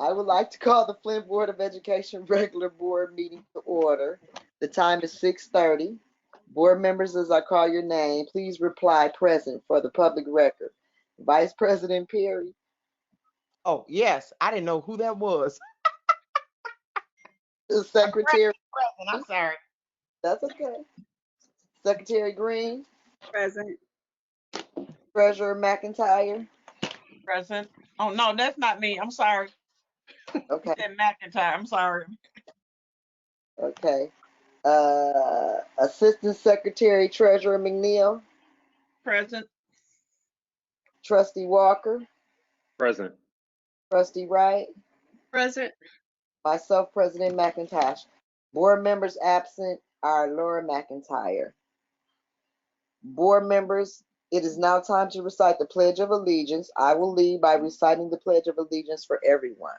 I would like to call the Flint Board of Education regular board meeting to order. The time is 6:30. Board members, as I call your name, please reply present for the public record. Vice President Perry. Oh, yes. I didn't know who that was. The Secretary. Present. I'm sorry. That's okay. Secretary Green. Present. Treasurer McIntyre. Present. Oh, no, that's not me. I'm sorry. Okay. You said McIntyre. I'm sorry. Okay. Assistant Secretary Treasurer McNeil. Present. Trustee Walker. Present. Trustee Wright. Present. Myself, President McIntosh. Board members absent are Laura McIntyre. Board members, it is now time to recite the Pledge of Allegiance. I will lead by reciting the Pledge of Allegiance for everyone.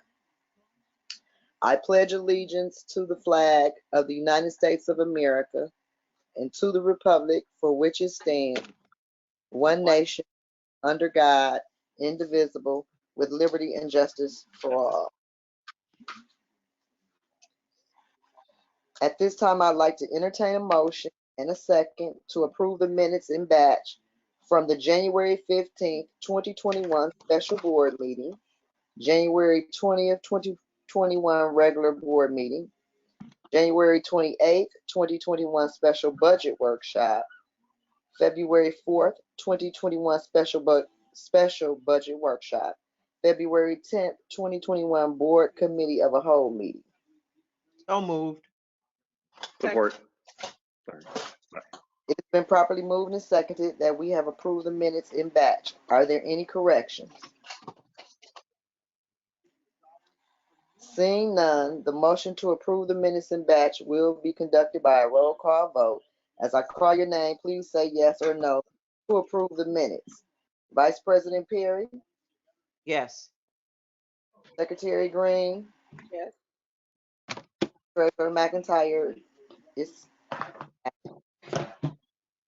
I pledge allegiance to the flag of the United States of America and to the republic for which it stands, one nation, under God, indivisible, with liberty and justice for all. At this time, I'd like to entertain a motion and a second to approve the minutes in batch from the January 15th, 2021 special board meeting, January 20th, 2021 regular board meeting, January 28th, 2021 special budget workshop, February 4th, 2021 special budget workshop, February 10th, 2021 board committee of a whole meeting. So moved. Support. Sorry. It has been properly moved and seconded that we have approved the minutes in batch. Are there any corrections? Seeing none, the motion to approve the minutes in batch will be conducted by a roll call vote. As I call your name, please say yes or no to approve the minutes. Vice President Perry, Yes. Secretary Green, Yes. Treasurer McIntyre is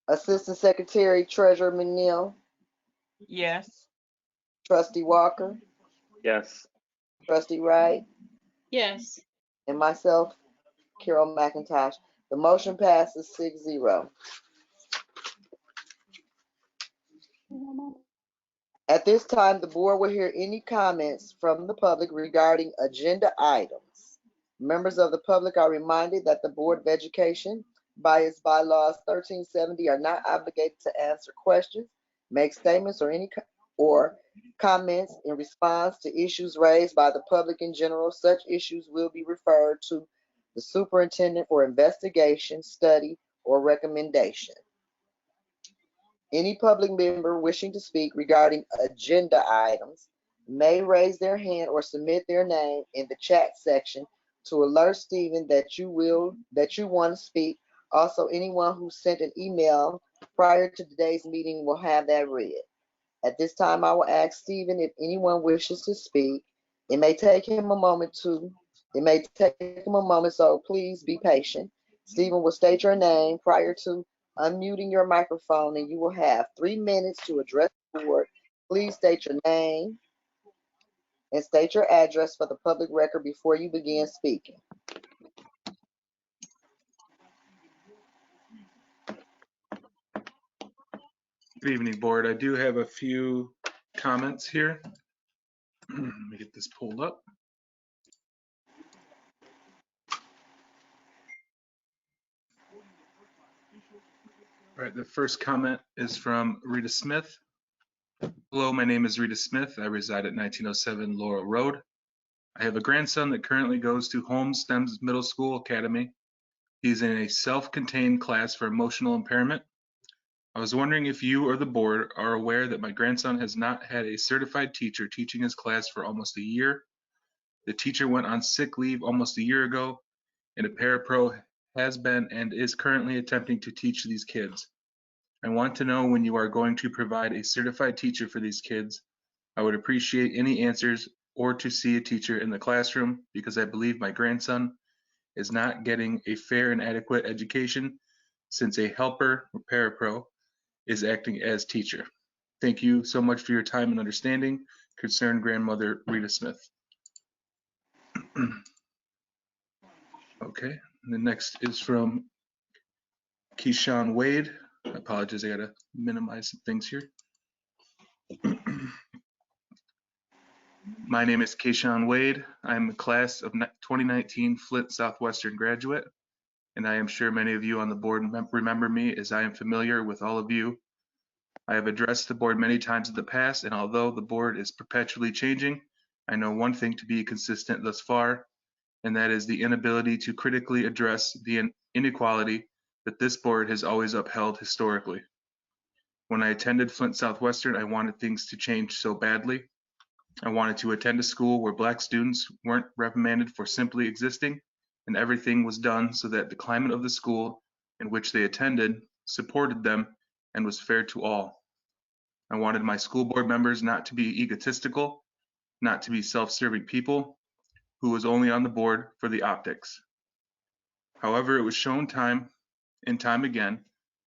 Assistant Secretary Treasurer McNeil, Yes. Trustee Walker, Yes. Trustee Wright, Yes. and myself, Carol McIntosh. The motion passes 6-0. At this time, the board will hear any comments from the public regarding agenda items. Members of the public are reminded that the Board of Education, by its bylaws 1370, are not obligated to answer questions, make statements, or comments in response to issues raised by the public in general. Such issues will be referred to the superintendent for investigation, study, or recommendation. Any public member wishing to speak regarding agenda items may raise their hand or submit their name in the chat section to alert Stephen that you want to speak. Also, anyone who sent an email prior to today's meeting will have that read. At this time, I will ask Stephen if anyone wishes to speak. It may take him a moment, so please be patient. Stephen will state your name prior to unmuting your microphone, and you will have 3 minutes to address the board. Please state your name and state your address for the public record before you begin speaking. Good evening, board. I do have a few comments here. Let me get this pulled up. All right, the first comment is from Rita Smith. Hello, my name is Rita Smith. I reside at 1907 Laurel Road. I have a grandson that currently goes to Holmes STEMS Middle School Academy. He's in a self-contained class for emotional impairment. I was wondering if you or the board are aware that my grandson has not had a certified teacher teaching his class for almost a year. The teacher went on sick leave almost a year ago, and a parapro has been and is currently attempting to teach these kids. I want to know when you are going to provide a certified teacher for these kids. I would appreciate any answers or to see a teacher in the classroom because I believe my grandson is not getting a fair and adequate education since a helper or parapro is acting as teacher. Thank you so much for your time and understanding. Concerned grandmother, Rita Smith. Okay, and the next is from Keyshawn Wade. I apologize, I gotta minimize some things here. My name is Keyshawn Wade. I am a class of 2019 Flint Southwestern graduate, and I am sure many of you on the board remember me, as I am familiar with all of you. I have addressed the board many times in the past, and although the board is perpetually changing, I know one thing to be consistent thus far, and that is the inability to critically address the inequality that this board has always upheld historically. When I attended Flint Southwestern, I wanted things to change so badly. I wanted to attend a school where Black students weren't reprimanded for simply existing, and everything was done so that the climate of the school in which they attended supported them and was fair to all. I wanted my school board members not to be egotistical, not to be self-serving people who was only on the board for the optics. However, it was shown time and time again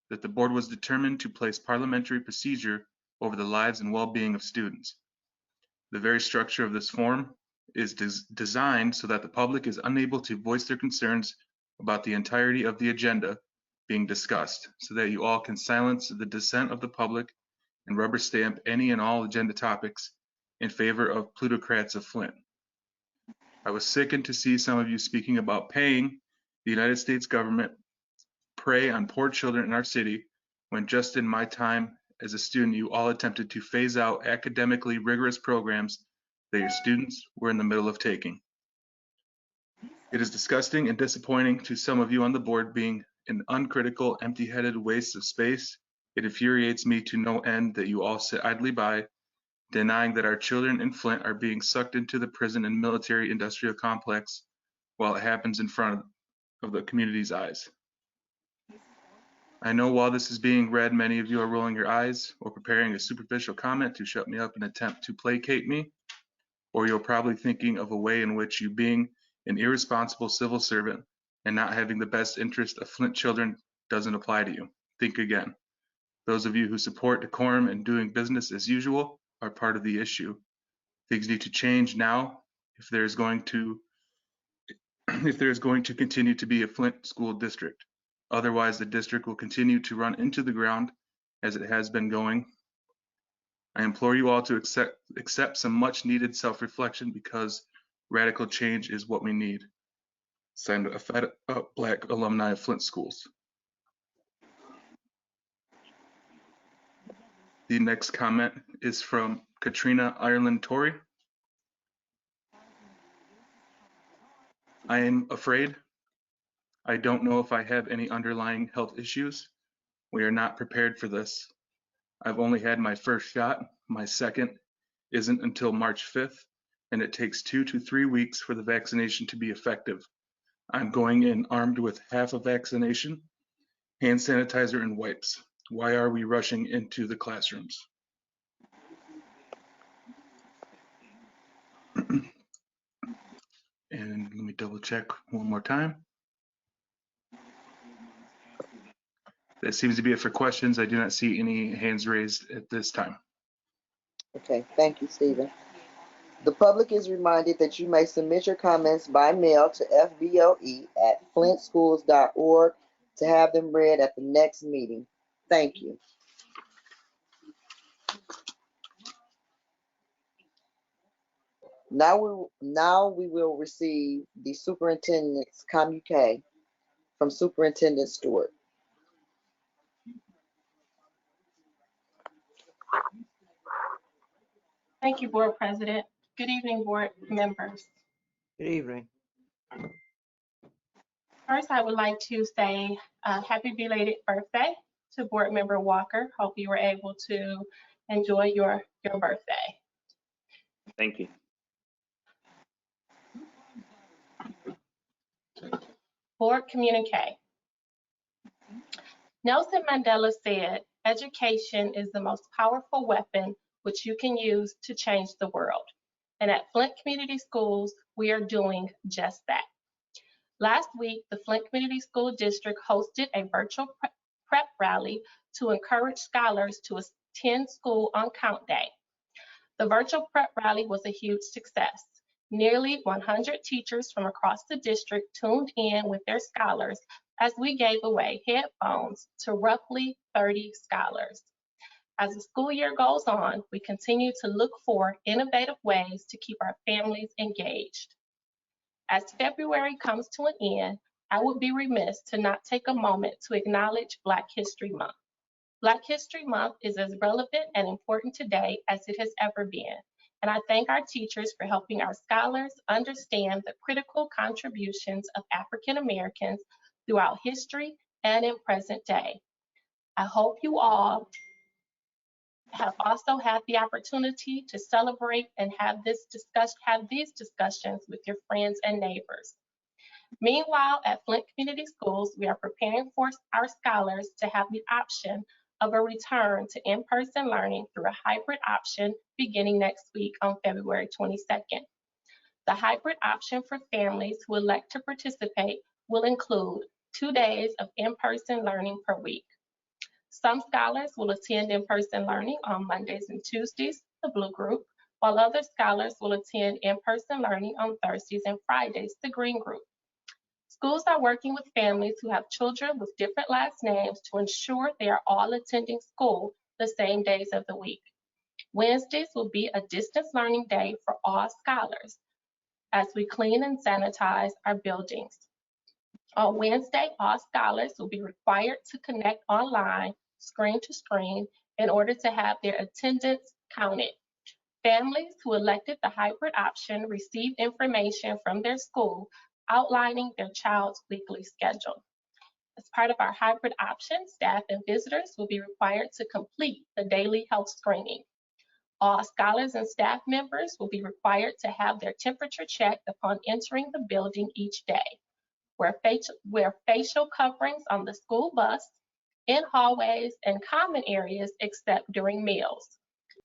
that the board was determined to place parliamentary procedure over the lives and well-being of students. The very structure of this forum is designed so that the public is unable to voice their concerns about the entirety of the agenda being discussed, so that you all can silence the dissent of the public and rubber stamp any and all agenda topics in favor of plutocrats of Flint. I was sickened to see some of you speaking about paying the United States government prey on poor children in our city, when just in my time as a student, you all attempted to phase out academically rigorous programs that your students were in the middle of taking. It is disgusting and disappointing to some of you on the board being an uncritical, empty-headed waste of space. It infuriates me to no end that you all sit idly by, denying that our children in Flint are being sucked into the prison and military industrial complex while it happens in front of the community's eyes. I know while this is being read, many of you are rolling your eyes or preparing a superficial comment to shut me up and attempt to placate me, or you're probably thinking of a way in which you, being an irresponsible civil servant and not having the best interest of Flint children, doesn't apply to you. Think again. Those of you who support decorum and doing business as usual are part of the issue. Things need to change now if there is going to continue to be a Flint school district. Otherwise, the district will continue to run into the ground as it has been going. I implore you all to accept some much needed self-reflection, because radical change is what we need. Signed, a fed up Black alumni of Flint schools. The next comment is from Katrina Ireland Torrey. I am afraid. I don't know if I have any underlying health issues. We are not prepared for this. I've only had my first shot. My second isn't until March 5th, and it takes 2 to 3 weeks for the vaccination to be effective. I'm going in armed with half a vaccination, hand sanitizer, and wipes. Why are we rushing into the classrooms? And let me double check one more time. That seems to be it for questions. I do not see any hands raised at this time. Okay, thank you, Stephen. The public is reminded that you may submit your comments by mail to FBOE@flintschools.org to have them read at the next meeting. Thank you. Now we will receive the superintendent's communique from Superintendent Stewart. Thank you, Board President. Good evening, board members. Good evening. First, I would like to say happy belated birthday to Board Member Walker. Hope you were able to enjoy your birthday. Thank you. Board communique. Nelson Mandela said, "Education is the most powerful weapon which you can use to change the world." And at Flint Community Schools, we are doing just that. Last week, the Flint Community School District hosted a virtual prep rally to encourage scholars to attend school on count day. The virtual prep rally was a huge success. Nearly 100 teachers from across the district tuned in with their scholars as we gave away headphones to roughly 30 scholars. As the school year goes on, we continue to look for innovative ways to keep our families engaged. As February comes to an end, I would be remiss to not take a moment to acknowledge Black History Month. Black History Month is as relevant and important today as it has ever been, and I thank our teachers for helping our scholars understand the critical contributions of African Americans throughout history and in present day. I hope you all have also had the opportunity to celebrate and have these discussions with your friends and neighbors. Meanwhile, at Flint Community Schools, we are preparing for our scholars to have the option of a return to in-person learning through a hybrid option beginning next week on February 22nd. The hybrid option for families who elect to participate will include 2 days of in-person learning per week. Some scholars will attend in-person learning on Mondays and Tuesdays, the blue group, while other scholars will attend in-person learning on Thursdays and Fridays, the green group. Schools are working with families who have children with different last names to ensure they are all attending school the same days of the week. Wednesdays will be a distance learning day for all scholars as we clean and sanitize our buildings. On Wednesday, all scholars will be required to connect online, screen to screen, in order to have their attendance counted. Families who elected the hybrid option receive information from their school outlining their child's weekly schedule. As part of our hybrid option, staff and visitors will be required to complete the daily health screening. All scholars and staff members will be required to have their temperature checked upon entering the building each day. Wear facial coverings on the school bus, in hallways and common areas except during meals.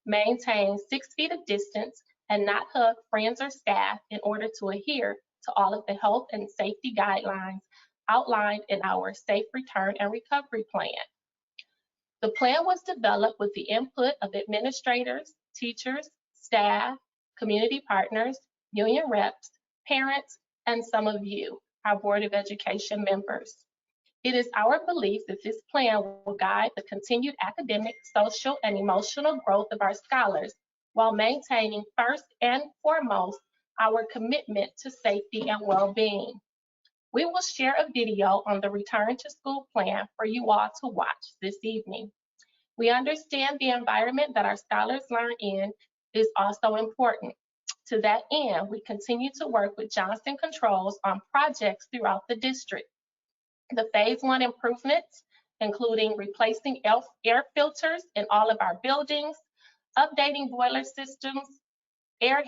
Maintain 6 feet of distance and not hug friends or staff in order to adhere to all of the health and safety guidelines outlined in our Safe Return and Recovery Plan. The plan was developed with the input of administrators, teachers, staff, community partners, union reps, parents, and some of you, our Board of Education members. It is our belief that this plan will guide the continued academic, social, and emotional growth of our scholars while maintaining first and foremost our commitment to safety and well-being. We will share a video on the Return to School plan for you all to watch this evening. We understand the environment that our scholars learn in is also important. To that end, we continue to work with Johnson Controls on projects throughout the district. The Phase 1 improvements, including replacing air filters in all of our buildings, updating boiler systems, air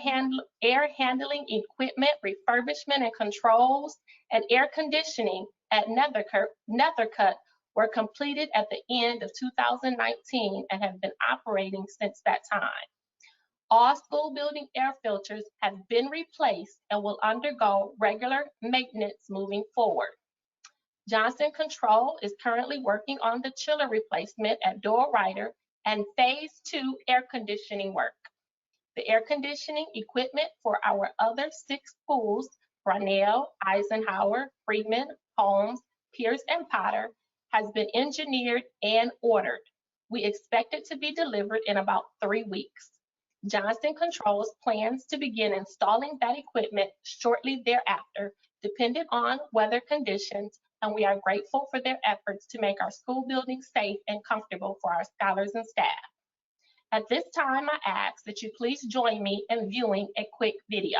handling equipment refurbishment and controls, and air conditioning at Nethercutt were completed at the end of 2019 and have been operating since that time. All school building air filters have been replaced and will undergo regular maintenance moving forward. Johnson Control is currently working on the chiller replacement at Doyle Ryder and Phase 2 air conditioning work. The air conditioning equipment for our other 6 schools, Brownell, Eisenhower, Freeman, Holmes, Pierce, and Potter, has been engineered and ordered. We expect it to be delivered in about 3 weeks. Johnson Controls plans to begin installing that equipment shortly thereafter, dependent on weather conditions, and we are grateful for their efforts to make our school buildings safe and comfortable for our scholars and staff. At this time, I ask that you please join me in viewing a quick video.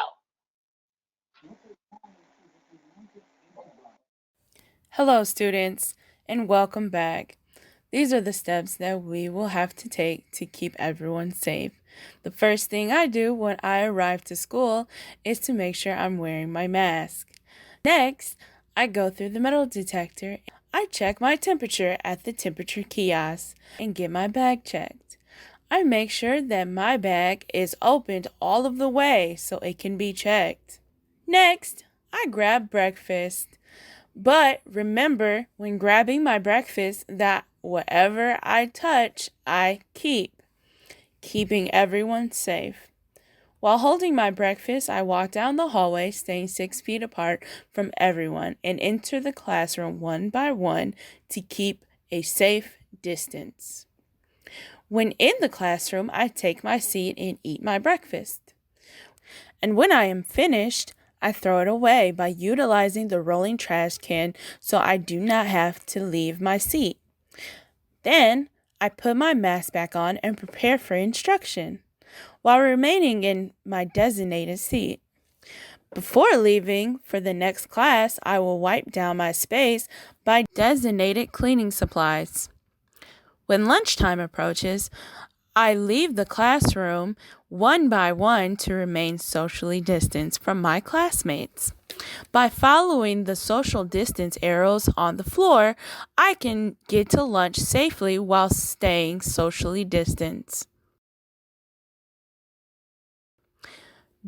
Hello, students, and welcome back. These are the steps that we will have to take to keep everyone safe. The first thing I do when I arrive to school is to make sure I'm wearing my mask. Next, I go through the metal detector. I check my temperature at the temperature kiosk and get my bag checked. I make sure that my bag is opened all of the way so it can be checked. Next, I grab breakfast. But remember, when grabbing my breakfast, that whatever I touch, I keep, keeping everyone safe. While holding my breakfast, I walk down the hallway, staying 6 feet apart from everyone, and enter the classroom one by one to keep a safe distance. When in the classroom, I take my seat and eat my breakfast. And when I am finished, I throw it away by utilizing the rolling trash can so I do not have to leave my seat. Then, I put my mask back on and prepare for instruction, while remaining in my designated seat. Before leaving for the next class, I will wipe down my space by designated cleaning supplies. When lunchtime approaches, I leave the classroom one by one to remain socially distanced from my classmates. By following the social distance arrows on the floor, I can get to lunch safely while staying socially distanced.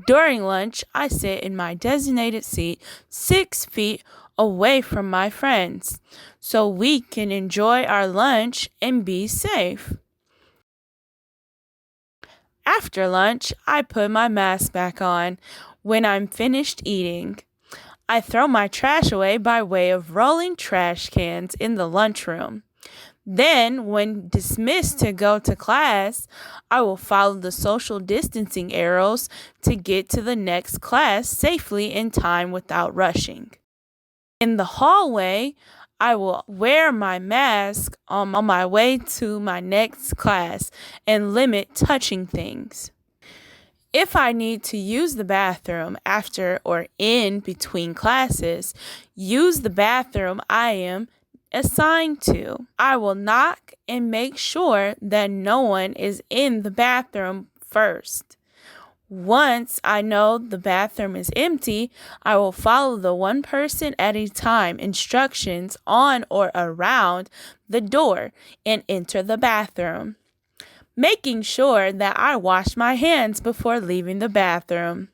During lunch, I sit in my designated seat 6 feet away from my friends so we can enjoy our lunch and be safe. After lunch, I put my mask back on. When I'm finished eating, I throw my trash away by way of rolling trash cans in the lunchroom. Then, when dismissed to go to class, I will follow the social distancing arrows to get to the next class safely in time without rushing. In the hallway, I will wear my mask on my way to my next class and limit touching things. If I need to use the bathroom after or in between classes, use the bathroom I am assigned to. I will knock and make sure that no one is in the bathroom first. Once I know the bathroom is empty, I will follow the one person at a time instructions on or around the door and enter the bathroom, making sure that I wash my hands before leaving the bathroom.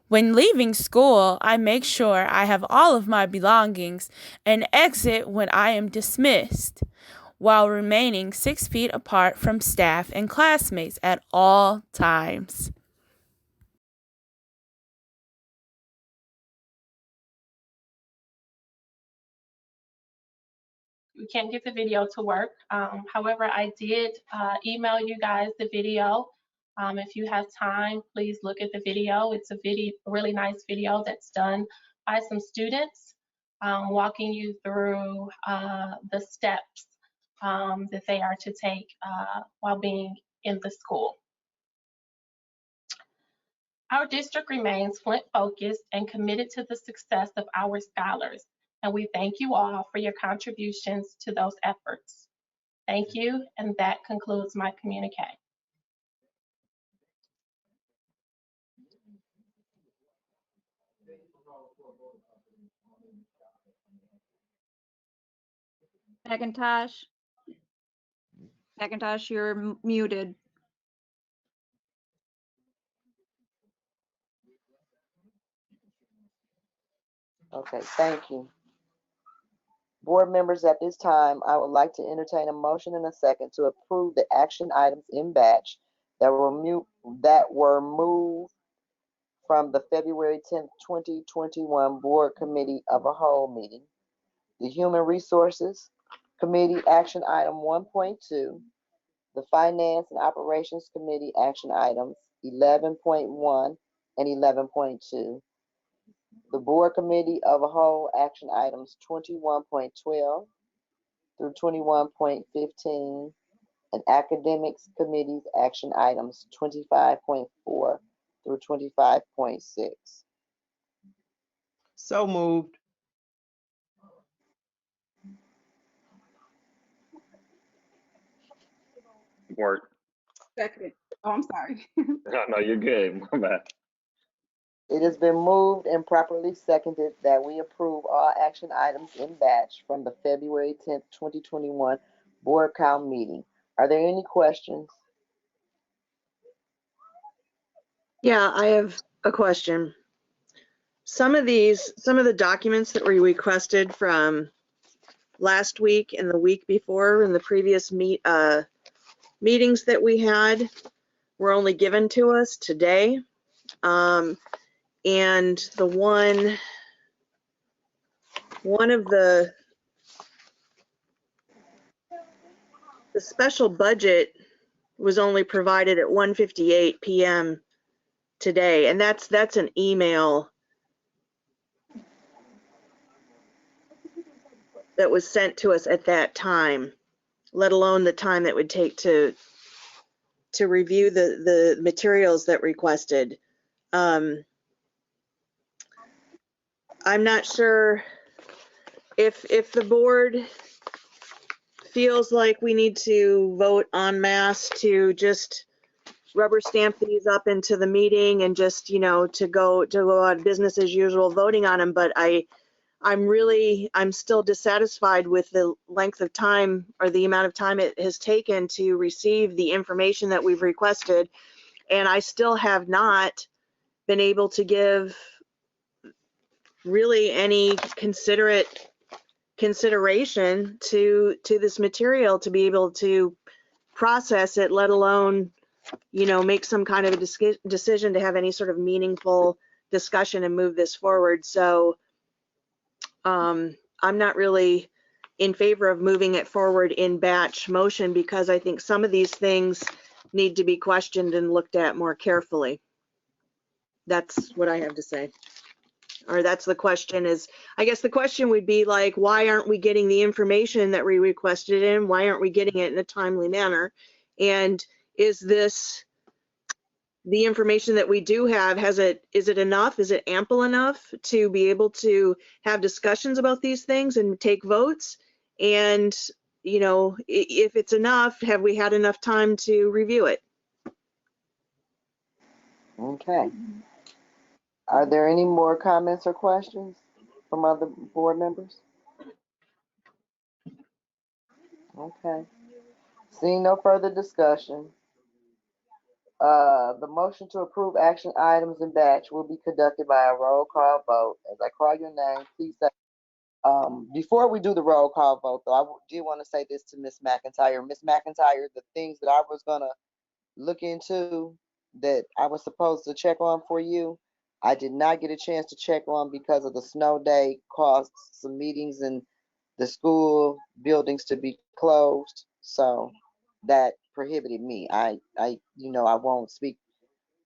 When leaving school, I make sure I have all of my belongings and exit when I am dismissed, while remaining 6 feet apart from staff and classmates at all times. We can't get the video to work. However, I did email you guys the video. If you have time, please look at the video. It's a really nice video that's done by some students, walking you through the steps that they are to take while being in the school. Our district remains Flint focused and committed to the success of our scholars, and we thank you all for your contributions to those efforts. Thank you, and that concludes my communique. McIntosh, you're muted. Okay, thank you. Board members, at this time, I would like to entertain a motion and a second to approve the action items in batch that were moved from the February 10th, 2021 Board Committee of a Whole meeting. The Human Resources Committee action item 1.2, the Finance and Operations Committee action items 11.1 and 11.2, the Board Committee of a Whole action items 21.12 through 21.15, and Academics Committee's action items 25.4 through 25.6. So moved. Work. Second. Oh, I'm sorry. No, you're good. My bad. It has been moved and properly seconded that we approve all action items in batch from the February 10th, 2021 Board Count meeting. Are there any questions? Yeah, I have a question. Some of the documents that were requested from last week and the week before in the previous meetings that we had, were only given to us today. And the one of the special budget was only provided at 1:58 p.m. today, and that's an email that was sent to us at that time, let alone the time that would take to review the materials that requested. I'm not sure if the board feels like we need to vote en masse to just rubber stamp these up into the meeting and just, to go on business as usual voting on them. But I'm still dissatisfied with the length of time or the amount of time it has taken to receive the information that we've requested. And I still have not been able to give really any consideration to this material to be able to process it, let alone, make some kind of a decision to have any sort of meaningful discussion and move this forward. So I'm not really in favor of moving it forward in batch motion because I think some of these things need to be questioned and looked at more carefully. That's what I have to say. Or that's the question is, I guess the question would be like, why aren't we getting the information that we requested in? Why aren't we getting it in a timely manner? And is this the information that we do have, is it enough? Is it ample enough to be able to have discussions about these things and take votes? And, if it's enough, have we had enough time to review it? Okay. Are there any more comments or questions from other board members? Okay. Seeing no further discussion, the motion to approve action items in batch will be conducted by a roll call vote. As I call your name, please say, before we do the roll call vote, though, I do want to say this to Ms. McIntyre. Ms. McIntyre, the things that I was going to look into that I was supposed to check on for you, I did not get a chance to check on because of the snow day caused some meetings in the school buildings to be closed. So that prohibited me. I won't speak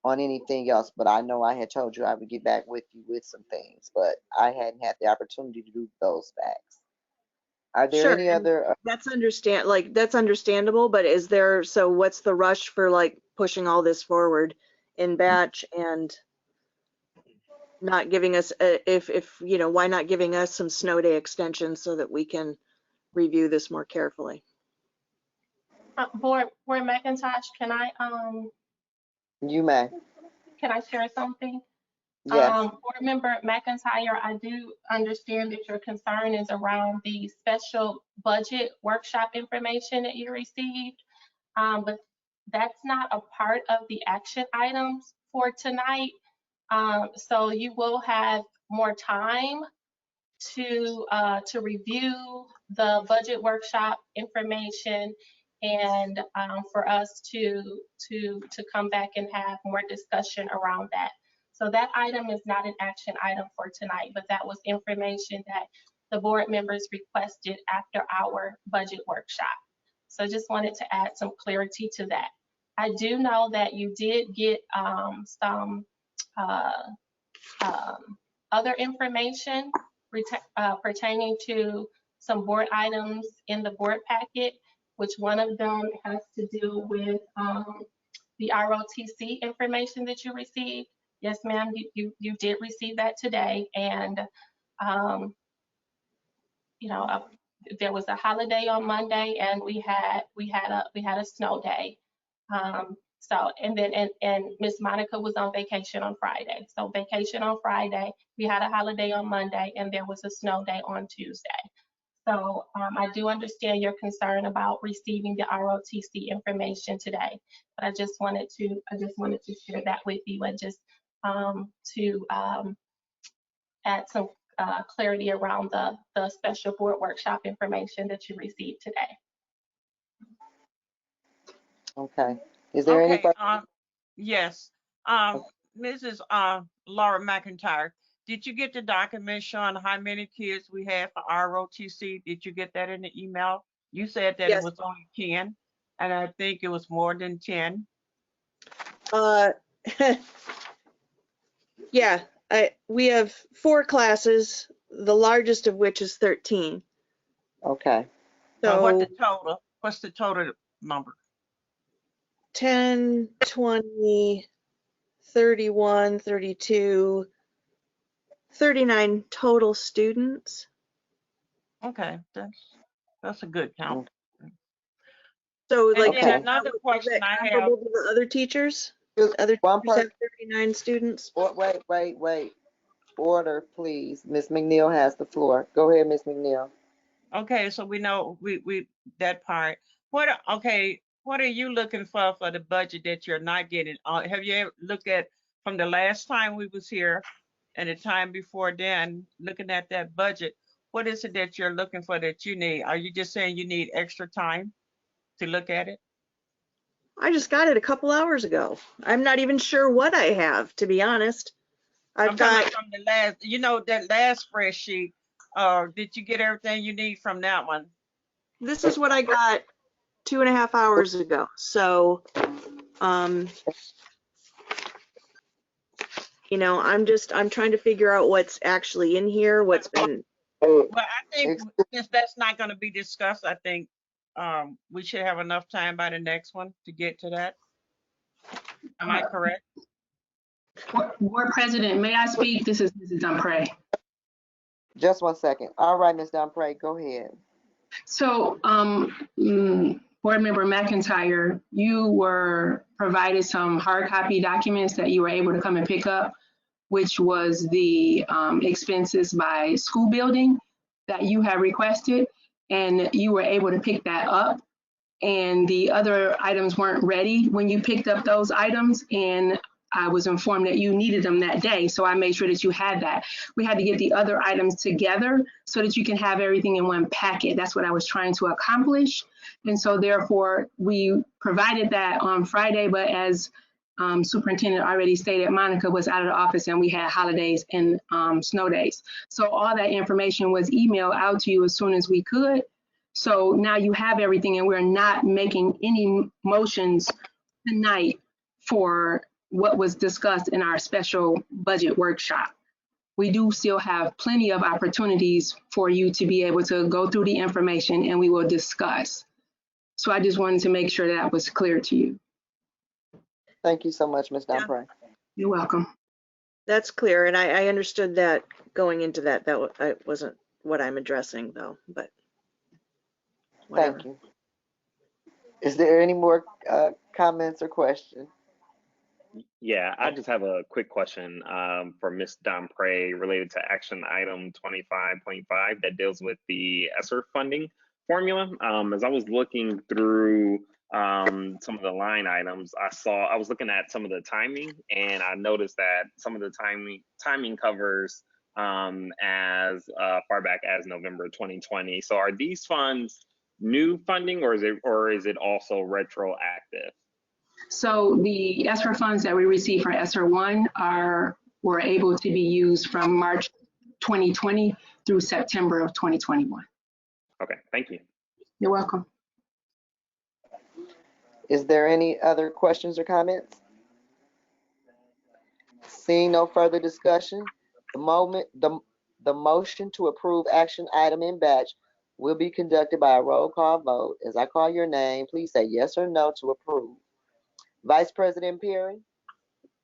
on anything else, but I know I had told you I would get back with you with some things, but I hadn't had the opportunity to do those facts. Are there Sure, any other? that's understandable, but so what's the rush for like pushing all this forward in batch and not giving us, why not giving us some snow day extensions so that we can review this more carefully? Board McIntosh, You may. can I share something? Yes. Board Member McIntyre, I do understand that your concern is around the special budget workshop information that you received, but that's not a part of the action items for tonight. So you will have more time to review the budget workshop information and for us to come back and have more discussion around that. So that item is not an action item for tonight, but that was information that the board members requested after our budget workshop. So I just wanted to add some clarity to that. I do know that you did get some other information pertaining to some board items in the board packet, which one of them has to do with the ROTC information that you received. Yes, ma'am, you did receive that today, and there was a holiday on Monday, and we had a snow day. So and Miss Monica was on vacation on Friday. So vacation on Friday, we had a holiday on Monday, and there was a snow day on Tuesday. So I do understand your concern about receiving the ROTC information today, but I just wanted to share that with you and just to add some clarity around the special board workshop information that you received today. Okay. Is there any? Okay, Yes. Mrs. Laura McIntyre, did you get the document showing how many kids we had for ROTC? Did you get that in the email? You said that it Yes. was only 10, and I think it was more than 10. Yeah, we have 4 classes, the largest of which is 13. Okay. But So what's the total number? 10, 20, 31, 32, 39 total students. Okay, that's a good count. So And like, then Okay. another is question that I have. comparable to the other teachers? Just Other one teachers have person. 39 students? Wait. Order, please. Ms. McNeil has the floor. Go ahead, Ms. McNeil. Okay, so we know we that part. What are you looking for the budget that you're not getting? Have you ever looked at from the last time we was here and the time before then, looking at that budget? What is it that you're looking for that you need? Are you just saying you need extra time to look at it? I just got it a couple hours ago. I'm not even sure what I have, to be honest. I'm I've talking got, about from the last, that last spreadsheet. Did you get everything you need from that one? this is what I got 2.5 hours ago. So, I'm trying to figure out what's actually in here, what's been, Well, I think Ex- since that's not going to be discussed, I think we should have enough time by the next one to get to that. Am I correct? Board President, may I speak? This is Mrs. Dumpre. Just one second. All right, Ms. Dumpre, go ahead. So, Board Member McIntyre, you were provided some hard copy documents that you were able to come and pick up, which was the expenses by school building that you have requested, and you were able to pick that up. And the other items weren't ready when you picked up those items, and I was informed that you needed them that day, so I made sure that you had that. We had to get the other items together so that you can have everything in one packet. That's what I was trying to accomplish. And so therefore, we provided that on Friday, but as Superintendent already stated, Monica was out of the office and we had holidays and snow days. So all that information was emailed out to you as soon as we could. So now you have everything, and we're not making any motions tonight for what was discussed in our special budget workshop. We do still have plenty of opportunities for you to be able to go through the information, and we will discuss. So I just wanted to make sure that was clear to you. Thank you so much, Ms. Dumpre. You're welcome. that's clear. And I understood that going into that wasn't what I'm addressing though, but whatever. Thank you. Is there any more comments or questions? Yeah, I just have a quick question for Ms. Dumpre related to action item 25.5 that deals with the ESSER funding formula. As I was looking through some of the line items, I was looking at some of the timing, and I noticed that some of the timing covers as far back as November 2020. So are these funds new funding, or is it also retroactive? So the ESSER funds that we receive for ESSER 1 were able to be used from March 2020 through September of 2021. Okay, thank you. You're welcome. Is there any other questions or comments? Seeing no further discussion, the motion to approve action item in batch will be conducted by a roll call vote. As I call your name, please say yes or no to approve. Vice President Perry,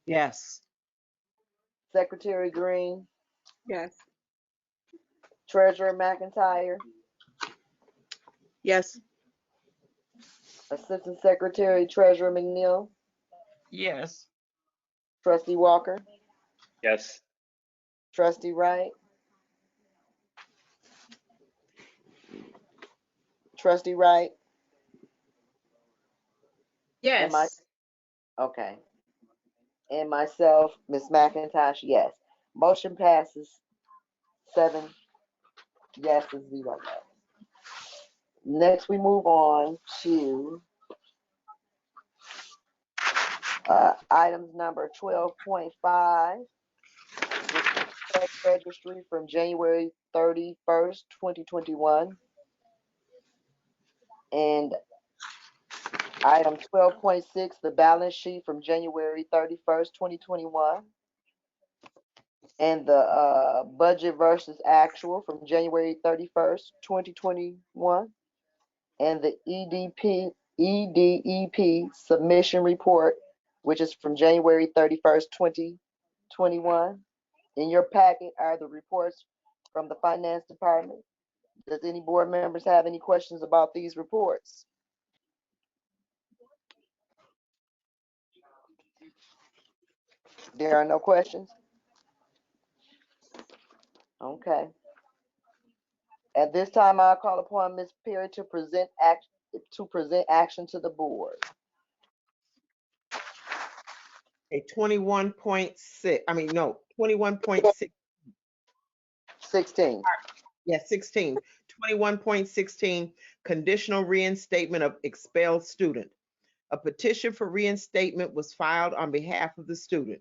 Yes. Secretary Green, Yes. Treasurer McIntyre, Yes. Assistant Secretary Treasurer McNeil, Yes. Trustee Walker, Yes. Trustee Wright, Trustee Wright, and okay. And myself, Ms. McIntosh, yes. Motion passes 7 yeses, 0 no's. Next, we move on to Items number 12.5, check registry from January 31st, 2021. And item 12.6, the balance sheet from January 31st, 2021. And the budget versus actual from January 31st, 2021. And the EDEP submission report, which is from January 31st, 2021. In your packet are the reports from the finance department. Does any board members have any questions about these reports? There are no questions? Okay. At this time, I'll call upon Ms. Perry to present action to the board. A 21.6, I mean, no, 21.6, 16. yeah, 16, 21.16, conditional reinstatement of expelled student. A petition for reinstatement was filed on behalf of the student.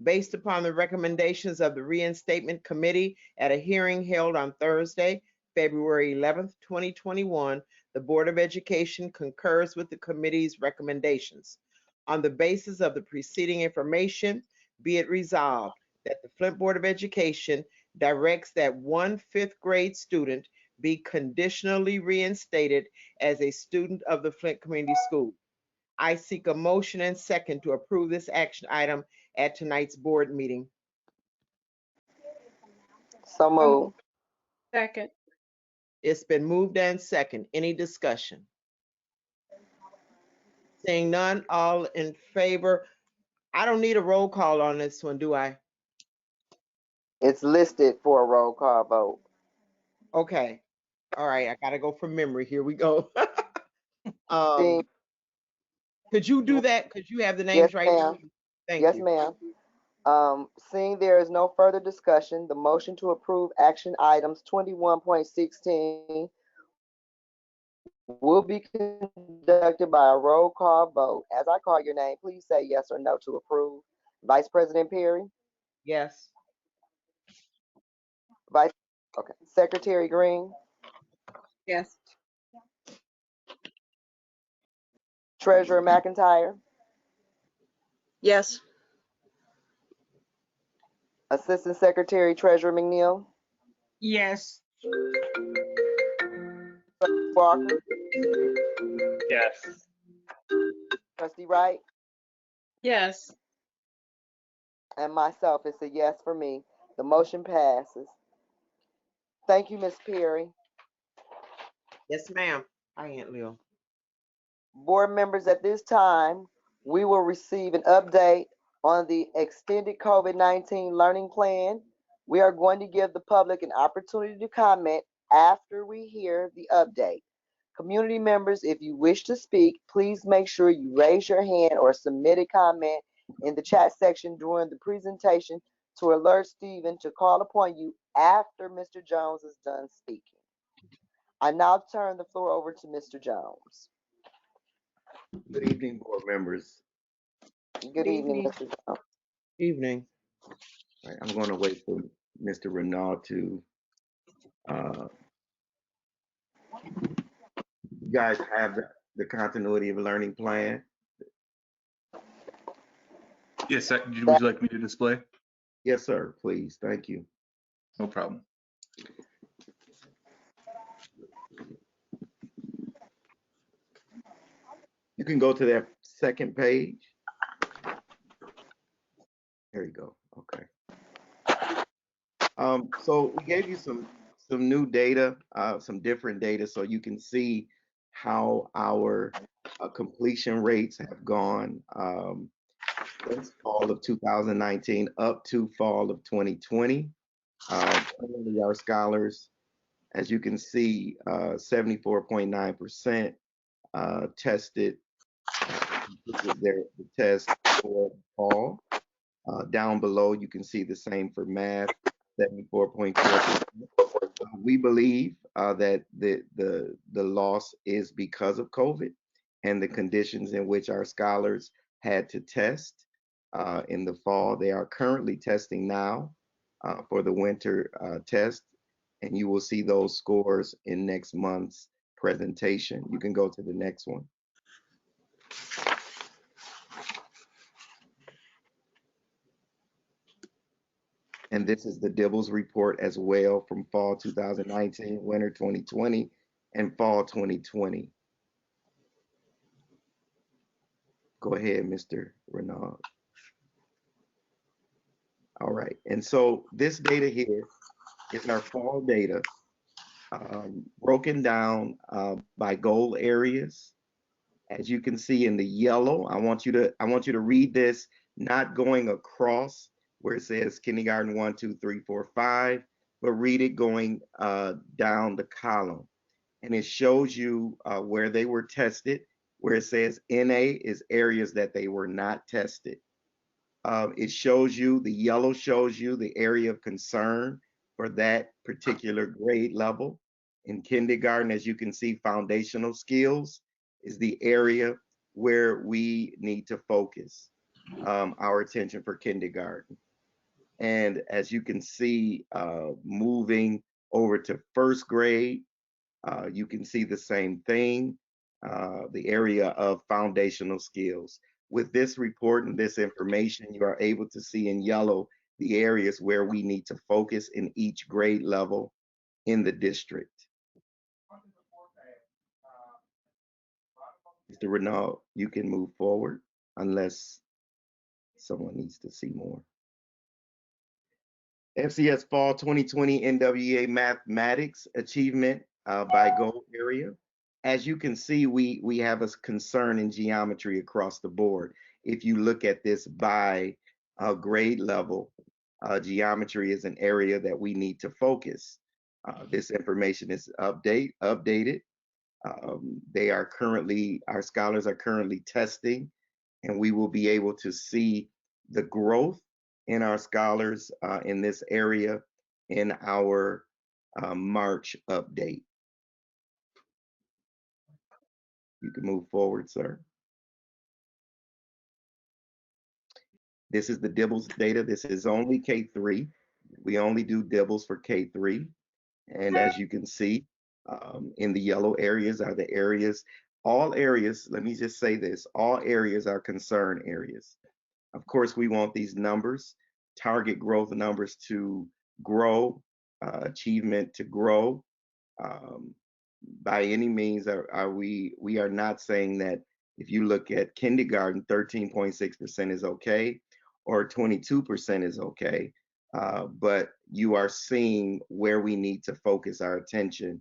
Based upon the recommendations of the Reinstatement Committee at a hearing held on Thursday, February 11th, 2021, the Board of Education concurs with the committee's recommendations. On the basis of the preceding information, be it resolved that the Flint Board of Education directs that one 5th grade student be conditionally reinstated as a student of the Flint Community School. I seek a motion and second to approve this action item at tonight's board meeting. So moved. Second. It's been moved and second. Any discussion? Seeing none, all in favor. I don't need a roll call on this one, do I? It's listed for a roll call vote. Okay. All right, I gotta go from memory. Here we go. Seeing- Could you do that? Could you have the Yes, names right? ma'am. Thank Yes, you. ma'am. Seeing there is no further discussion, the motion to approve action items 21.16 will be conducted by a roll call vote. As I call your name, please say yes or no to approve. Vice President Perry? Yes. Okay. Secretary Green? Yes. Treasurer McIntyre? Yes. Assistant Secretary Treasurer McNeil? Yes. Walker? Yes. Trustee Wright? Yes. And myself, it's a yes for me. The motion passes. Thank you, Ms. Perry. Yes, ma'am. Hi, Aunt Lil. Board members, at this time, we will receive an update on the extended COVID-19 learning plan. We are going to give the public an opportunity to comment after we hear the update. Community members, if you wish to speak, please make sure you raise your hand or submit a comment in the chat section during the presentation to alert Stephen to call upon you after Mr. Jones is done speaking. I now turn the floor over to Mr. Jones. Good evening, board members. Good evening, Mr. Jones. Evening. All right, I'm going to wait for Mr. Renaud to. You guys have the continuity of learning plan. Yes, would you like me to display? Yes, sir. Please. Thank you. No problem. You can go to that second page. There you go. Okay. So we gave you some new data, some different data, so you can see how our completion rates have gone since fall of 2019 up to fall of 2020. Currently, our scholars, as you can see, 74.9% tested their test for fall. Down below, you can see the same for math, 74.4%. We believe that the loss is because of COVID and the conditions in which our scholars had to test in the fall. They are currently testing now for the winter test, and you will see those scores in next month's presentation. You can go to the next one. And this is the Dibbles report as well from fall 2019, winter 2020, and fall 2020. Go ahead, Mr. Renaud. All right, and so this data here is our fall data, broken down by goal areas. As you can see in the yellow, I want you to read this, not going across where it says kindergarten 1, 2, 3, 4, 5, but read it going down the column. And it shows you where they were tested, where it says NA is areas that they were not tested. It shows you, the yellow shows you the area of concern for that particular grade level. In kindergarten, as you can see, foundational skills is the area where we need to focus our attention for kindergarten. And as you can see, moving over to first grade, you can see the same thing, the area of foundational skills. With this report and this information, you are able to see in yellow the areas where we need to focus in each grade level in the district. Mr. Renaud, you can move forward unless someone needs to see more. FCS Fall 2020 NWEA Mathematics Achievement by Goal Area. As you can see, we have a concern in geometry across the board. If you look at this by grade level, geometry is an area that we need to focus. This information is updated. They are currently, our scholars are currently testing, and we will be able to see the growth in our scholars in this area in our March update. You can move forward, sir. This is the Dibbles data. This is only K3. We only do Dibbles for K3. And as you can see, in the yellow areas are the areas, all areas, let me just say this, all areas are concern areas. Of course, we want these numbers, target growth numbers to grow, achievement to grow. By any means we are not saying that if you look at kindergarten, 13.6% is okay, or 22% is okay, but you are seeing where we need to focus our attention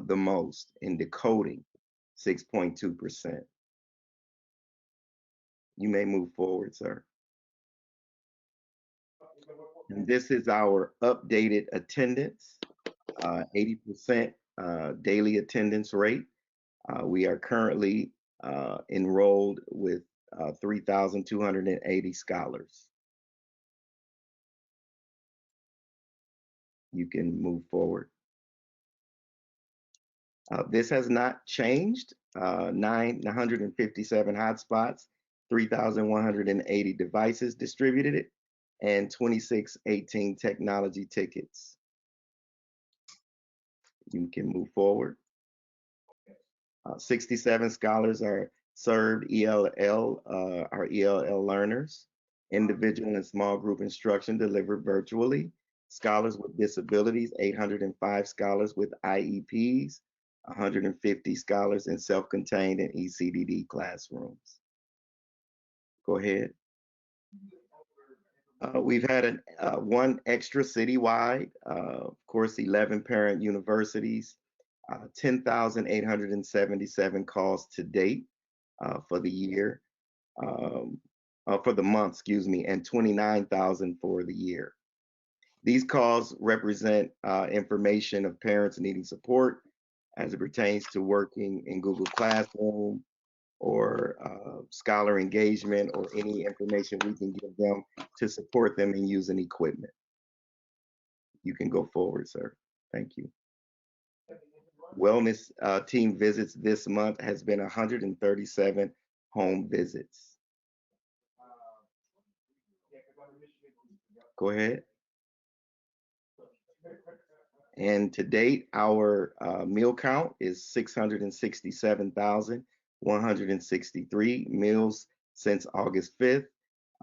the most in decoding, 6.2%. You may move forward, sir. And this is our updated attendance, 80% daily attendance rate. We are currently enrolled with 3,280 scholars. You can move forward. This has not changed. 957 hotspots, 3,180 devices distributed, and 2618 technology tickets. You can move forward. 67 scholars are served ELL, our ELL learners. Individual and small group instruction delivered virtually. Scholars with disabilities, 805 scholars with IEPs, 150 scholars in self-contained and ECDD classrooms. Go ahead. We've had one extra citywide, of course, 11 parent universities, 10,877 calls to date for the year, for the month, excuse me, and 29,000 for the year. These calls represent information of parents needing support as it pertains to working in Google Classroom or scholar engagement or any information we can give them to support them in using equipment. You can go forward, sir. Thank you. Wellness team visits this month has been 137 home visits. Go ahead. And to date, our meal count is 667,163 meals since August 5th.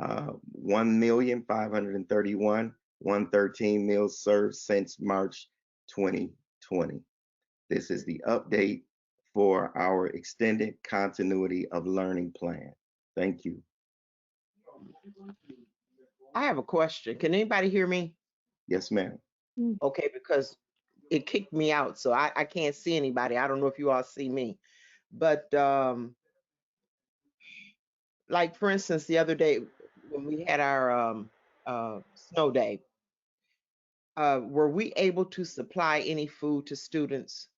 1,531,113 meals served since March 2020. This is the update for our extended continuity of learning plan. Thank you. I have a question. Can anybody hear me? Yes, ma'am. Okay, because it kicked me out, so I can't see anybody. I don't know if you all see me. But like for instance, the other day when we had our snow day, were we able to supply any food to students?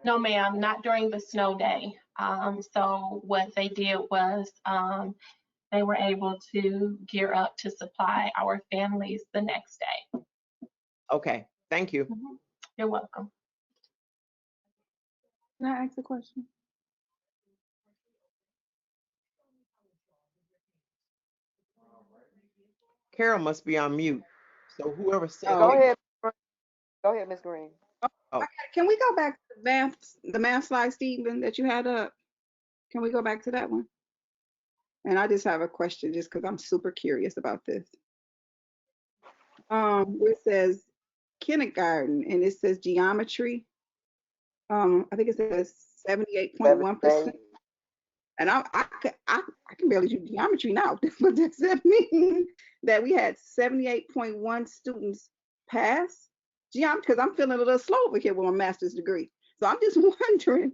No, ma'am, not during the snow day. So what they did was they were able to gear up to supply our families the next day. Okay, thank you. You're welcome. Can I ask a question? Carol must be on mute. So whoever said Oh. Go ahead. Go ahead, Ms. Green. Can we go back to the math slide, Stephen, that you had up? Can we go back to that one? And I just have a question just because I'm super curious about this. Where it says kindergarten and it says geometry. I think it says 78.1%. And I can barely do geometry now. But does that mean that we had 78.1 students pass geometry? Because I'm feeling a little slow over here with my master's degree. So I'm just wondering.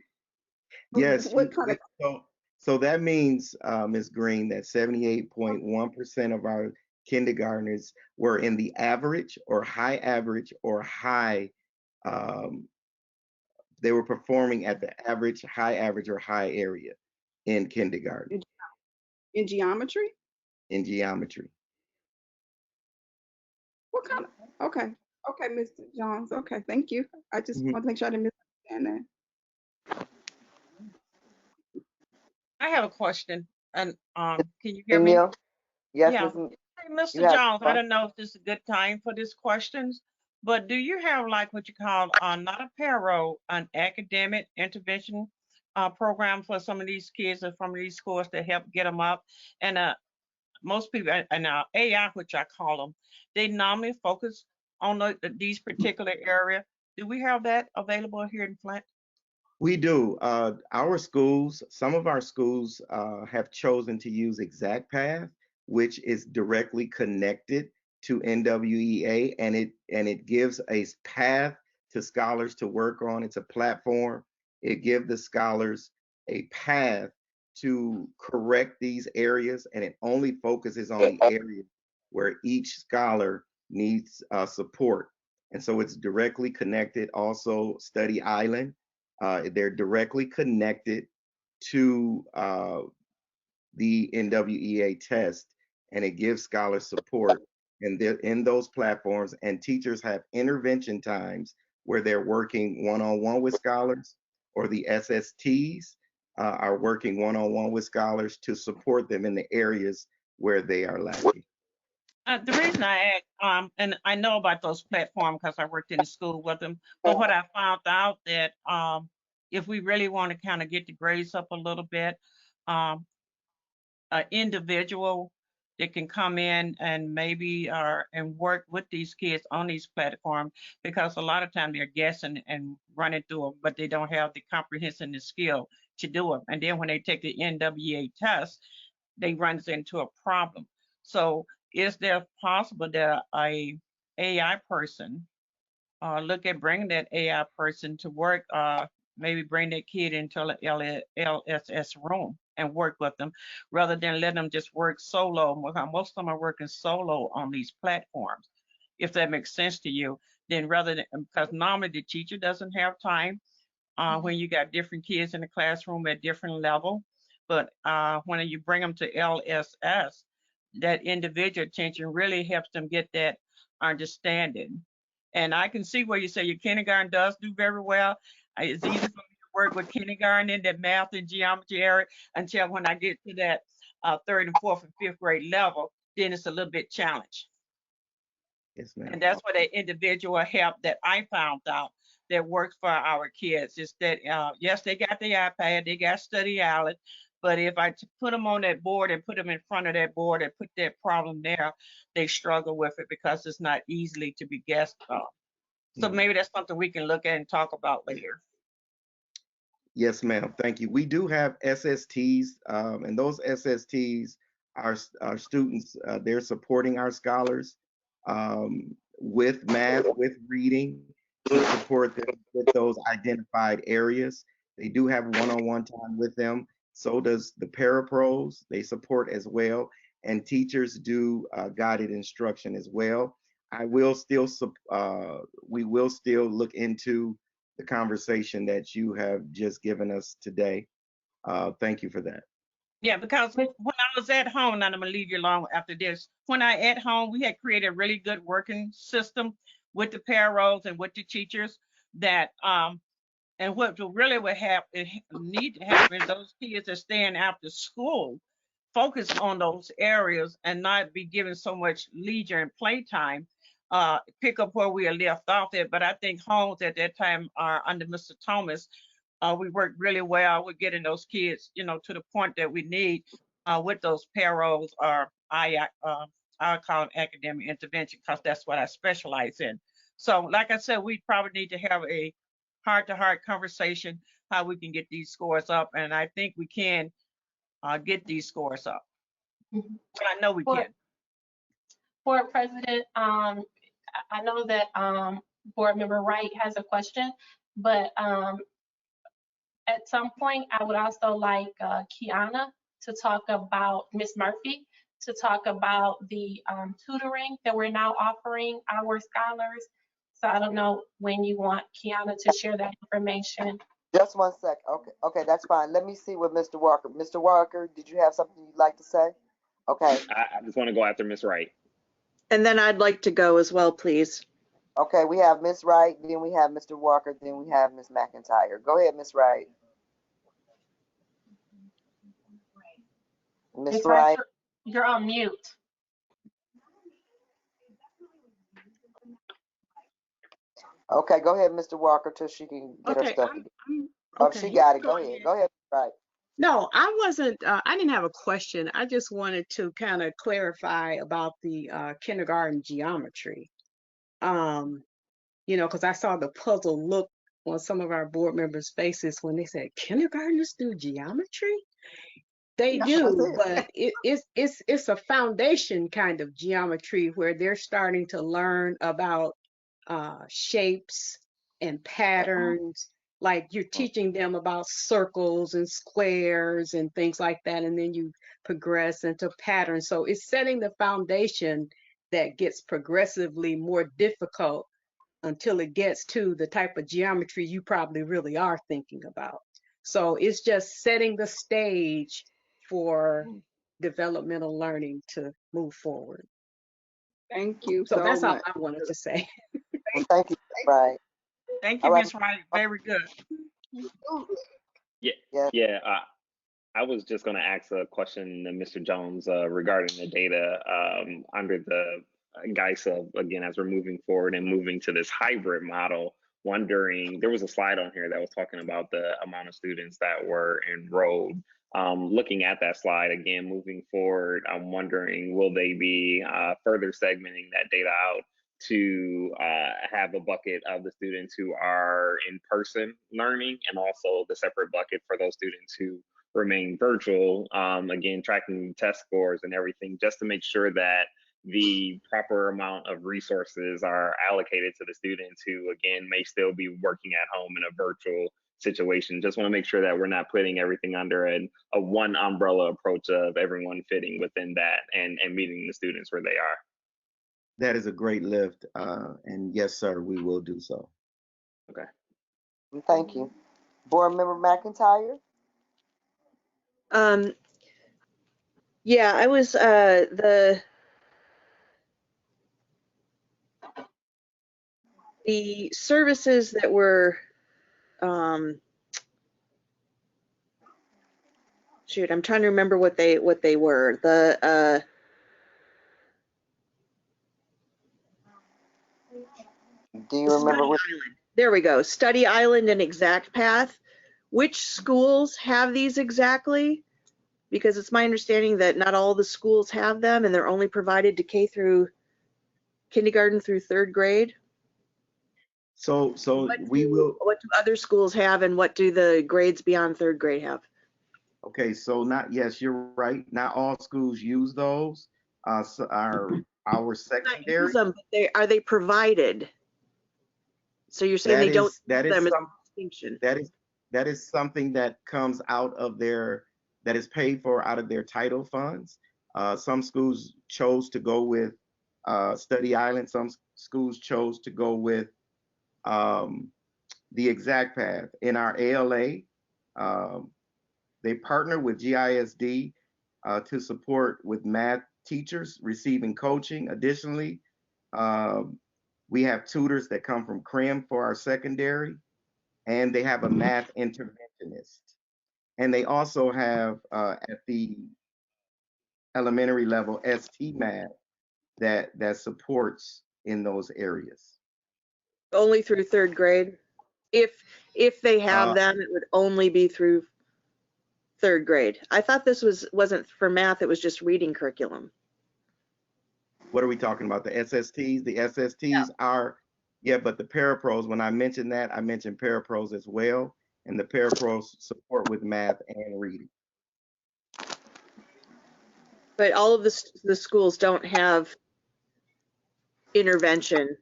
Yes. What kind of. So that means, Ms. Green, that 78.1% of our kindergartners were in the average or high average or high. They were performing at the average, high average, or high area in kindergarten. In geometry? In geometry. What kind of? Okay. Okay, Mr. Jones. Okay, thank you. I just want to make sure I didn't misunderstand that. I have a question, and can you hear me? Yes, Yeah. Ms. Hey, Mr. Jones, I don't know if this is a good time for these questions, but do you have like what you call not a payroll, an academic intervention program for some of these kids or from these schools to help get them up? And most people, and AI, which I call them, they normally focus on these particular area. Do we have that available here in Flint? We do. Our schools, some of our schools have chosen to use ExactPath, which is directly connected to NWEA, and it gives a path to scholars to work on. It's a platform. It gives the scholars a path to correct these areas, and it only focuses on the areas where each scholar needs support. And so it's directly connected. Also, Study Island. They're directly connected to the NWEA test, and it gives scholars support. And they're in those platforms, and teachers have intervention times where they're working one-on-one with scholars, or the SSTs are working one-on-one with scholars to support them in the areas where they are lacking. The reason I asked, and I know about those platforms because I worked in the school with them, but what I found out that if we really want to kind of get the grades up a little bit, an individual that can come in and maybe and work with these kids on these platforms, because a lot of times they're guessing and running through them, but they don't have the comprehension and skill to do it. And then when they take the NWEA test, they run into a problem. So is there possible that a AI person look at bringing that AI person to work, maybe bring that kid into the LSS room and work with them rather than let them just work solo? Most of them are working solo on these platforms. If that makes sense to you, then rather than, because normally the teacher doesn't have time when you got different kids in the classroom at different level. But when you bring them to LSS, that individual attention really helps them get that understanding. And I can see where you say your kindergarten does do very well. It's easy for me to work with kindergarten in that math and geometry area until when I get to that third and fourth and fifth grade level, then it's a little bit challenged. Yes, ma'am. And that's where that individual help that I found out that works for our kids is that, yes, they got the iPad, they got Study Island, but if I put them on that board and put them in front of that board and put that problem there, they struggle with it because it's not easily to be guessed about. So maybe that's something we can look at and talk about later. Yes, ma'am. Thank you. We do have SSTs, and those SSTs, our students, they're supporting our scholars with math, with reading, to support them with those identified areas. They do have one-on-one time with them. So does the parapros. They support as well. And teachers do guided instruction as well. I will still, we will still look into the conversation that you have just given us today. Thank you for that. Yeah, because when I was at home, and I'm gonna leave you alone after this. When I at home, we had created a really good working system with the paras and with the teachers that and what really would happen, need to happen, those kids that staying after school, focus on those areas and not be given so much leisure and playtime. Pick up where we are left off at. But I think homes at that time are under Mr. Thomas. We worked really well with getting those kids, you know, to the point that we need with those paras or I call it academic intervention because that's what I specialize in. So like I said, we probably need to have a heart-to-heart conversation how we can get these scores up, and I think we can get these scores up. I know we can. Board President, I know that Board Member Wright has a question, but at some point, I would also like Kiana to talk about, Miss Murphy, to talk about the tutoring that we're now offering our scholars. So I don't know when you want Kiana to share that information. Just one sec. Okay, that's fine. Let me see what Mr. Walker. Mr. Walker, did you have something you'd like to say? Okay. I just want to go after Miss Wright. And then I'd like to go as well, please. Okay, we have Miss Wright, then we have Mr. Walker, then we have Miss McIntyre. Go ahead, Miss Wright. Miss Wright. You're on mute. Okay, go ahead, Mr. Walker, till she can get her stuff together. Oh, she got it. Go ahead. Go ahead, right. No, I wasn't, I didn't have a question. I just wanted to kind of clarify about the kindergarten geometry. You know, because I saw the puzzled look on some of our board members' faces when they said, kindergartners do geometry? They do, but it's a foundation kind of geometry where they're starting to learn about shapes and patterns. Like you're teaching them about circles and squares and things like that, and then you progress into patterns. So it's setting the foundation that gets progressively more difficult until it gets to the type of geometry you probably really are thinking about. So it's just setting the stage for developmental learning to move forward. Thank you So so that's much. all I wanted to say. Well, thank you, Right. Thank you, Miss Wright. Very good. Yeah. I was just going to ask a question to Mr. Jones regarding the data under the guise of, again, as we're moving forward and moving to this hybrid model, wondering, there was a slide on here that was talking about the amount of students that were enrolled. Looking at that slide again, moving forward, I'm wondering, will they be further segmenting that data out to have a bucket of the students who are in person learning and also the separate bucket for those students who remain virtual, again, tracking test scores and everything, just to make sure that the proper amount of resources are allocated to the students who, again, may still be working at home in a virtual situation. Just want to make sure that we're not putting everything under a one umbrella approach of everyone fitting within that and meeting the students where they are. That is a great lift. And yes, sir, we will do so. Okay. Thank you. Board Member McIntyre? Yeah, I was the services that were shoot, I'm trying to remember what they were. The Do you remember what? there we go. Study Island and Exact Path. Which schools have these exactly? Because it's my understanding that not all the schools have them, and they're only provided to kindergarten through third grade. So What we will. What do other schools have, and what do the grades beyond third grade have? Okay, so yes, you're right. Not all schools use those. So our secondary. Use them, but are they provided? So you're saying they don't use them as a distinction? That is something that comes out of that is paid for out of their title funds. Some schools chose to go with Study Island. Some schools chose to go with the Exact Path. In our ALA, they partner with GISD to support with math teachers receiving coaching. Additionally, we have tutors that come from CRIM for our secondary, and they have a math interventionist. And they also have at the elementary level ST math that supports in those areas. Only through third grade? If they have them, it would only be through third grade. I thought this wasn't for math, it was just reading curriculum. What are we talking about? The SSTs? The SSTs are, but the parapros, when I mentioned that, I mentioned parapros as well. And the parapros support with math and reading. But all of the schools don't have intervention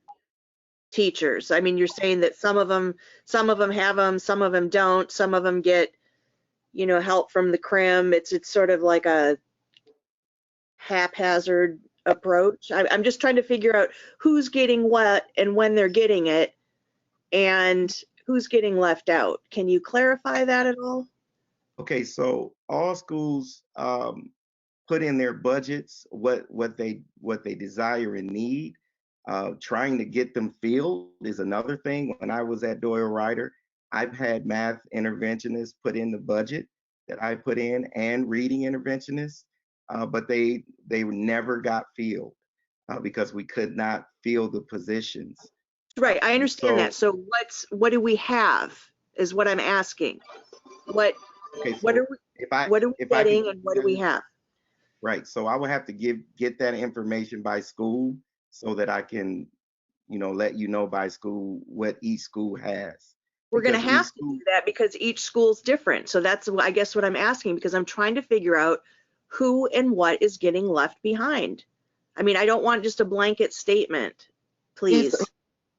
teachers. I mean, you're saying that some of them have them, some of them don't, some of them get, help from the CRIM. It's sort of like a haphazard approach. I'm just trying to figure out who's getting what and when they're getting it and who's getting left out. Can you clarify that at all? Okay, so all schools put in their budgets what they desire and need. Trying to get them filled is another thing. When I was at Doyle Ryder, I've had math interventionists put in the budget that I put in and reading interventionists, but they never got filled because we could not fill the positions. Right, I understand that. So what do we have is what I'm asking. What are we getting and what do we have? Right, so I would have to get that information by school so that I can, let you know by school what each school has. We're going to have to do that because each school's different. So that's, I guess, what I'm asking, because I'm trying to figure out who and what is getting left behind. I mean, I don't want just a blanket statement, please.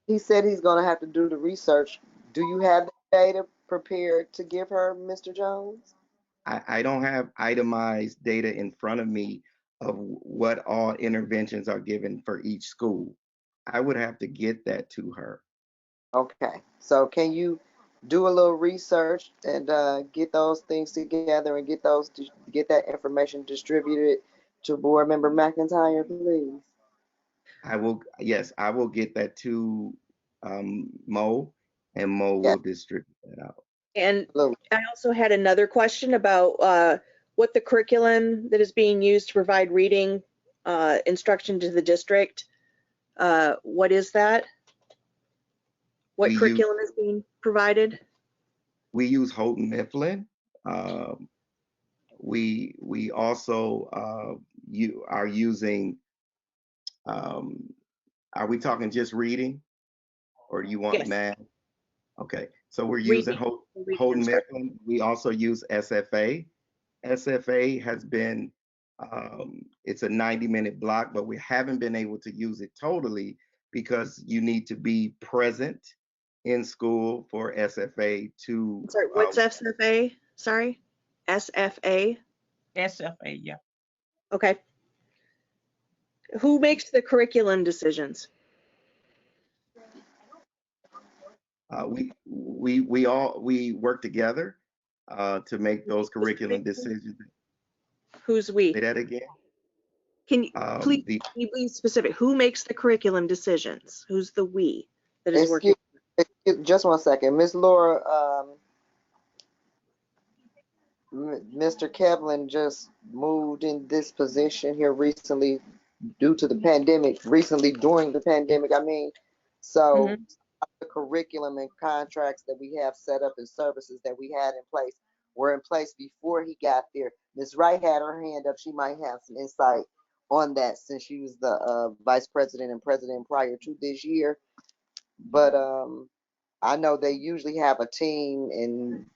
He said he's going to have to do the research. Do you have the data prepared to give her, Mr. Jones? I don't have itemized data in front of me of what all interventions are given for each school. I would have to get that to her. Okay, so can you do a little research and get those things together and get that information distributed to Board Member McIntyre, please? I will get that to Mo, and Mo will distribute that out. And I also had another question about what the curriculum that is being used to provide reading instruction to the district. What is that? What curriculum is being provided? We use Houghton Mifflin. We also are using. Are we talking just reading, or do you want math? Okay, so we're using Houghton Mifflin. We also use SFA. SFA has been, it's a 90-minute block, but we haven't been able to use it totally because you need to be present in school for SFA to. Sorry, what's SFA? Sorry, SFA? SFA, yeah. Okay. Who makes the curriculum decisions? We all work together to make those curriculum decisions. Who's we? Say that again. Can you please be specific? Who makes the curriculum decisions? Who's the we that is working? Just one second, Ms. Laura. Mr. Kevlin just moved in this position here recently due to the pandemic, during the pandemic, I mean. So the curriculum and contracts that we have set up and services that we had in place were in place before he got there. Ms. Wright had her hand up. She might have some insight on that since she was the vice president and president prior to this year. But I know they usually have a team, and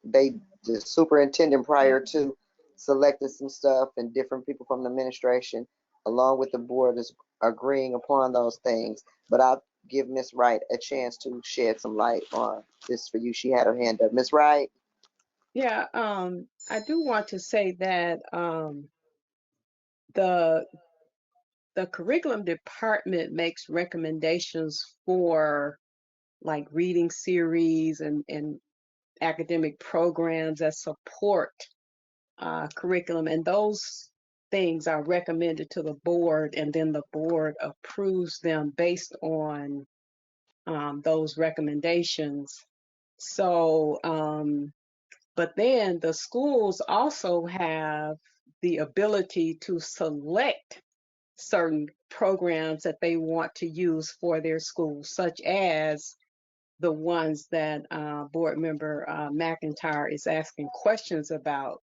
the superintendent prior to selected some stuff, and different people from the administration along with the board is agreeing upon those things. But I'll give Ms. Wright a chance to shed some light on this for you. She had her hand up. Ms. Wright? Yeah, I do want to say that the curriculum department makes recommendations for like reading series and academic programs that support curriculum, and those things are recommended to the board, and then the board approves them based on those recommendations. So, but then the schools also have the ability to select certain programs that they want to use for their schools, such as the ones that board member McIntyre is asking questions about,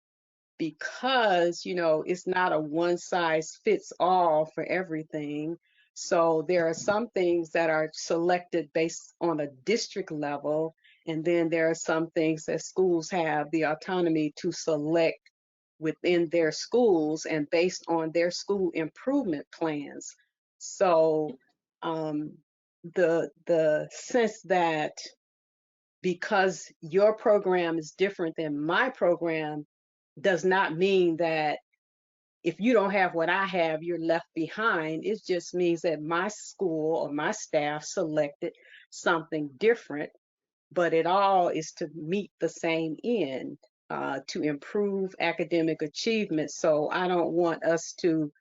because it's not a one size fits all for everything. So there are some things that are selected based on a district level, and then there are some things that schools have the autonomy to select within their schools and based on their school improvement plans. So the sense that because your program is different than my program does not mean that if you don't have what I have, you're left behind. It just means that my school or my staff selected something different, but it all is to meet the same end, to improve academic achievement. So I don't want us to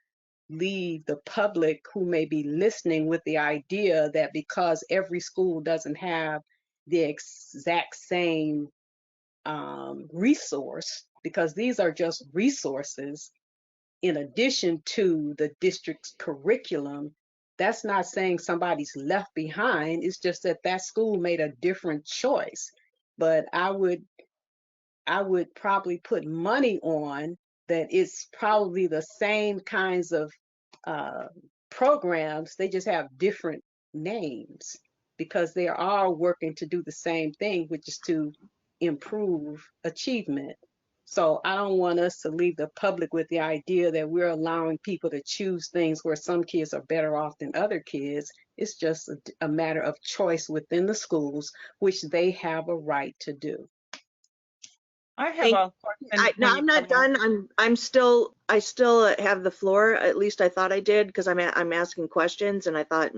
leave the public who may be listening with the idea that because every school doesn't have the exact same resource, because these are just resources in addition to the district's curriculum, that's not saying somebody's left behind. It's just that that school made a different choice. But I would probably put money on that it's probably the same kinds of programs. They just have different names because they are all working to do the same thing, which is to improve achievement. So I don't want us to leave the public with the idea that we're allowing people to choose things where some kids are better off than other kids. It's just a matter of choice within the schools, which they have a right to do. I have a question. No, I'm not done. I still have the floor. At least I thought I did, because I'm asking questions, and I thought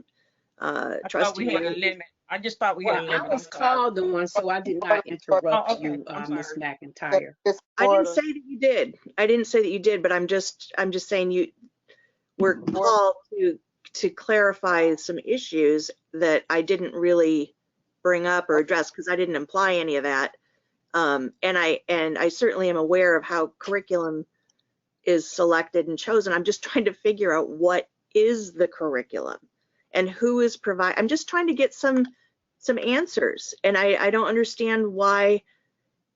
we had a limit. I just thought we had a limit. I was called on, so I did not interrupt you, Ms. McIntyre. I didn't say that you did. I didn't say that you did, but I'm just saying you were called to clarify some issues that I didn't really bring up or address, because I didn't imply any of that. And I certainly am aware of how curriculum is selected and chosen. I'm just trying to figure out what is the curriculum and who is providing. I'm just trying to get some answers, and I don't understand why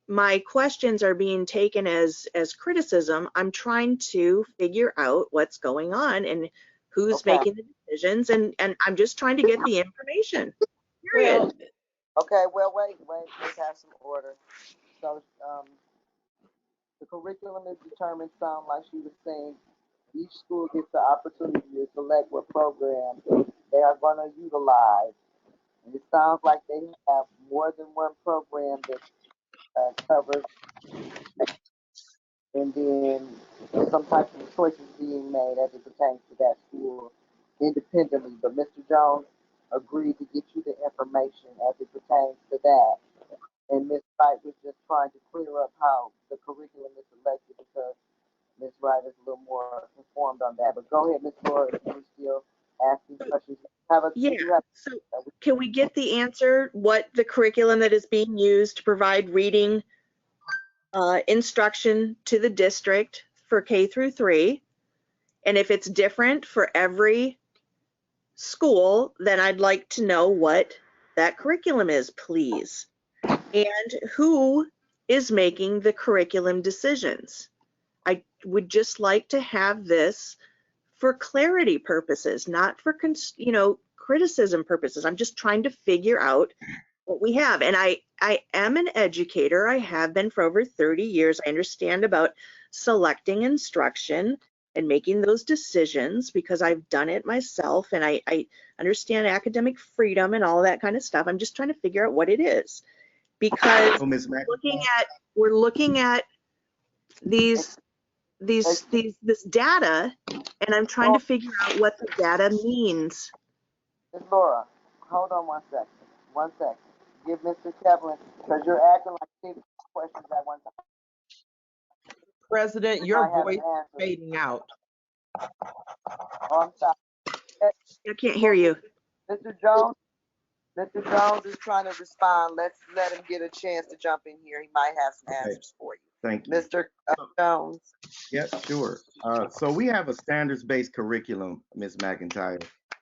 my questions are being taken as criticism. I'm trying to figure out what's going on and who's making the decisions, and I'm just trying to get the information. Period. Okay, well, wait, let's have some order. So the curriculum is determined, sound like she was saying, each school gets the opportunity to select what programs they are going to utilize. And it sounds like they have more than one program that covers, and then there's some type of choices being made as it pertains to that school independently. But Mr. Jones agreed to get you the information as it pertains to that. And Ms. Wright was just trying to clear up how the curriculum is selected, because Ms. Wright is a little more informed on that. But go ahead, Ms. Laura, if you're still asking questions. So can we get the answer, what the curriculum that is being used to provide reading instruction to the district for K through 3. And if it's different for every school, then I'd like to know what that curriculum is, please. And who is making the curriculum decisions. I would just like to have this for clarity purposes, not for criticism purposes. I'm just trying to figure out what we have. And I am an educator. I have been for over 30 years. I understand about selecting instruction and making those decisions because I've done it myself, and I understand academic freedom and all that kind of stuff. I'm just trying to figure out what it is, because we're looking at this data, and I'm trying to figure out what the data means. Ms. Laura, hold on 1 second. 1 second. Give Mr. Kevlin, because you're acting like you need questions at one time. President, your voice is fading out. Oh, I'm sorry. I can't hear you. Mr. Jones is trying to respond. Let's let him get a chance to jump in here. He might have some answers for you. Thank you. Mr. Jones. Yes, sure. So we have a standards-based curriculum, Ms. McIntyre,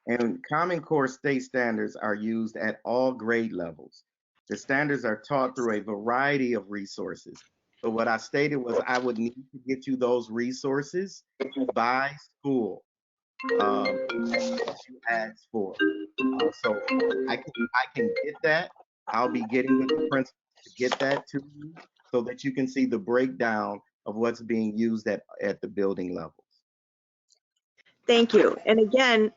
and Common Core state standards are used at all grade levels. The standards are taught through a variety of resources. So what I stated was I would need to get you those resources by school that you asked for. So I can get that. I'll be getting with the principal to get that to you so that you can see the breakdown of what's being used at the building levels. Thank you. And again,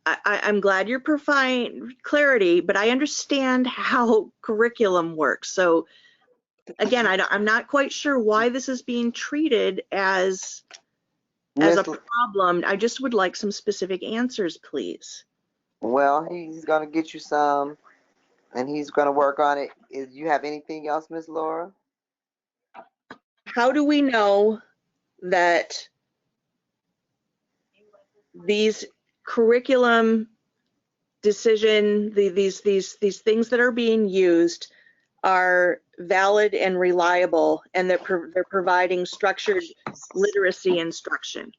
I'm glad you're providing clarity, but I understand how curriculum works. So again, I'm not quite sure why this is being treated as a problem. I just would like some specific answers, please. Well, he's going to get you some, and he's going to work on it. Is you have anything else, Ms. Laura? How do we know that these curriculum decision, these things that are being used are valid and reliable, and that they're providing structured literacy instruction?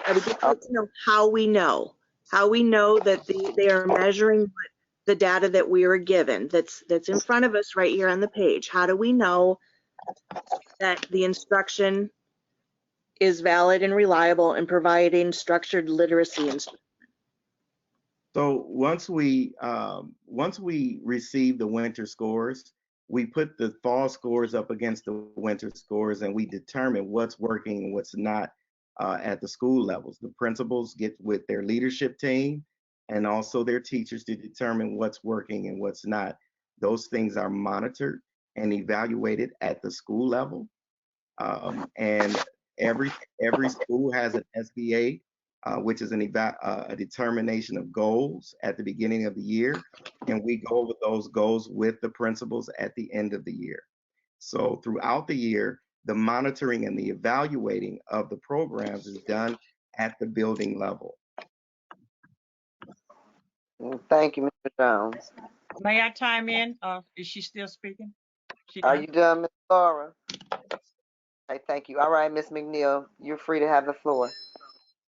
I would just like to know how we know that they are measuring the data that we are given, that's in front of us right here on the page. How do we know that the instruction is valid and reliable and providing structured literacy instruction? So once we receive the winter scores, we put the fall scores up against the winter scores, and we determine what's working and what's not at the school levels. The principals get with their leadership team and also their teachers to determine what's working and what's not. Those things are monitored and evaluated at the school level. And every school has an SBA, which is a determination of goals at the beginning of the year, and we go over those goals with the principals at the end of the year. So throughout the year, the monitoring and the evaluating of the programs is done at the building level. Thank you, Mr. Jones. May I chime in? Is she still speaking? Are you done, Ms. Laura? Okay, thank you. All right, Ms. McNeil, you're free to have the floor.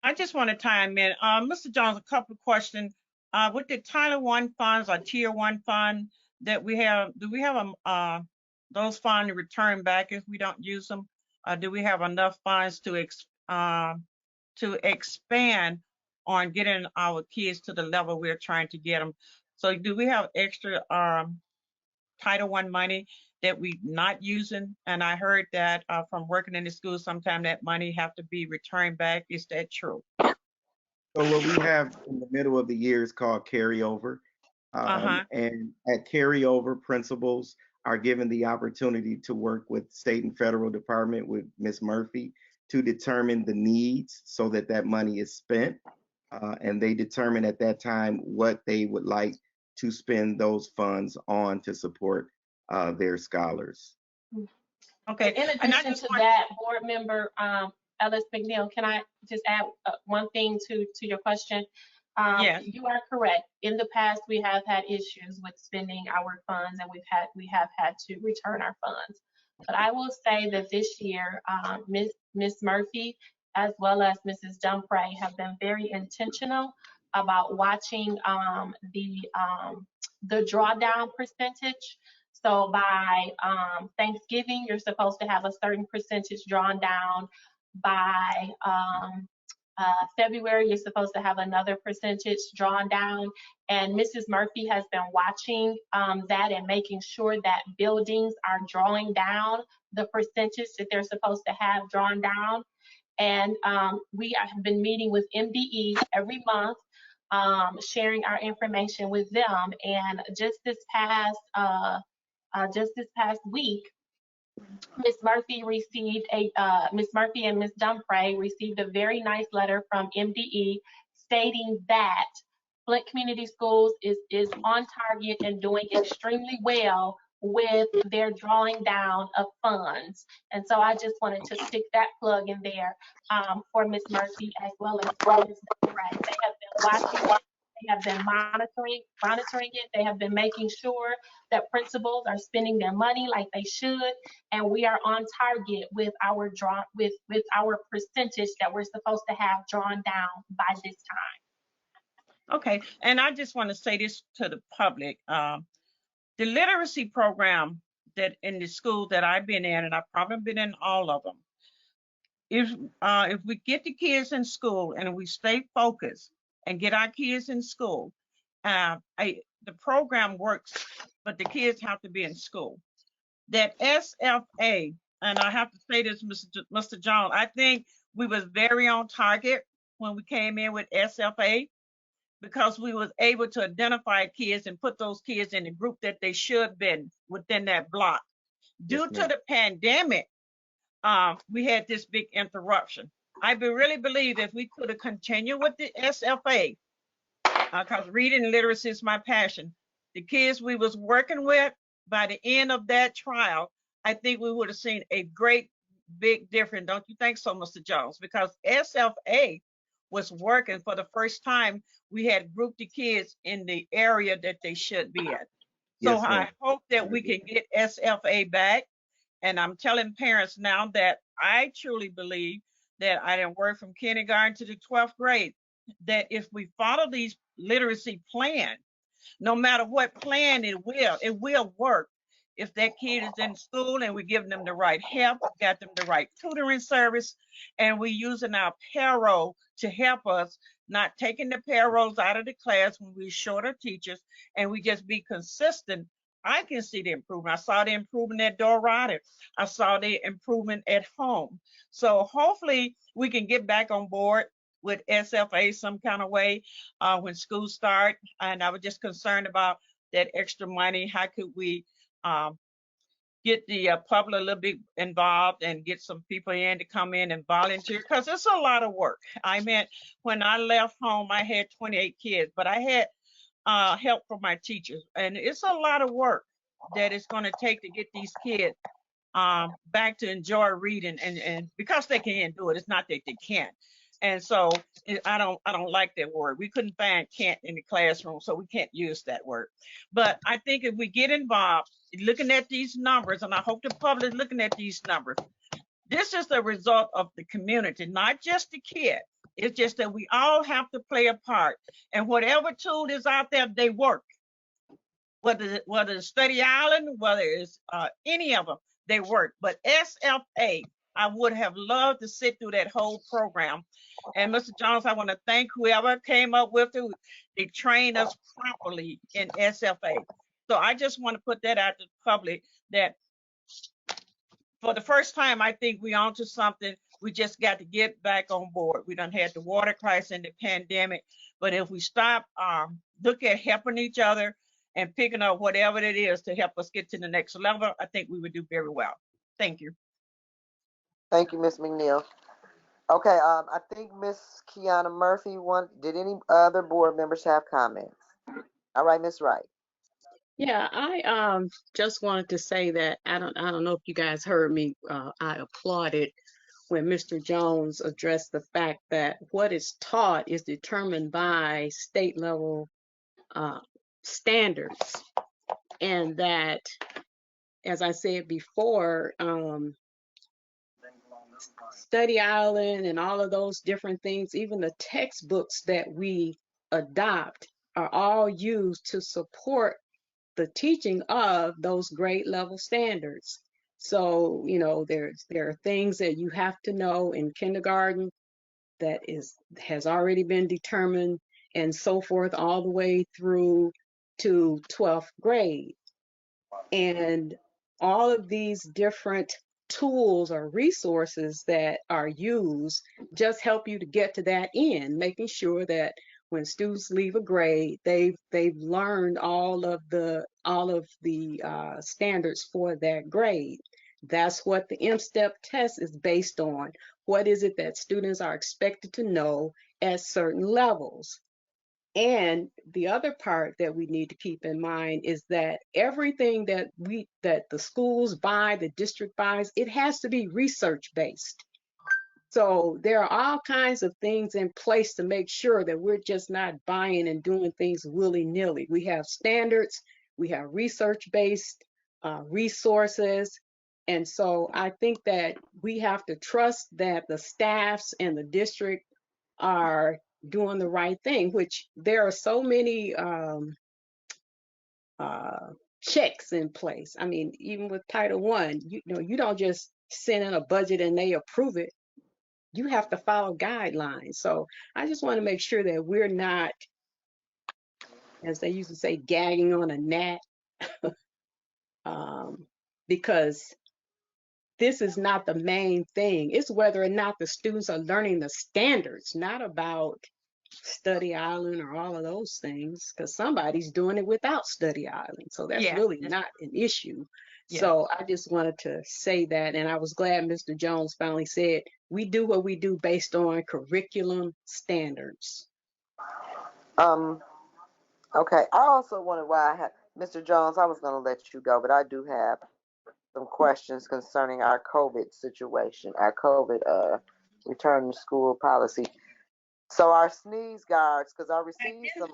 I just want to chime in. Mr. Jones, a couple of questions. With the Title I funds or Tier 1 fund that we have, do we have those funds to return back if we don't use them? Do we have enough funds to expand on getting our kids to the level we're trying to get them? So do we have extra Title I money that we're not using? And I heard that from working in the school, sometimes that money have to be returned back. Is that true? So what we have in the middle of the year is called carryover. And at carryover, principals are given the opportunity to work with state and federal department with Ms. Murphy to determine the needs so that that money is spent. And they determine at that time what they would like to spend those funds on to support their scholars. Okay. In addition to that, board member Ellis McNeil, can I just add one thing to your question? Yes. You are correct. In the past, we have had issues with spending our funds, and we have had to return our funds. But I will say that this year, Miss Murphy as well as Mrs. Dumpray have been very intentional about watching the drawdown percentage. So by Thanksgiving, you're supposed to have a certain percentage drawn down. By February, you're supposed to have another percentage drawn down. And Mrs. Murphy has been watching that and making sure that buildings are drawing down the percentage that they're supposed to have drawn down. And we have been meeting with MDE every month, sharing our information with them. And just this past week, Miss Murphy and Miss Dumpray received a very nice letter from MDE stating that Flint Community Schools is on target and doing extremely well with their drawing down of funds. And so I just wanted to stick that plug in there for Miss Murphy as well as for Ms. Dumpray. They have been watching it. They have been monitoring it. They have been making sure that principals are spending their money like they should, and we are on target with our with our percentage that we're supposed to have drawn down by this time. Okay, and I just want to say this to the public. The literacy program that in the school that I've been in, and I've probably been in all of them, if we get the kids in school and we stay focused and get our kids in school, the program works, but the kids have to be in school. That SFA, and I have to say this, Mr. John, I think we was very on target when we came in with SFA, because we was able to identify kids and put those kids in the group that they should have been within that block. Due to the pandemic, we had this big interruption. I really believe if we could have continued with the SFA, because reading and literacy is my passion, the kids we was working with, by the end of that trial, I think we would have seen a great big difference. Don't you think so, Mr. Jones? Because SFA was working for the first time. We had grouped the kids in the area that they should be at. So Yes, I hope that we can get SFA back. And I'm telling parents now that I truly believe that I didn't work from kindergarten to the 12th grade, that if we follow these literacy plans, no matter what plan it will work. If that kid is in school and we're giving them the right help, we got them the right tutoring service, and we're using our payroll to help us, not taking the payrolls out of the class when we're shorter teachers, and we just be consistent. I can see the improvement. I saw the improvement at Dorado. I saw the improvement at home. So hopefully we can get back on board with SFA some kind of way when school start. And I was just concerned about that extra money. How could we get the public a little bit involved and get some people in to come in and volunteer? Because it's a lot of work. I mean, when I left home, I had 28 kids, but I had help from my teachers. And it's a lot of work that it's going to take to get these kids back to enjoy reading, and because they can do it, it's not that they can't. And so I don't like that word. We couldn't find can't in the classroom, so we can't use that word. But I think if we get involved, looking at these numbers, and I hope the public is looking at these numbers, this is the result of the community, not just the kid. It's just that we all have to play a part. And whatever tool is out there, they work. Whether it's Study Island, whether it's any of them, they work. But SFA, I would have loved to sit through that whole program. And Mr. Jones, I want to thank whoever came up with it. They trained us properly in SFA. So I just want to put that out to the public that for the first time, I think we onto something. We just got to get back on board. We done had the water crisis and the pandemic, but if we stop, look at helping each other and picking up whatever it is to help us get to the next level, I think we would do very well. Thank you. Thank you, Ms. McNeil. Okay, I think Ms. Kiana Murphy did any other board members have comments? All right, Ms. Wright. Yeah, I just wanted to say that I don't know if you guys heard me. I applauded when Mr. Jones addressed the fact that what is taught is determined by state level standards, and that, as I said before, Study Island and all of those different things, even the textbooks that we adopt, are all used to support the teaching of those grade level standards. So, you know, there are things that you have to know in kindergarten that has already been determined, and so forth, all the way through to 12th grade. And all of these different tools or resources that are used just help you to get to that end, making sure that when students leave a grade, they've learned all of the standards for that grade. That's what the M-STEP test is based on. What is it that students are expected to know at certain levels? And the other part that we need to keep in mind is that everything that the schools buy, the district buys, it has to be research based. So there are all kinds of things in place to make sure that we're just not buying and doing things willy-nilly. We have standards, we have research-based resources. And so I think that we have to trust that the staffs and the district are doing the right thing, which there are so many checks in place. I mean, even with Title I, you know, you don't just send in a budget and they approve it. You have to follow guidelines. So I just want to make sure that we're not, as they used to say, gagging on a gnat, because this is not the main thing. It's whether or not the students are learning the standards, not about Study Island or all of those things, because somebody's doing it without Study Island. So that's really not an issue. Yeah. So I just wanted to say that, and I was glad Mr. Jones finally said, we do what we do based on curriculum standards. Okay. I also wanted Mr. Jones, I was going to let you go, but I do have some questions concerning our COVID situation, our COVID return to school policy. So our sneeze guards, because I received some.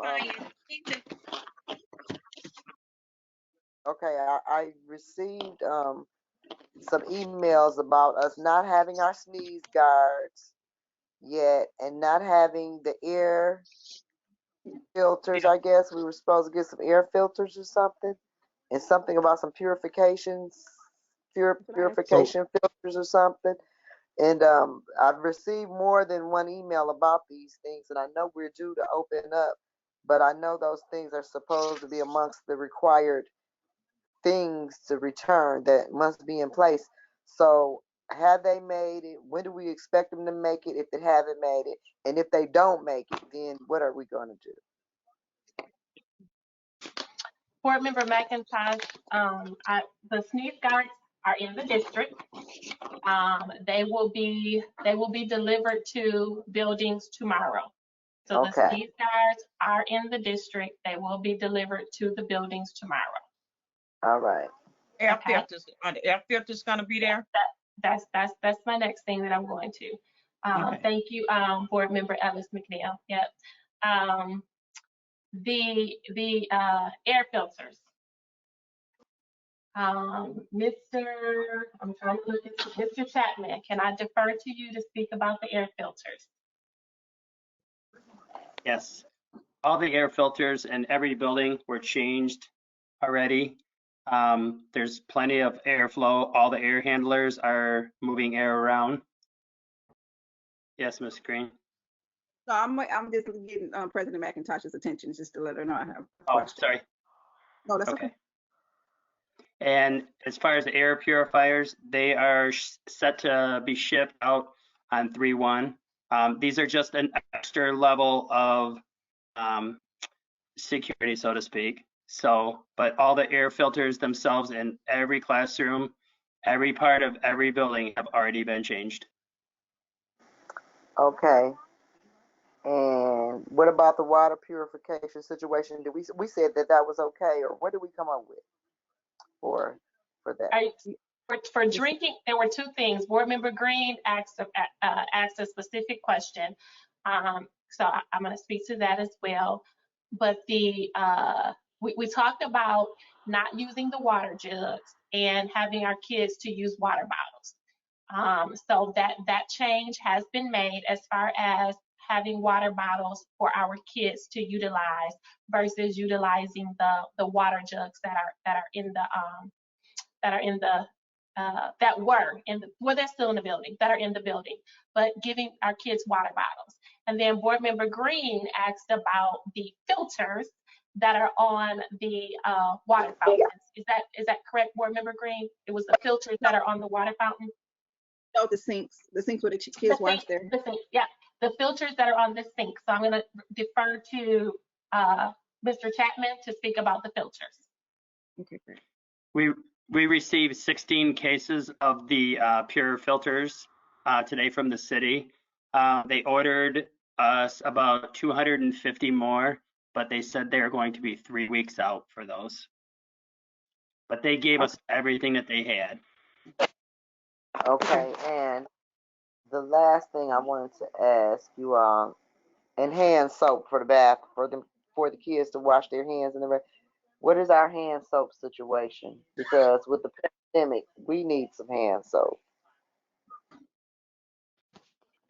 Okay, I received some emails about us not having our sneeze guards yet, and not having the air filters. I guess we were supposed to get some air filters or something, and something about some purification filters or something. And I've received more than one email about these things, and I know we're due to open up, but I know those things are supposed to be amongst the required things to return that must be in place. So have they made it? When do we expect them to make it if they haven't made it? And if they don't make it, then what are we going to do? Board Member McIntosh, the sneeze guards are in the district. They will be delivered to buildings tomorrow. So the sneeze guards are in the district. They will be delivered to the buildings tomorrow. All right. Air filters, are the air filters going to be there? That's my next thing that I'm going to. Thank you, Board Member Ellis McNeil. Yep. The air filters. I'm trying to look at Mr. Chapman. Can I defer to you to speak about the air filters? Yes, all the air filters in every building were changed already. There's plenty of airflow. All the air handlers are moving air around. Yes, Ms. Green. So I'm just getting President McIntosh's attention just to let her know I have. Oh, sorry. No, that's okay. And as far as the air purifiers, they are set to be shipped out on 3/1. These are just an extra level of security, so to speak. So, but all the air filters themselves in every classroom, every part of every building have already been changed. Okay. And what about the water purification situation? Did we said that was okay, or what did we come up with for that? For drinking, there were two things. Board Member Green asked a specific question. So I'm going to speak to that as well. But we talked about not using the water jugs and having our kids to use water bottles. So that change has been made as far as having water bottles for our kids to utilize versus utilizing the water jugs that are in the they're still in the building, that are in the building, but giving our kids water bottles. And then Board Member Green asked about the filters that are on the water fountains. Is that correct, Board Member Green? It was the filters that are on the water fountain? No, the sinks where the kids wash their. The sink, yeah, the filters that are on the sink. So I'm going to defer to Mr. Chapman to speak about the filters. Okay, great. We received 16 cases of the Pure filters today from the city. They ordered us about 250 more, but they said they're going to be 3 weeks out for those. But they gave us everything that they had. Okay, and the last thing I wanted to ask you all, and hand soap for the bath for the kids to wash their hands and the rest. What is our hand soap situation? Because with the pandemic, we need some hand soap.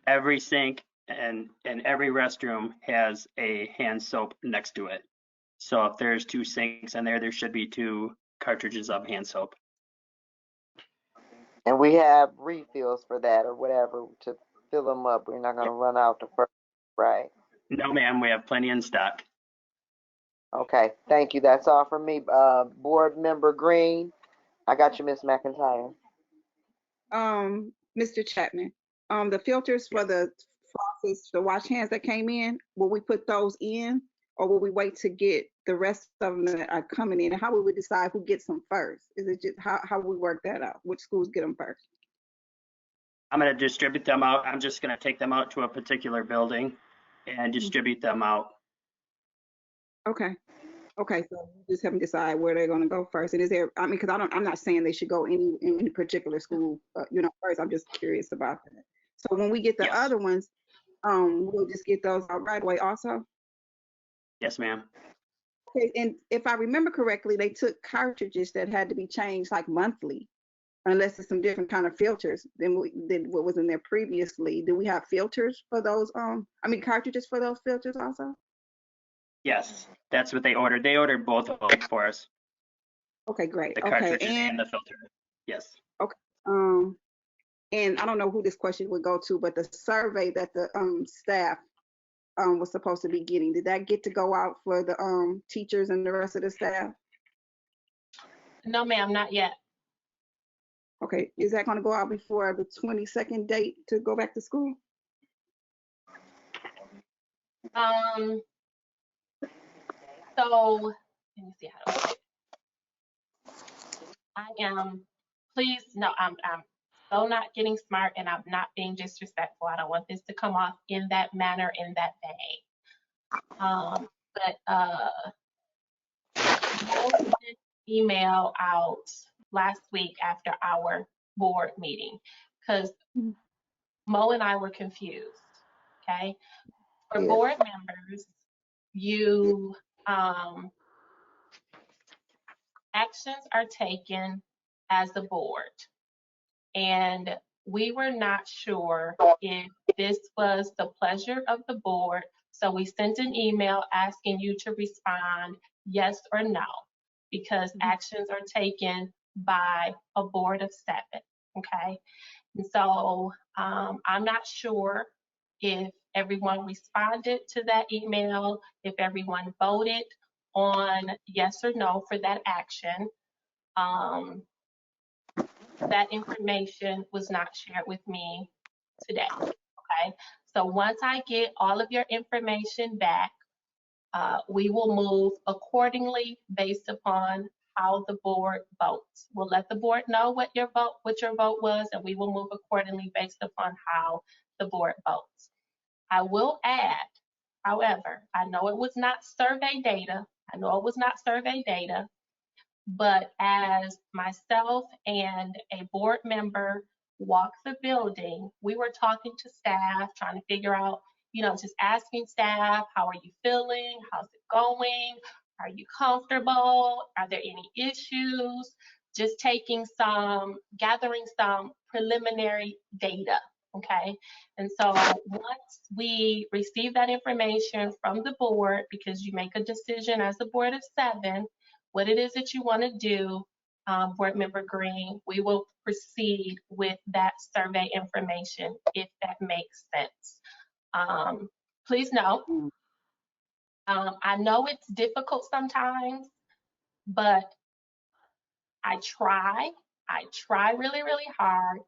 Every sink and every restroom has a hand soap next to it. So if there's 2 sinks in there, there should be 2 cartridges of hand soap. And we have refills for that or whatever to fill them up. We're not going to run out the first, right? No, ma'am, we have plenty in stock. Okay, thank you. That's all from me. Board Member Green, I got you, Miss McIntyre. Mr. Chapman, the filters for the faucets, the wash hands that came in, will we put those in, or will we wait to get the rest of them that are coming in? And how will we decide who gets them first? Is it just how we work that out? Which schools get them first? I'm going to distribute them out. I'm just going to take them out to a particular building and distribute them out. Okay. Okay, so you just have them decide where they're going to go first. And is there, I mean, because I'm not saying they should go in any particular school, first. I'm just curious about that. So when we get the other ones, we'll just get those out right away also? Yes, ma'am. Okay, and if I remember correctly, they took cartridges that had to be changed like monthly, unless it's some different kind of filters than what was in there previously. Do we have filters for those? Cartridges for those filters also? Yes, that's what they ordered. They ordered both of them for us. Okay, great. The Okay, cartridges and the filter. Yes. Okay. And I don't know who this question would go to, but the survey that the staff was supposed to be getting, did that get to go out for the teachers and the rest of the staff? No, ma'am, not yet. Okay, is that going to go out before the 22nd date to go back to school? So let me see how to put it. I'm so not getting smart, and I'm not being disrespectful. I don't want this to come off in that manner, in that vein. Mo sent an email out last week after our board meeting because Mo and I were confused. Okay, for board members, you actions are taken as a board, and we were not sure if this was the pleasure of the board, so we sent an email asking you to respond yes or no, because actions are taken by a board of 7, okay? And so I'm not sure if everyone responded to that email, if everyone voted on yes or no for that action. That information was not shared with me today, okay? So once I get all of your information back, we will move accordingly based upon how the board votes. We'll let the board know what your vote was, and we will move accordingly based upon how the board votes. I will add, however, I know it was not survey data. But as myself and a board member walked the building, we were talking to staff, trying to figure out, just asking staff, how are you feeling? How's it going? Are you comfortable? Are there any issues? Just gathering some preliminary data, okay? And so once we receive that information from the board, because you make a decision as a board of 7, what it is that you want to do, Board Member Green, we will proceed with that survey information if that makes sense. Please note, I know it's difficult sometimes, but I try really, really hard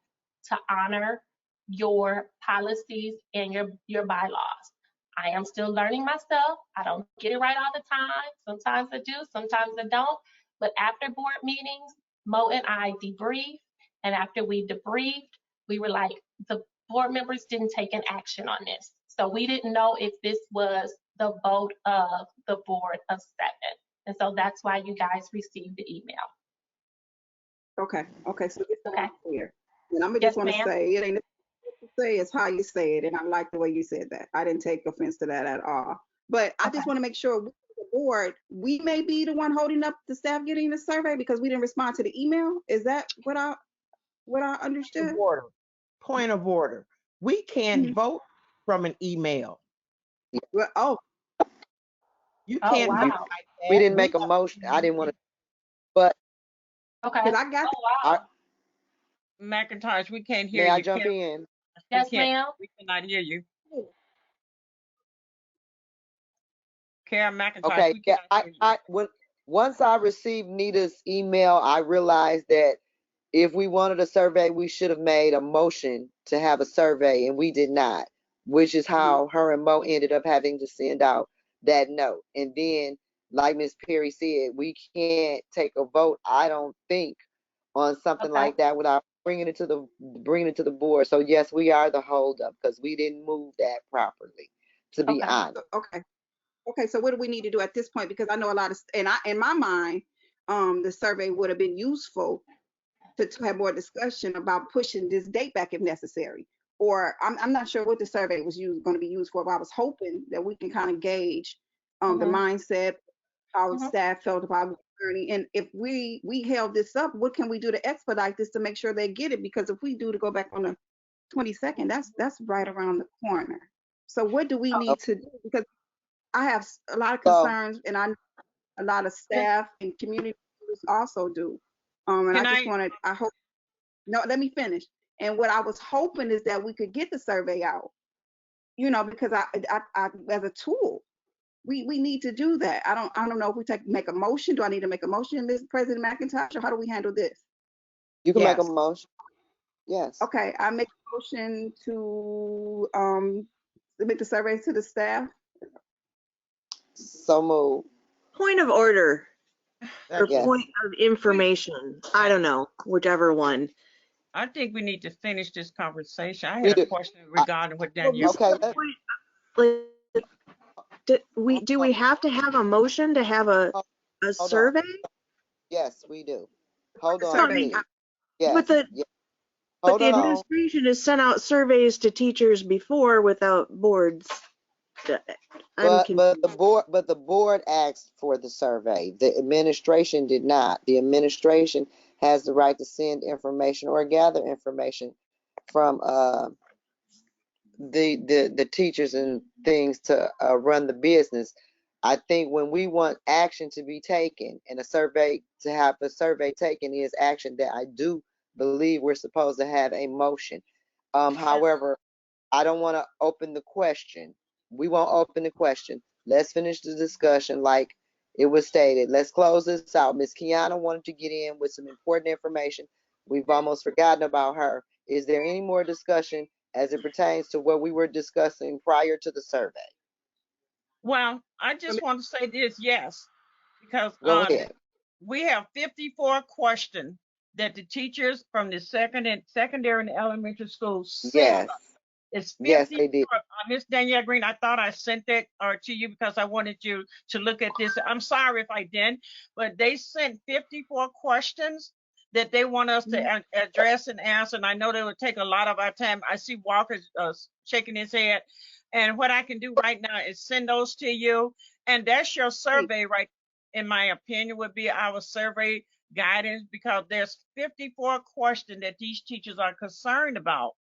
to honor your policies and your bylaws. I am still learning myself. I don't get it right all the time. Sometimes I do, sometimes I don't. But after board meetings, Mo and I debriefed, and after we debriefed, we were like, the board members didn't take an action on this. So we didn't know if this was the vote of the board of 7. And so that's why you guys received the email. Okay, so it's Okay. clear. And I'm Yes, just want to ma'am. say, it ain't what to say, it's how you say it. And I like the way you said that. I didn't take offense to that at all. But I just want to make sure we, the board, we may be the one holding up the staff getting the survey because we didn't respond to the email. Is that what I understood? Point of order. We can't vote from an email. Well, You can't wow. vote like that. We didn't make a motion. I didn't want to, but Okay. because I got wow. McIntosh, we can't hear may you. I jump in? Yes, ma'am. We cannot hear you. Karen McIntosh, Okay, we yeah, cannot hear you. once I received Nita's email, I realized that if we wanted a survey, we should have made a motion to have a survey, and we did not, which is how her and Mo ended up having to send out that note. And then, like Ms. Perry said, we can't take a vote, I don't think, on something Okay. like that without bringing it to the board. So yes, we are the holdup because we didn't move that properly, to be Okay. honest. Okay, so what do we need to do at this point? Because I know a lot of, and in my mind, the survey would have been useful to have more discussion about pushing this date back if necessary. Or I'm not sure what the survey was going to be used for, but I was hoping that we can kind of gauge the mindset, how staff felt about the journey. And if we held this up, what can we do to expedite this to make sure they get it? Because if we do to go back on the 22nd, that's right around the corner. So what do we need to do? Because I have a lot of concerns, and I know a lot of staff and community members also do. And I hope, no, let me finish. And what I was hoping is that we could get the survey out, because I as a tool, we need to do that. I don't know if we make a motion. Do I need to make a motion, Ms. President McIntosh, or how do we handle this? You can make a motion. Yes. Okay, I make a motion to submit the survey to the staff. So move. Point of order or Yes. point of information. I don't know, whichever one. I think we need to finish this conversation. I had a question regarding what Danielle. Okay. Do we have to have a motion to have a survey? Yes, we do. Hold on. Sorry, Yes. but the administration has sent out surveys to teachers before without boards. But the board asked for the survey. The administration did not. The administration has the right to send information or gather information from the teachers and things to run the business. I think when we want action to be taken and to have a survey taken is action that I do believe we're supposed to have a motion. However, I don't want to open the question. We won't open the question. Let's finish the discussion like it was stated. Let's close this out. Ms. Kiana wanted to get in with some important information. We've almost forgotten about her. Is there any more discussion as it pertains to what we were discussing prior to the survey? Well, I just want to say this, yes, because Go ahead. we have 54 questions that the teachers from the secondary and elementary schools sent Yes. It's Yes, 54. they did. Miss Danielle Green, I thought I sent it to you because I wanted you to look at this. I'm sorry if I didn't, but they sent 54 questions that they want us to address and answer. And I know they would take a lot of our time. I see Walker shaking his head. And what I can do right now is send those to you. And that's your survey, right? In my opinion, would be our survey guidance, because there's 54 questions that these teachers are concerned about.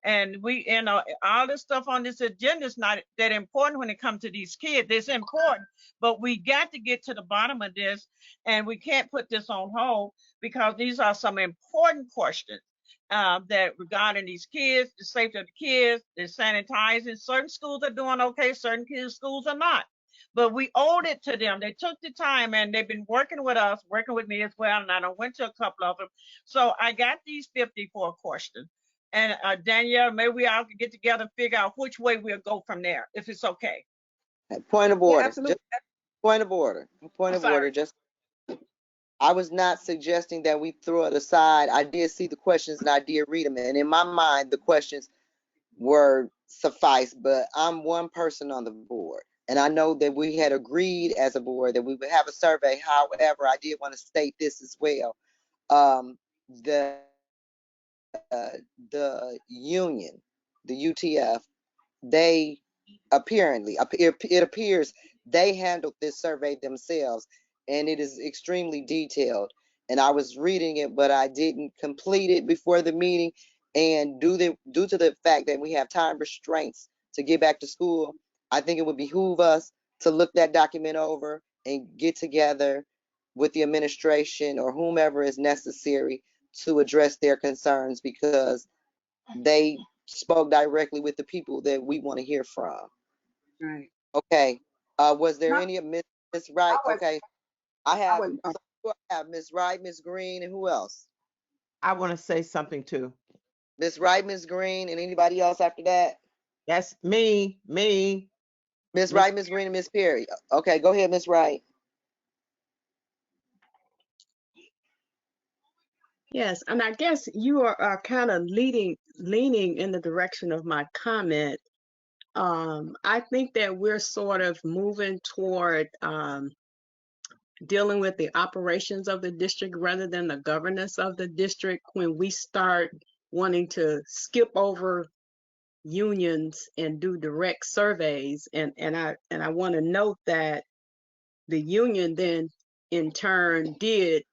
And we, you know, all this stuff on this agenda is not that important when it comes to these kids. It's important, but we got to get to the bottom of this, and we can't put this on hold because these are some important questions that regarding these kids, the safety of the kids, the sanitizing. Certain schools are doing okay, certain schools are not. But we owed it to them. They took the time, and they've been working with us, working with me as well. And I done went to a couple of them. So I got these 54 questions. And Danielle, maybe we all can get together and figure out which way we'll go from there, if it's okay. Point of order. absolutely. Point of order. Point of order. Just, I was not suggesting that we throw it aside. I did see the questions and I did read them. And in my mind, the questions were suffice, but I'm one person on the board. And I know that we had agreed as a board that we would have a survey. However, I did want to state this as well. The union, the UTF, they apparently, it appears they handled this survey themselves, and it is extremely detailed. And I was reading it, but I didn't complete it before the meeting. And due to the fact that we have time restraints to get back to school, I think it would behoove us to look that document over and get together with the administration or whomever is necessary to address their concerns, because they spoke directly with the people that we want to hear from. Right. Okay. Was there any Miss Wright? Okay. I have Miss Wright, Miss Green, and who else? I want to say something too. Miss Wright, Miss Green, and anybody else after that? That's me. Miss Wright, Miss Green, and Miss Perry. Okay, go ahead, Miss Wright. Yes, and I guess you are kind of leaning in the direction of my comment. I think that we're sort of moving toward dealing with the operations of the district rather than the governance of the district when we start wanting to skip over unions and do direct surveys. And I want to note that the union then in turn did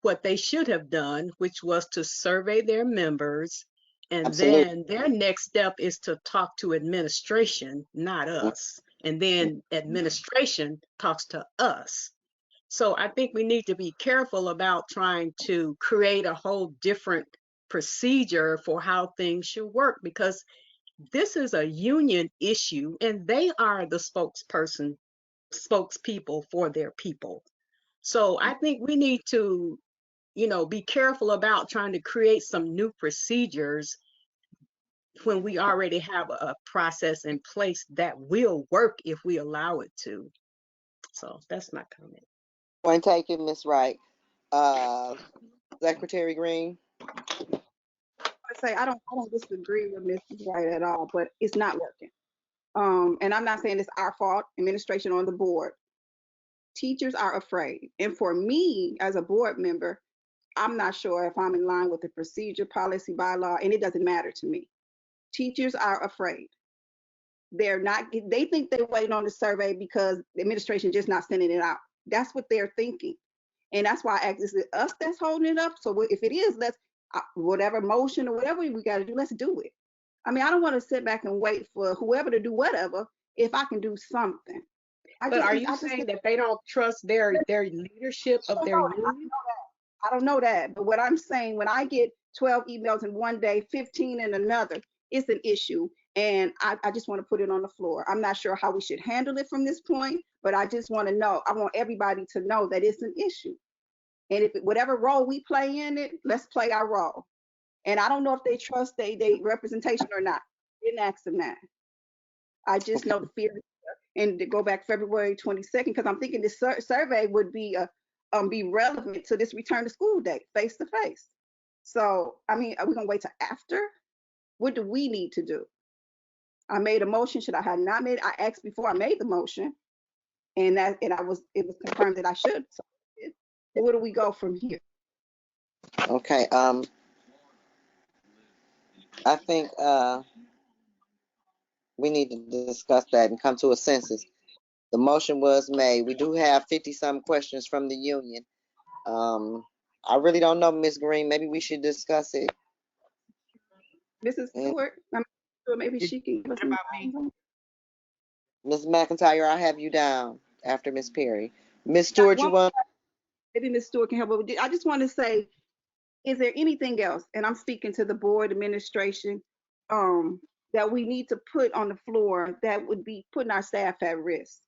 what they should have done, which was to survey their members. And Absolutely. Then their next step is to talk to administration, not us. And then administration talks to us. So I think we need to be careful about trying to create a whole different procedure for how things should work, because this is a union issue and they are the spokespeople for their people. So I think we need to, be careful about trying to create some new procedures when we already have a process in place that will work if we allow it to. So that's my comment. Point taken, Miss Wright. Secretary Green. I say I don't disagree with Mrs. Wright at all, but it's not working. And I'm not saying it's our fault, administration on the board. Teachers are afraid. And for me as a board member, I'm not sure if I'm in line with the procedure, policy, bylaw, and it doesn't matter to me. Teachers are afraid. They think they're waiting on the survey because the administration just not sending it out. That's what they're thinking. And that's why I asked, is it us that's holding it up? So if it is, let's, whatever motion or whatever we got to do, let's do it. I mean, I don't want to sit back and wait for whoever to do whatever if I can do something. But are you saying that they don't trust their leadership of their union? I don't know that. But what I'm saying, when I get 12 emails in one day, 15 in another, it's an issue. And I just want to put it on the floor. I'm not sure how we should handle it from this point, but I just want to know, I want everybody to know that it's an issue. And if whatever role we play in it, let's play our role. And I don't know if they trust they representation or not. Didn't ask them that. I just know the fear. And to go back February 22nd, because I'm thinking this survey would be relevant to this return to school date, face to face. So, I mean, are we gonna wait till after? What do we need to do? I made a motion. Should I have not made? I asked before I made the motion, and it was confirmed that I should. So where do we go from here? Okay. I think we need to discuss that and come to a census. The motion was made. We do have 50-some questions from the union. I really don't know, Ms. Green. Maybe we should discuss it. Mrs. Stewart, I'm sure maybe she can give us some guidance. Ms. McIntyre, I'll have you down after Ms. Perry. Ms. Stewart, you want? Maybe Ms. Stewart can help. But I just want to say, is there anything else? And I'm speaking to the board administration, that we need to put on the floor that would be putting our staff at risk.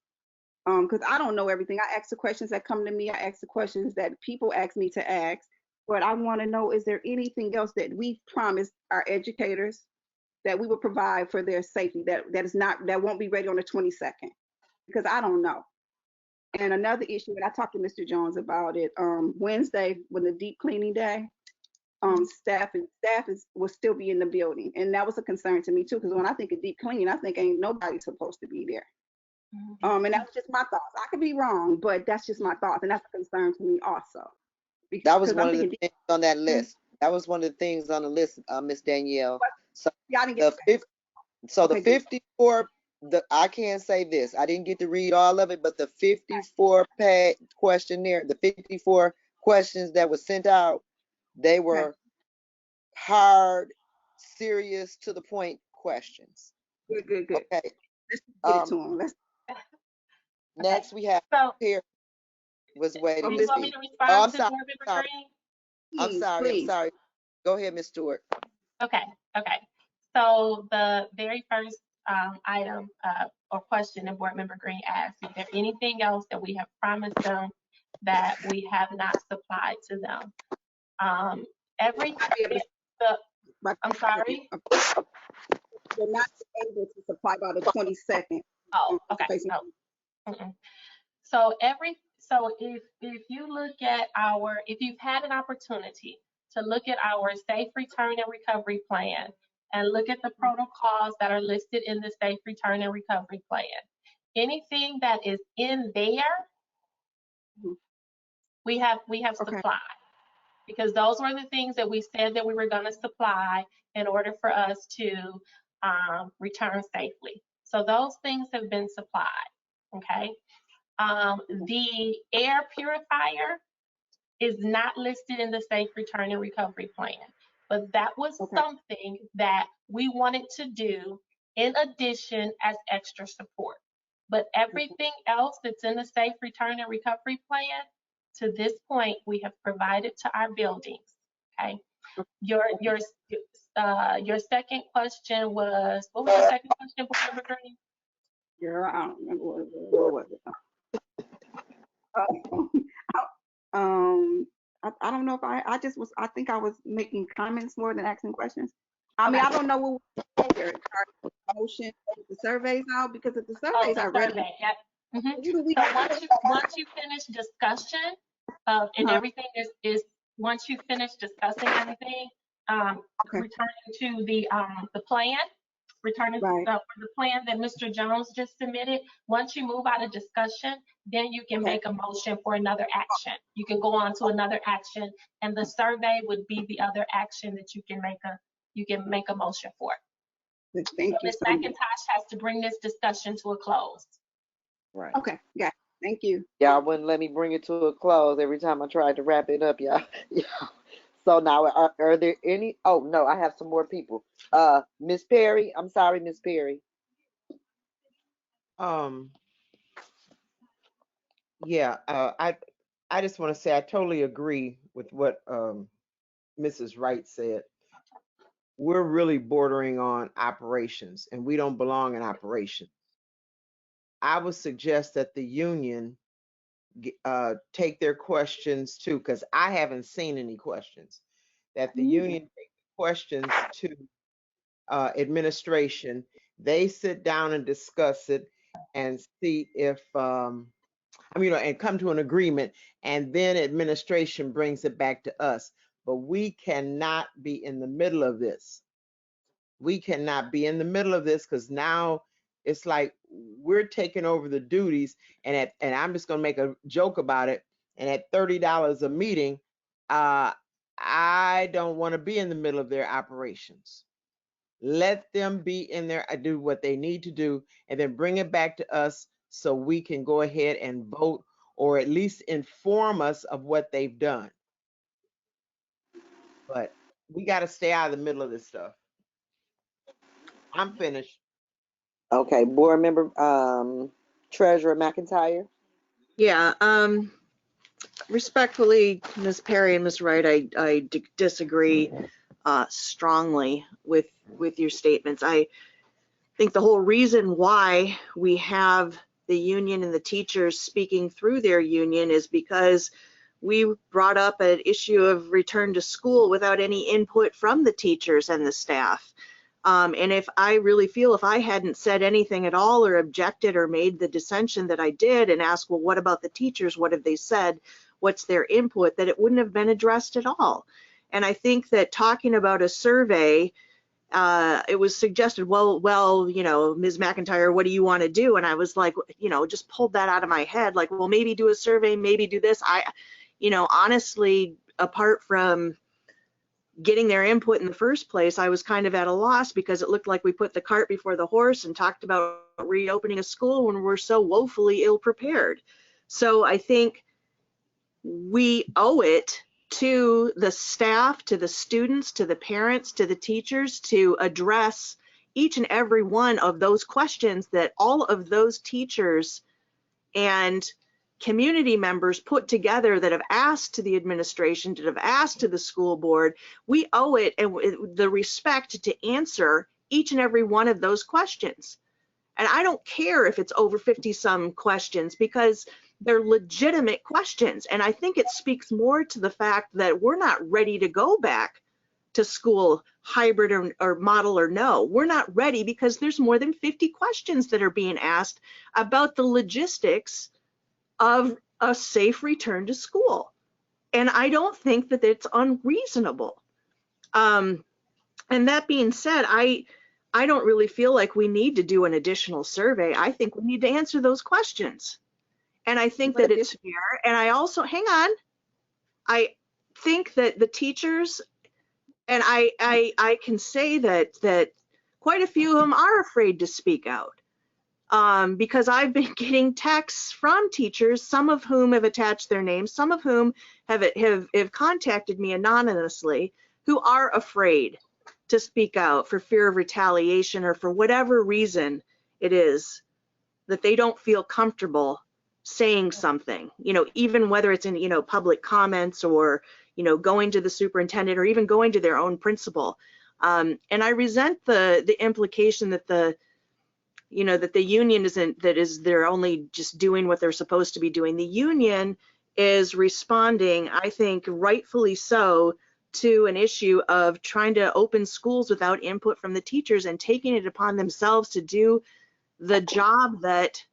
Because I don't know everything. I ask the questions that come to me. I ask the questions that people ask me to ask. But I want to know, is there anything else that we promised our educators that we will provide for their safety that won't be ready on the 22nd? Because I don't know. And another issue, and I talked to Mr. Jones about it, Wednesday, when the deep cleaning day, staff will still be in the building. And that was a concern to me too, because when I think of deep cleaning, I think ain't nobody supposed to be there. And that's just my thoughts. I could be wrong, but that's just my thoughts. And that's a concern to me also. That was one of the things on that list. That was one of the things on the list, Ms. Danielle. So the 54, I can't say this. I didn't get to read all of it, but the 54-page questionnaire, the 54 questions that were sent out, they were hard, serious, to the point questions. Good. Okay. Let's get it to them. Next, we have here was waiting. You want me to respond to Board Member Green? I'm sorry. Go ahead, Ms. Stewart. Okay. So the very first item or question that Board Member Green asked, is there anything else that we have promised them that we have not supplied to them? I'm sorry? They're not able to supply by the 22nd. Oh, okay. So if you look at if you've had an opportunity to look at our safe return and recovery plan and look at the protocols that are listed in the safe return and recovery plan, anything that is in there, we have supplied, because those were the things that we said that we were going to supply in order for us to return safely. So those things have been supplied. Okay. The air purifier is not listed in the safe return and recovery plan, but that was something that we wanted to do in addition as extra support. But everything else that's in the safe return and recovery plan, to this point, we have provided to our buildings. Okay. Your second question was, what was the second question, Board Member Green? Girl, I don't remember what was it. I don't know if I think I was making comments more than asking questions. I mean, I don't know what we're motion the surveys out, because if the surveys are ready. So once you finish discussion and everything is once you finish discussing everything, returning to the plan. Returning for the plan that Mr. Jones just submitted. Once you move out of discussion, then you can make a motion for another action. You can go on to another action, and the survey would be the other action that you can make a motion for. Thank you. Ms. McIntosh has to bring this discussion to a close. Right. Okay. Yeah. Thank you. Y'all wouldn't let me bring it to a close every time I tried to wrap it up, y'all. So now, are there any? Oh no, I have some more people. Miss Perry, I'm sorry, Miss Perry. Yeah, I just want to say I totally agree with what Mrs. Wright said. We're really bordering on operations, and we don't belong in operations. I would suggest that the union take their questions too, because I haven't seen any questions. That the union take the questions to administration. They sit down and discuss it and see if, and come to an agreement, and then administration brings it back to us. But we cannot be in the middle of this. We cannot be in the middle of this, because now it's like we're taking over the duties, and I'm just gonna make a joke about it. And at $30 a meeting, I don't want to be in the middle of their operations. Let them be in there, do what they need to do, and then bring it back to us so we can go ahead and vote, or at least inform us of what they've done. But we got to stay out of the middle of this stuff. I'm finished. Okay, board member, Treasurer McIntyre. Yeah, respectfully, Ms. Perry and Ms. Wright, I disagree strongly with your statements. I think the whole reason why we have the union and the teachers speaking through their union is because we brought up an issue of return to school without any input from the teachers and the staff. And if I really feel if I hadn't said anything at all or objected or made the dissension that I did and asked, well, what about the teachers? What have they said? What's their input? That it wouldn't have been addressed at all. And I think that talking about a survey, it was suggested, well, you know, Ms. McIntyre, what do you want to do? And I was like, you know, just pulled that out of my head. Like, well, maybe do a survey, maybe do this. You know, honestly, apart from getting their input in the first place, I was kind of at a loss because it looked like we put the cart before the horse and talked about reopening a school when we're so woefully ill prepared. So I think we owe it to the staff, to the students, to the parents, to the teachers to address each and every one of those questions that all of those teachers and community members put together that have asked to the administration, that have asked to the school board. We owe it and the respect to answer each and every one of those questions. And I don't care if it's over 50 some questions because they're legitimate questions. And I think it speaks more to the fact that we're not ready to go back to school, hybrid or model or no. We're not ready because there's more than 50 questions that are being asked about the logistics of a safe return to school. And I don't think that it's unreasonable. And that being said, I don't really feel like we need to do an additional survey. I think we need to answer those questions. And I think that it's fair. And I also, hang on, I think that the teachers, and I can say that quite a few of them are afraid to speak out. Because I've been getting texts from teachers, some of whom have attached their names, some of whom have contacted me anonymously, who are afraid to speak out for fear of retaliation or for whatever reason it is that they don't feel comfortable saying something, you know, even whether it's in, you know, public comments or, you know, going to the superintendent or even going to their own principal. And I resent the implication that the union they're only just doing what they're supposed to be doing. The union is responding, I think rightfully so, to an issue of trying to open schools without input from the teachers and taking it upon themselves to do the job that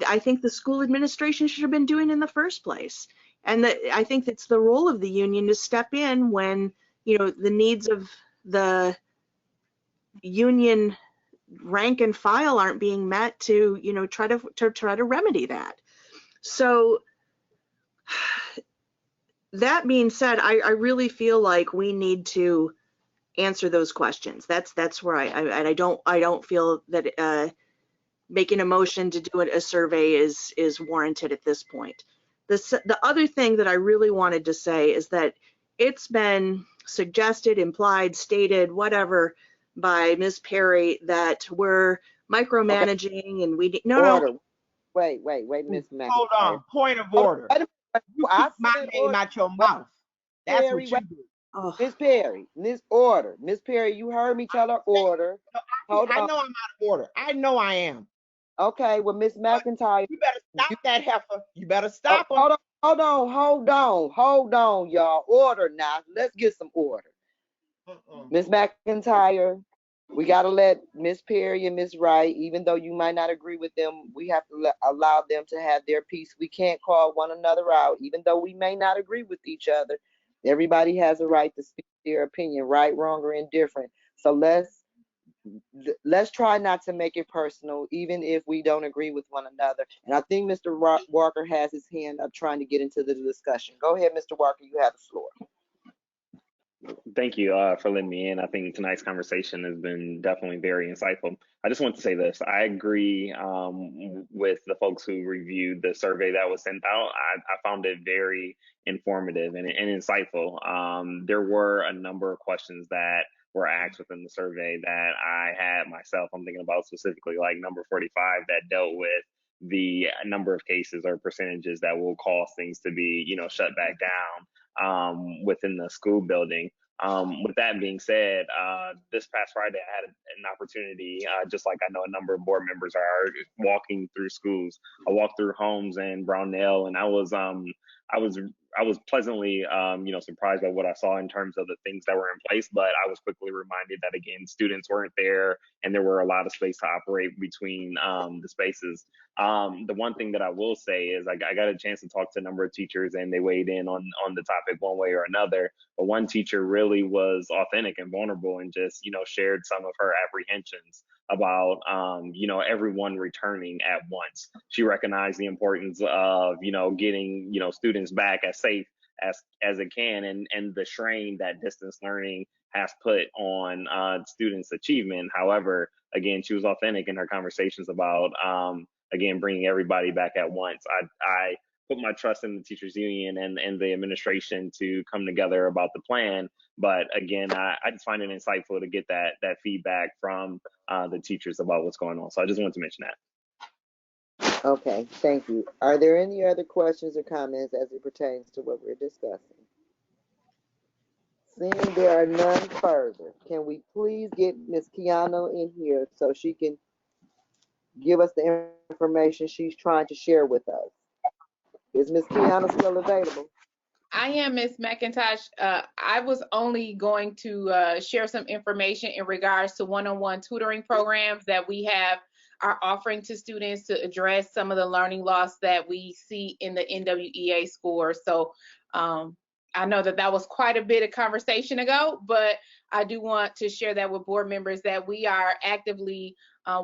I think the school administration should have been doing in the first place. And that I think that's the role of the union to step in when, you know, the needs of the union rank and file aren't being met to, you know, try to remedy that. So that being said, I really feel like we need to answer those questions. That's where I don't feel that making a motion to do a survey is warranted at this point. The other thing that I really wanted to say is that it's been suggested, implied, stated, whatever, by Ms. Perry that we're micromanaging and we no. Wait, Ms. McIntyre. Hold on. Point of order. You keep my name out your mouth. That's Perry, what you do. Oh. Ms. Perry, Ms. Order. Ms. Perry, you heard me tell her order. I know I'm out of order. I know I am. Okay, well, Ms. McIntyre. You better stop that heifer. You better stop her. Hold on, y'all. Order now. Let's get some order. Ms. McIntyre, we got to let Ms. Perry and Ms. Wright, even though you might not agree with them, we have to allow them to have their piece. We can't call one another out, even though we may not agree with each other. Everybody has a right to speak their opinion, right, wrong, or indifferent. So let's let's try not to make it personal, even if we don't agree with one another. And I think Mr. Walker has his hand up trying to get into the discussion. Go ahead, Mr. Walker, you have the floor. Thank you for letting me in. I think tonight's conversation has been definitely very insightful. I just want to say this. I agree with the folks who reviewed the survey that was sent out. I found it very informative and insightful. There were a number of questions that were asked within the survey that I had myself. I'm thinking about specifically like number 45 that dealt with the number of cases or percentages that will cause things to be, shut back down within the school building. With that being said, this past Friday, I had an opportunity, just like I know a number of board members are, walking through schools. I walked through homes in Brownell, and I was pleasantly, surprised by what I saw in terms of the things that were in place. But I was quickly reminded that again, students weren't there, and there were a lot of space to operate between the spaces. The one thing that I will say is I got a chance to talk to a number of teachers, and they weighed in on the topic one way or another. But one teacher really was authentic and vulnerable, and just shared some of her apprehensions about everyone returning at once. She recognized the importance of getting students back as safe as it can, and the strain that distance learning has put on students' achievement. However, again, she was authentic in her conversations about again bringing everybody back at once. I put my trust in the teachers union and the administration to come together about the plan. But again, I just find it insightful to get that feedback from the teachers about what's going on. So I just wanted to mention that. Okay, thank you. Are there any other questions or comments as it pertains to what we're discussing? Seeing there are none further, can we please get Ms. Keanu in here so she can give us the information she's trying to share with us? Is Ms. Keanu still available? I am, Ms. McIntosh. I was only going to share some information in regards to one-on-one tutoring programs that we are offering to students to address some of the learning loss that we see in the NWEA scores. So I know that was quite a bit of conversation ago, but I do want to share that with board members that we are actively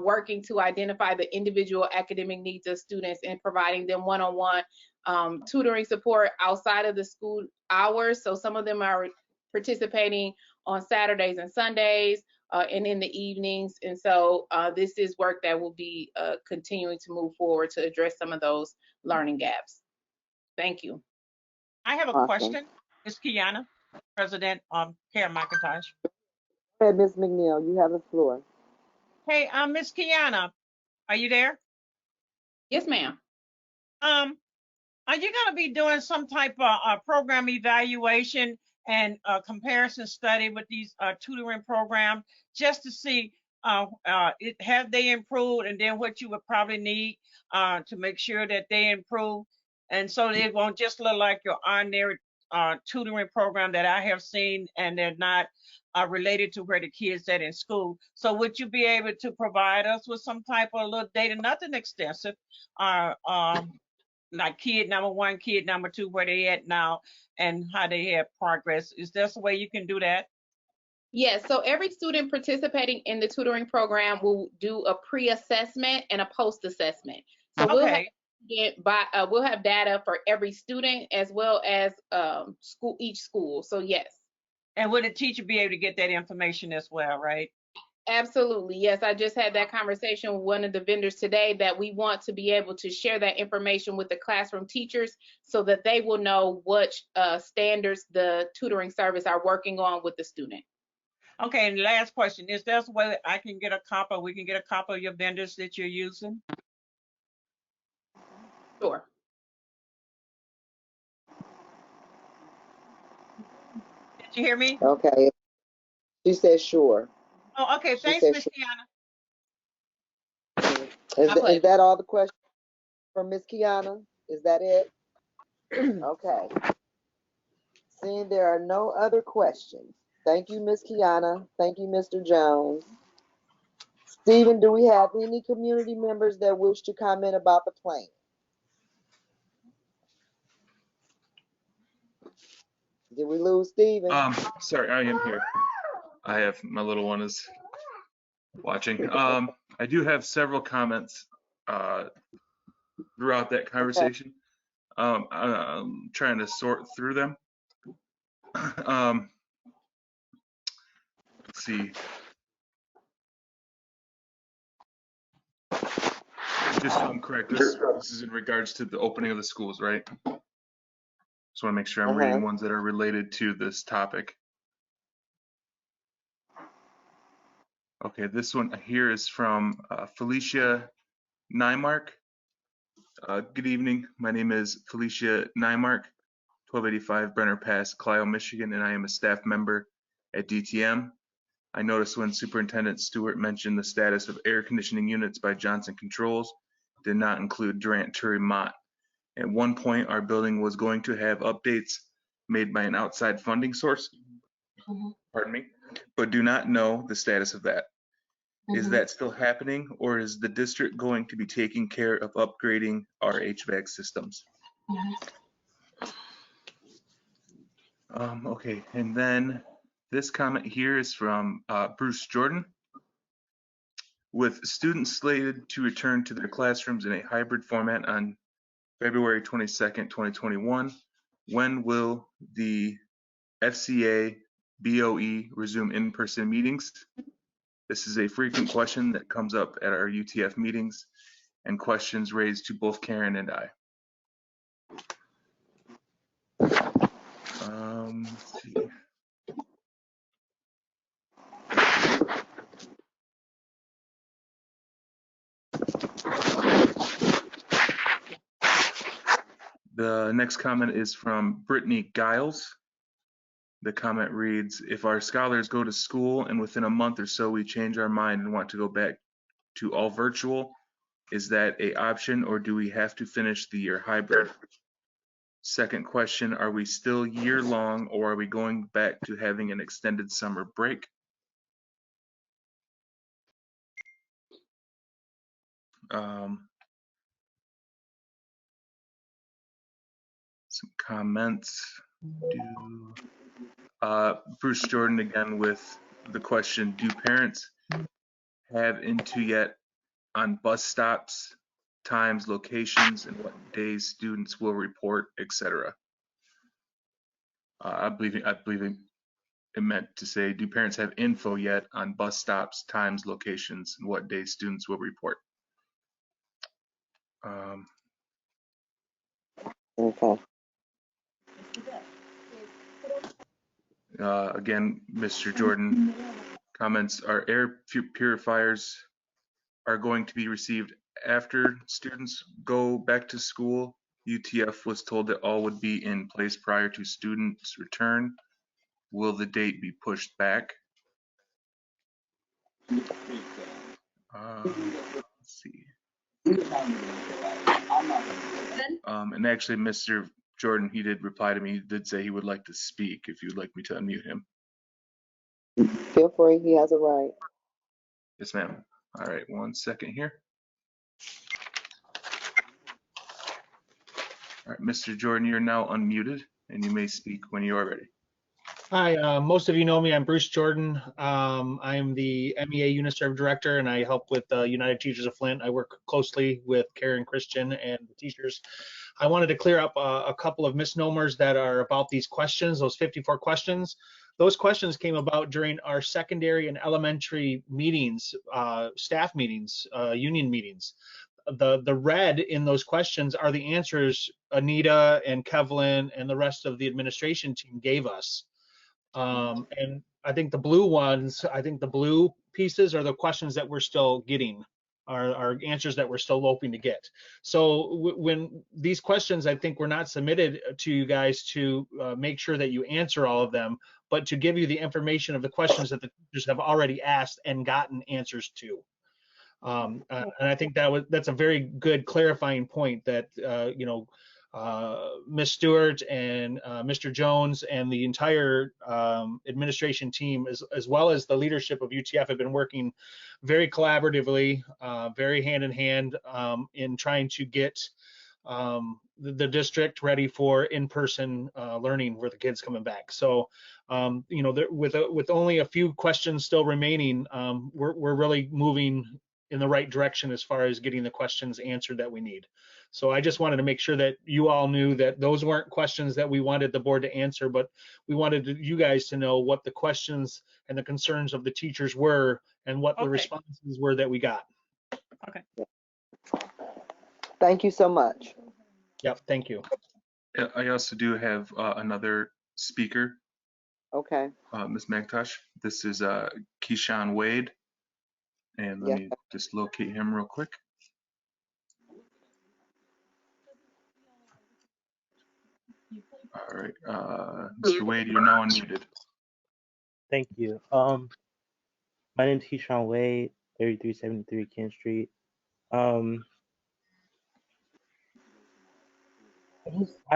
working to identify the individual academic needs of students and providing them one-on-one tutoring support outside of the school hours. So some of them are participating on Saturdays and Sundays and in the evenings. And so this is work that will be continuing to move forward to address some of those learning gaps. Thank you. I have a question, Ms. Kiana, President Karen McIntosh. Go ahead, Ms. McNeil, you have the floor. Hey, Ms. Kiana, are you there? Yes, ma'am. Are you going to be doing some type of program evaluation and comparison study with these tutoring programs just to see have they improved, and then what you would probably need to make sure that they improve, and so it won't just look like your ordinary tutoring program that I have seen, and they're not related to where the kids at in school. So would you be able to provide us with some type of little data, nothing extensive, like kid number 1, kid number 2, where they at now and how they have progress? Is there a way you can do that? Yes, so every student participating in the tutoring program will do a pre-assessment and a post-assessment. So okay. we'll have data for every student as well as each school. So yes. And would the teacher be able to get that information as well, right? Absolutely. Yes, I just had that conversation with one of the vendors today that we want to be able to share that information with the classroom teachers so that they will know what standards the tutoring service are working on with the student. Okay, and last question, is there a way I can get a copy, we can get a copy of your vendors that you're using? Sure. Did you hear me? Okay. She said sure. Oh, okay. Thanks, Ms. Kiana. Is that all the questions from Ms. Kiana? Is that it? Okay. Seeing there are no other questions. Thank you, Ms. Kiana. Thank you, Mr. Jones. Stephen, do we have any community members that wish to comment about the plan? Did we lose Stephen? Sorry, I am here. I have, my little one is watching. I do have several comments throughout that conversation. I'm trying to sort through them. Let's see. Just so I'm correct, this is in regards to the opening of the schools, right? Just want to make sure I'm reading ones that are related to this topic. Okay, this one here is from Felicia Nymark. Good evening. My name is Felicia Nymark, 1285 Brenner Pass, Clio, Michigan, and I am a staff member at DTM. I noticed when Superintendent Stewart mentioned the status of air conditioning units by Johnson Controls, did not include Durant-Turry-Mott. At one point, our building was going to have updates made by an outside funding source, pardon me, but do not know the status of that. Is that still happening, or is the district going to be taking care of upgrading our HVAC systems? Okay, and then this comment here is from Bruce Jordan. With students slated to return to their classrooms in a hybrid format on February 22nd, 2021, when will the FCA BOE resume in-person meetings? This is a frequent question that comes up at our UTF meetings and questions raised to both Karen and I. Let's see. The next comment is from Brittany Giles. The comment reads, if our scholars go to school and within a month or so we change our mind and want to go back to all virtual, is that an option, or do we have to finish the year hybrid? Second question, are we still year-long, or are we going back to having an extended summer break? Some comments. Bruce Jordan again with the question, do parents have into yet on bus stops, times, locations, and what days students will report, etc.? I believe it meant to say, do parents have info yet on bus stops, times, locations, and what days students will report? Okay. Again, Mr. Jordan comments, are air purifiers are going to be received after students go back to school? UTF was told that all would be in place prior to students' return. Will the date be pushed back? Let's see. And actually, Mr. Jordan, he did reply to me. He did say he would like to speak if you'd like me to unmute him. Feel free, he has a right. Yes, ma'am. All right, 1 second here. All right, Mr. Jordan, you're now unmuted and you may speak when you are ready. Hi, most of you know me. I'm Bruce Jordan. I am the MEA Uniserve Director, and I help with United Teachers of Flint. I work closely with Karen Christian and the teachers. I wanted to clear up a couple of misnomers that are about these questions, those 54 questions. Those questions came about during our secondary and elementary meetings, staff meetings, union meetings. The red in those questions are the answers Anita and Kevlin and the rest of the administration team gave us. And I think the blue ones, I think the blue pieces are the questions that we're still getting, are answers that we're still hoping to get. So when these questions, I think, were not submitted to you guys to make sure that you answer all of them, but to give you the information of the questions that the teachers have already asked and gotten answers to. And I think that's a very good clarifying point that, Ms. Stewart and Mr. Jones and the entire administration team, as well as the leadership of UTF, have been working very collaboratively, very hand in hand in trying to get the district ready for in-person learning where the kids coming back. So, you know, with only a few questions still remaining, we're really moving in the right direction as far as getting the questions answered that we need. So I just wanted to make sure that you all knew that those weren't questions that we wanted the board to answer, but we wanted you guys to know what the questions and the concerns of the teachers were and what the responses were that we got. Okay. Thank you so much. Yep, thank you. I also do have another speaker, Okay. Ms. McIntosh. This is Keyshawn Wade. And let me just locate him real quick. All right, Mr. Wade, you're now unmuted. Thank you. My name is Keyshawn Wade, 3373 Kent Street. I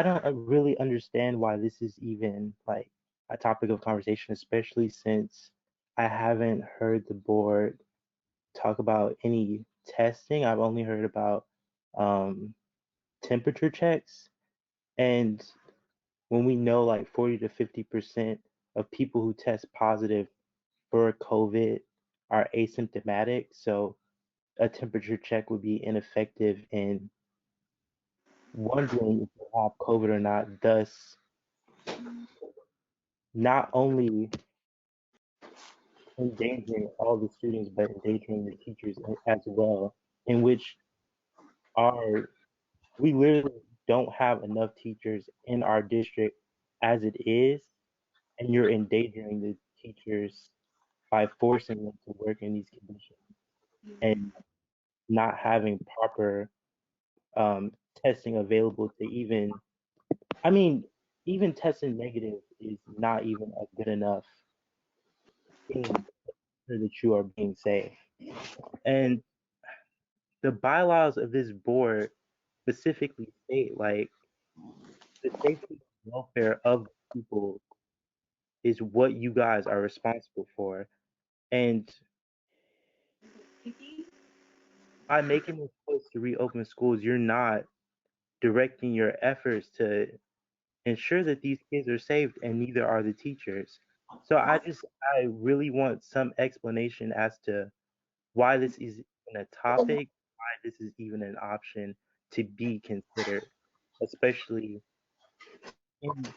don't really understand why this is even like a topic of conversation, especially since I haven't heard the board talk about any testing. I've only heard about temperature checks, and when we know like 40 to 50% of people who test positive for COVID are asymptomatic, so a temperature check would be ineffective in wondering if you have COVID or not, thus not only endangering all the students, but endangering the teachers as well, in which we literally don't have enough teachers in our district as it is, and you're endangering the teachers by forcing them to work in these conditions and not having proper testing available to even testing negative is not even a good enough thing so that you are being safe. And the bylaws of this board specifically state like the safety and welfare of people is what you guys are responsible for. And by making this choice to reopen schools, you're not directing your efforts to ensure that these kids are safe, and neither are the teachers. So I really want some explanation as to why this is even a topic, why this is even an option to be considered, especially in the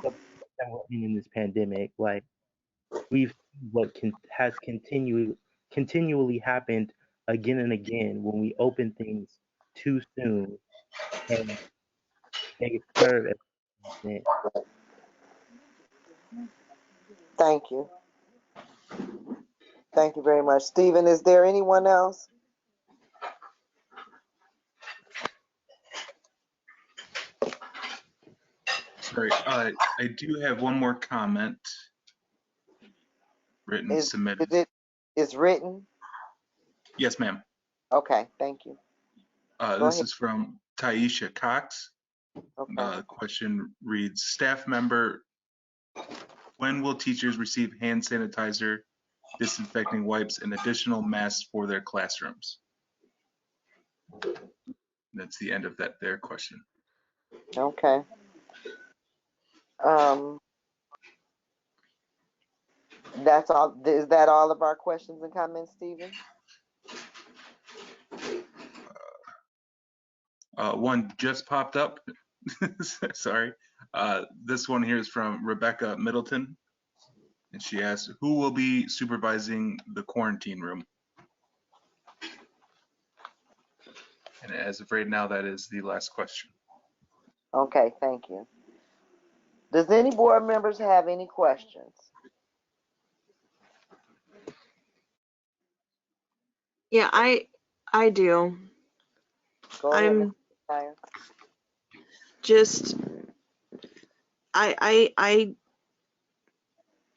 that we're in this pandemic. Like we've seen what has continually happened again and again when we open things too soon and they serve as punishment. Thank you. Thank you very much. Stephen, is there anyone else? Sorry, I do have one more comment written submitted. Is written? Yes, ma'am. Okay, thank you. This is from Taisha Cox. Okay. Question reads, staff member, when will teachers receive hand sanitizer, disinfecting wipes, and additional masks for their classrooms? That's the end of their question. Okay. That's all. Is that all of our questions and comments, Stephen? One just popped up. Sorry. This one here is from Rebecca Middleton. And she asks, who will be supervising the quarantine room? And as of right now, that is the last question. Okay, thank you. Does any board members have any questions? Yeah, I do. Go ahead, I'm Ms. McIntyre. just I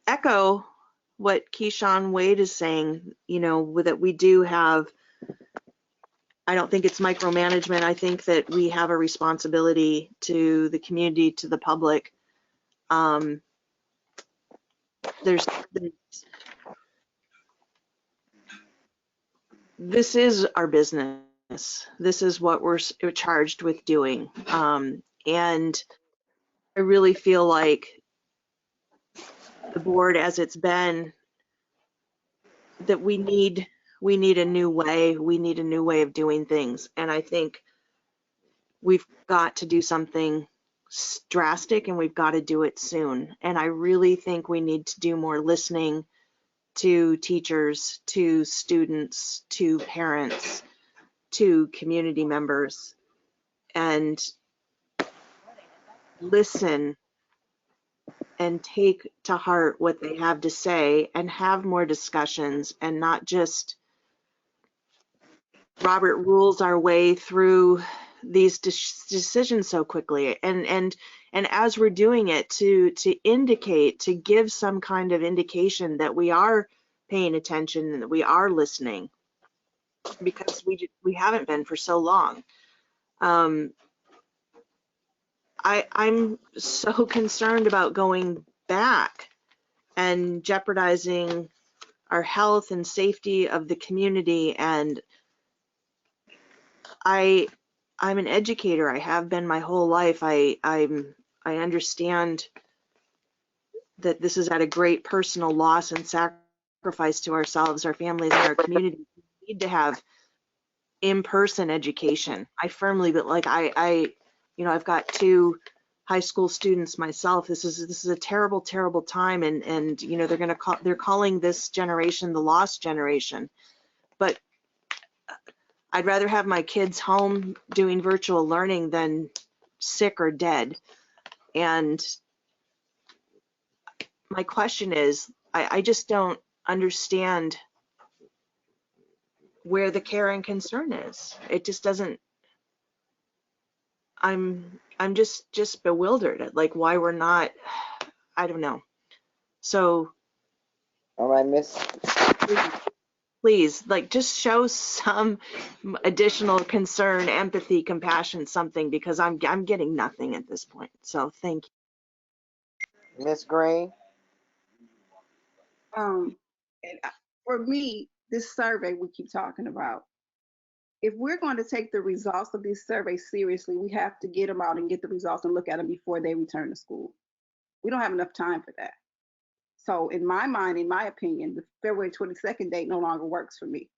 echo what Keyshawn Wade is saying, you know, that we do have, I don't think it's micromanagement. I think that we have a responsibility to the community, to the public. This is our business. this. This is what we're charged with doing. And I really feel like the board, as it's been, that we need a new way. We need a new way of doing things. And I think we've got to do something drastic, and we've got to do it soon. And I really think we need to do more listening to teachers, to students, to parents, to community members, and listen and take to heart what they have to say and have more discussions, and not just Robert rules our way through these decisions so quickly. And as we're doing it, to indicate, to give some kind of indication that we are paying attention and that we are listening, because we haven't been for so long. I'm so concerned about going back and jeopardizing our health and safety of the community. And I'm an educator. I have been my whole life. I understand that this is at a great personal loss and sacrifice to ourselves, our families, and our community. We need to have in-person education. I firmly, but like I've got 2 high school students myself. This is a terrible, terrible time, and they're calling this generation the lost generation. But I'd rather have my kids home doing virtual learning than sick or dead. And my question is, I just don't understand where the care and concern is. It just doesn't. I'm just bewildered at like why we're not. I don't know. So, All right, Miss. Please, like, just show some additional concern, empathy, compassion, something, because I'm getting nothing at this point. So thank you. Miss Green. And for me, this survey we keep talking about, if we're going to take the results of this survey seriously, we have to get them out and get the results and look at them before they return to school. We don't have enough time for that. So in my mind, in my opinion, the February 22nd date no longer works for me.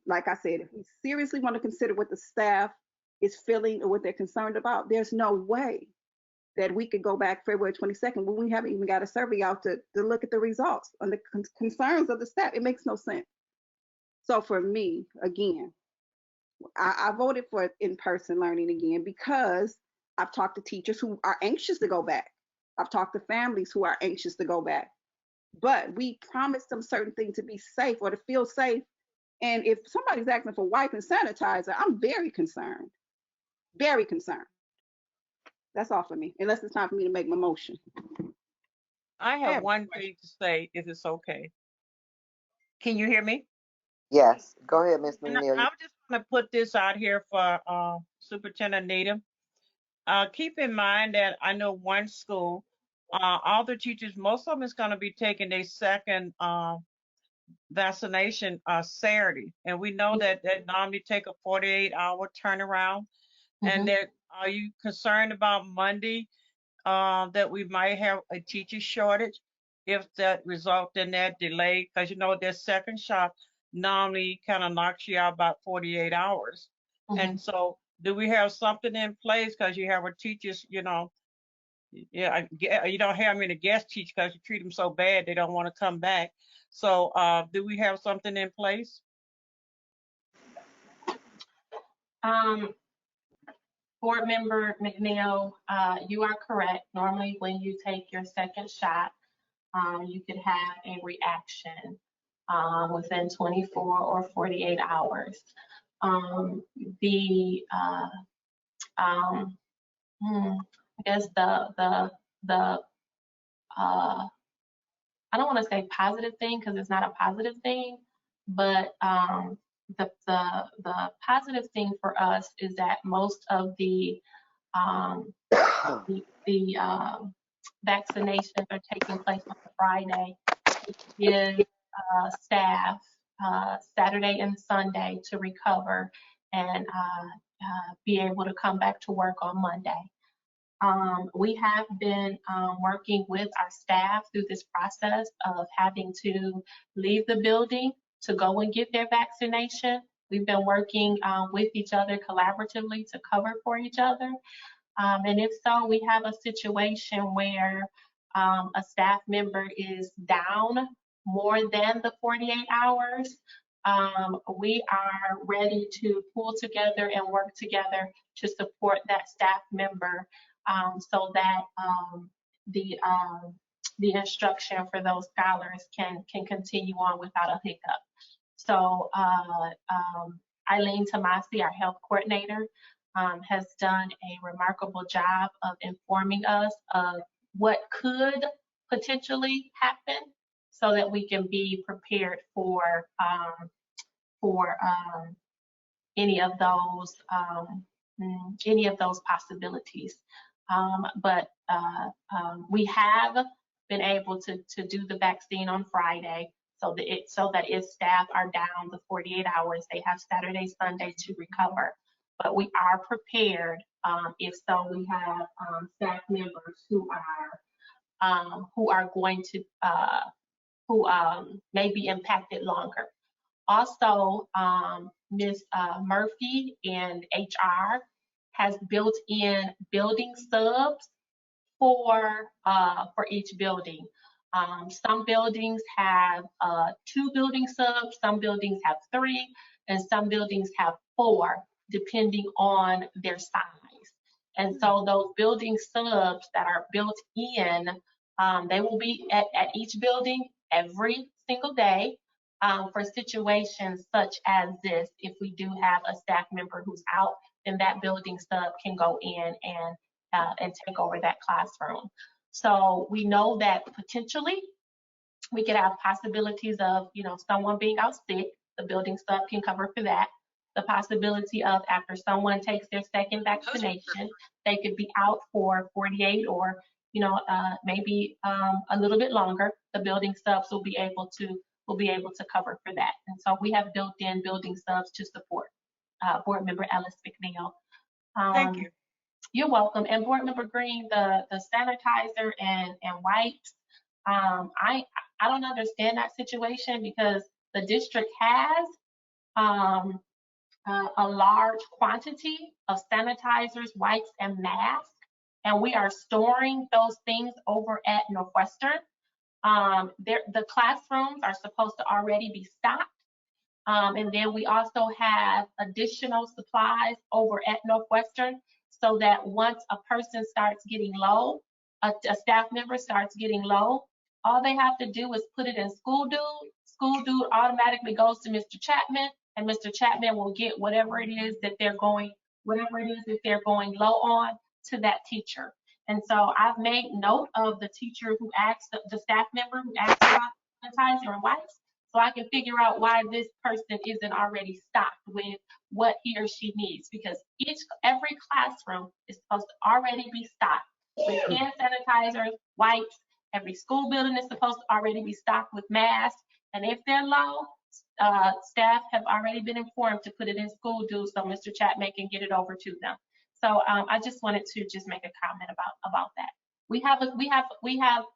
Like I said, if we seriously want to consider what the staff is feeling or what they're concerned about, there's no way that we could go back February 22nd when we haven't even got a survey out to look at the results on the concerns of the staff. It makes no sense. So for me, again, I voted for in-person learning again because I've talked to teachers who are anxious to go back. I've talked to families who are anxious to go back. But we promised them certain things to be safe or to feel safe. And if somebody's asking for wipe and sanitizer, I'm very concerned. Very concerned. That's all for me, unless it's time for me to make my motion. I have one thing to say, if it's okay. Can you hear me? Yes, go ahead, Miss And Amelia. I'm just going to put this out here for Superintendent Needham. Keep in mind that I know one school, all the teachers, most of them is going to be taking their second vaccination Saturday. And we know that normally take a 48-hour turnaround. And that, are you concerned about Monday that we might have a teacher shortage if that result in that delay? Because you know their second shot normally kind of knocks you out about 48 hours. And so do we have something in place? Because you have our teachers, you don't have many guest teachers because you treat them so bad they don't want to come back. So do we have something in place? Board Member McNeil, you are correct. Normally when you take your second shot, you could have a reaction within 24 or 48 hours. I guess I don't want to say positive thing because it's not a positive thing, but the positive thing for us is that most of the vaccinations are taking place on a Friday, which gives staff Saturday and Sunday to recover and be able to come back to work on Monday. We have been working with our staff through this process of having to leave the building to go and get their vaccination. We've been working with each other collaboratively to cover for each other. And if so, we have a situation where a staff member is down more than the 48 hours. We are ready to pull together and work together to support that staff member so that the instruction for those scholars can continue on without a hiccup. So Eileen Tomasi, our health coordinator, has done a remarkable job of informing us of what could potentially happen so that we can be prepared for any of those possibilities. But we have been able to do the vaccine on Friday so that if staff are down the 48 hours, they have Saturday, Sunday to recover. But we are prepared if so. We have staff members who are going to who may be impacted longer. Also, Ms. Murphy and HR has built in building subs for each building. Some buildings have 2 building subs, some buildings have 3, and some buildings have 4, depending on their size. And so those building subs that are built in, they will be at each building every single day for situations such as this. If we do have a staff member who's out, then that building sub can go in and take over that classroom. So we know that potentially we could have possibilities of, someone being out sick. The building sub can cover for that. The possibility of after someone takes their second vaccination, they could be out for 48 or maybe a little bit longer. The building subs will be able to cover for that. And so we have built in building subs to support Board Member Ellis McNeil. Thank you. You're welcome. And Board Member Green, the sanitizer and wipes, I don't understand that situation because the district has a large quantity of sanitizers, wipes, and masks, and we are storing those things over at Northwestern. The classrooms are supposed to already be stocked. And then we also have additional supplies over at Northwestern so that once a person starts getting low, a staff member starts getting low, all they have to do is put it in School Dude. School Dude automatically goes to Mr. Chapman, and Mr. Chapman will get whatever it is that they're going low on to that teacher. And so I've made note of the teacher who asked, the staff member who asked about sanitizer and wipes, so I can figure out why this person isn't already stocked with what he or she needs, because every classroom is supposed to already be stocked with hand sanitizers, wipes. Every school building is supposed to already be stocked with masks. And if they're low, staff have already been informed to put it in School Dude so Mr. Chapman can get it over to them. So I just wanted to just make a comment about that. We have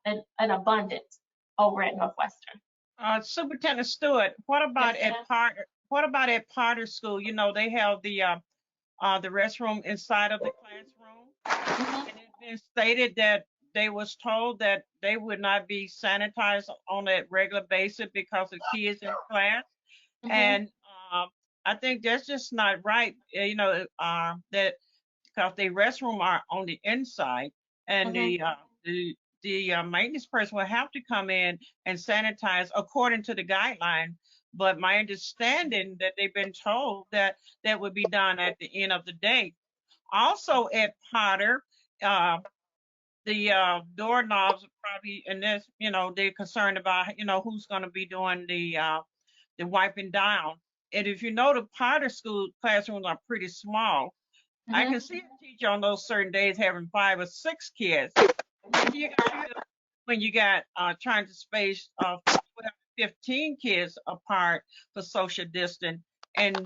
an abundance over at Northwestern. Superintendent Stewart, what about at Potter School? They have the restroom inside of the classroom, and it's been stated that they was told that they would not be sanitized on a regular basis because of kids in class, and I think that's just not right. That because the restroom are on the inside, and the maintenance person will have to come in and sanitize according to the guideline. But my understanding that they've been told that that would be done at the end of the day. Also at Potter, the doorknobs are probably, and this, they're concerned about, who's going to be doing the wiping down. And if the Potter School classrooms are pretty small, I can see a teacher on those certain days having 5 or 6 kids. When you got trying to space 12 15 kids apart for social distance. And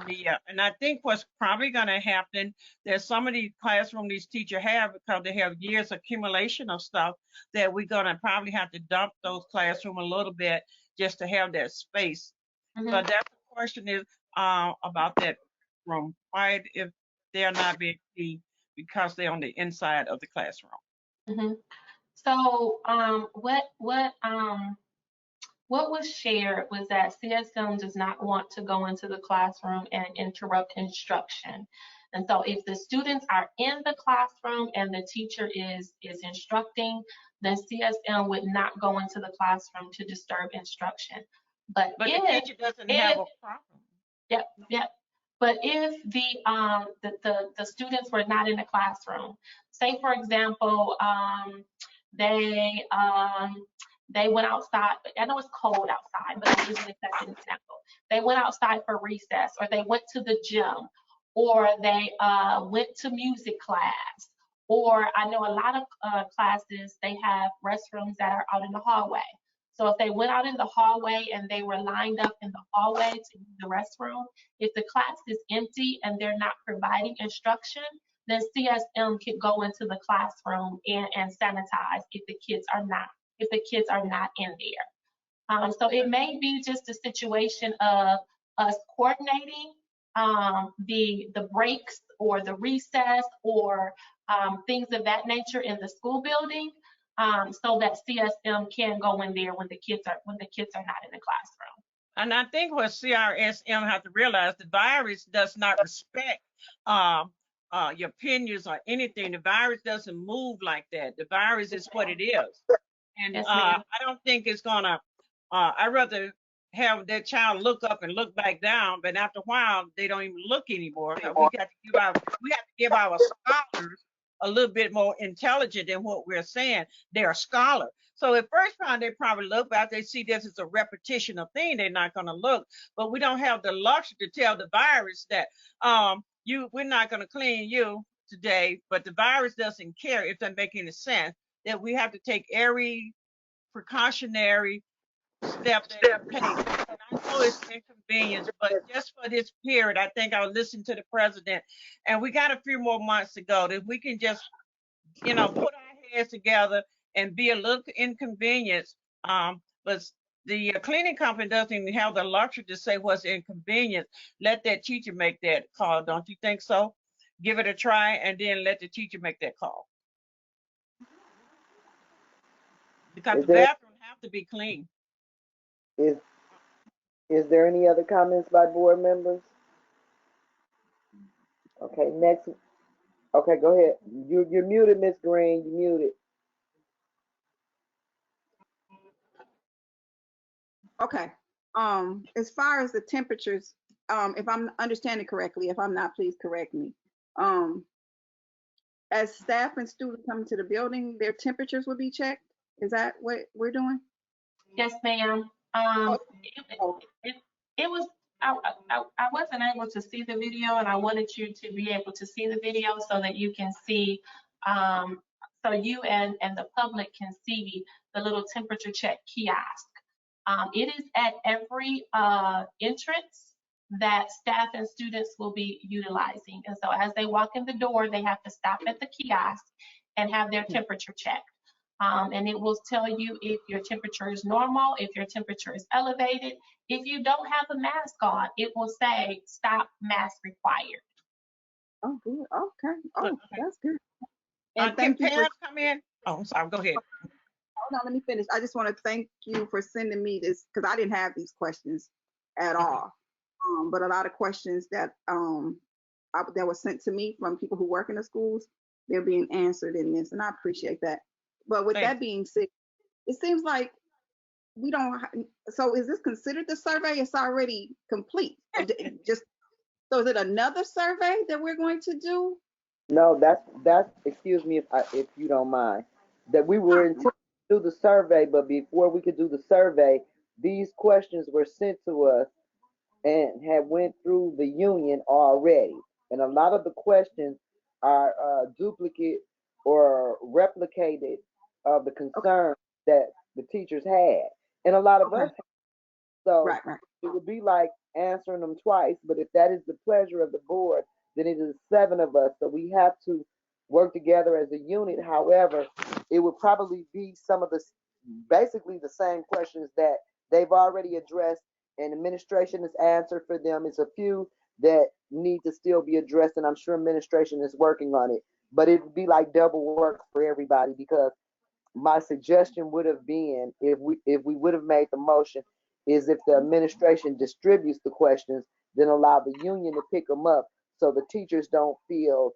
I think what's probably going to happen, there's some of these classrooms these teachers have, because they have years accumulation of stuff, that we're going to probably have to dump those classrooms a little bit just to have that space. But that's the question is about that room. Why, if they're not being seen, because they're on the inside of the classroom? So what was shared was that CSM does not want to go into the classroom and interrupt instruction. And so if the students are in the classroom and the teacher is instructing, then CSM would not go into the classroom to disturb instruction. But the if teacher doesn't have a problem. Yep. But if the students were not in the classroom, say for example, they went outside. I know it's cold outside, but I'm using that's an example. They went outside for recess, or they went to the gym, or they went to music class, or I know a lot of classes, they have restrooms that are out in the hallway. So if they went out in the hallway and they were lined up in the hallway to use the restroom, if the class is empty and they're not providing instruction, then CSM could go into the classroom and sanitize if the kids are not in there. So it may be just a situation of us coordinating the breaks or the recess or things of that nature in the school building, so that CSM can go in there when the kids are not in the classroom. And I think what CRSM have to realize, the virus does not respect your opinions or anything. The virus doesn't move like that. The virus is what it is. And I don't think it's gonna, I'd rather have that child look up and look back down, but after a while, they don't even look anymore. So we have to give our scholars a little bit more intelligent than what we're saying. They're a scholar. So at first time, they probably look, but after they see this is a repetition of thing, they're not gonna look. But we don't have the luxury to tell the virus that we're not gonna clean you today, but the virus doesn't care, if that makes any sense, that we have to take every precautionary step that we take. And I know it's inconvenience, but just for this period, I think I'll listen to the president, and we got a few more months to go. That we can just, put our heads together and be a little inconvenienced. But the cleaning company doesn't even have the luxury to say what's inconvenient. Let that teacher make that call. Don't you think so? Give it a try, and then let the teacher make that call. Because the bathrooms have to be clean. Is there any other comments by board members? Okay, next. Okay, go ahead. You're muted, Miss Green. You're muted. Okay. As far as the temperatures, if I'm understanding correctly, if I'm not, please correct me. As staff and students come to the building, their temperatures will be checked. Is that what we're doing? Yes, ma'am. It was, I wasn't able to see the video, and I wanted you to be able to see the video so that you can see, so you and the public can see the little temperature check kiosk. It is at every entrance that staff and students will be utilizing. And so as they walk in the door, they have to stop at the kiosk and have their temperature checked. And it will tell you if your temperature is normal, if your temperature is elevated. If you don't have a mask on, it will say stop, mask required. Oh, good. Okay. Oh, that's good. And thank you for come in. Oh, I'm sorry. Go ahead. Hold on, let me finish. I just want to thank you for sending me this, because I didn't have these questions at all. But a lot of questions that that were sent to me from people who work in the schools, they're being answered in this, and I appreciate that. But with that being said, it seems like we don't. So is this considered the survey? It's already complete. Just so is it another survey that we're going to do? No, that's. Excuse me if you don't mind. That we were intending to do the survey, but before we could do the survey, these questions were sent to us and had went through the union already, and a lot of the questions are duplicate or replicated of the concerns that the teachers had, and a lot of us So Right. it would be like answering them twice. But if that is the pleasure of the board, then it is 7 of us. So we have to work together as a unit. However, it would probably be some of the basically the same questions that they've already addressed and administration has answered for them. It's a few that need to still be addressed, and I'm sure administration is working on it. But it would be like double work for everybody, because my suggestion would have been, if we would have made the motion, is if the administration distributes the questions, then allow the union to pick them up so the teachers don't feel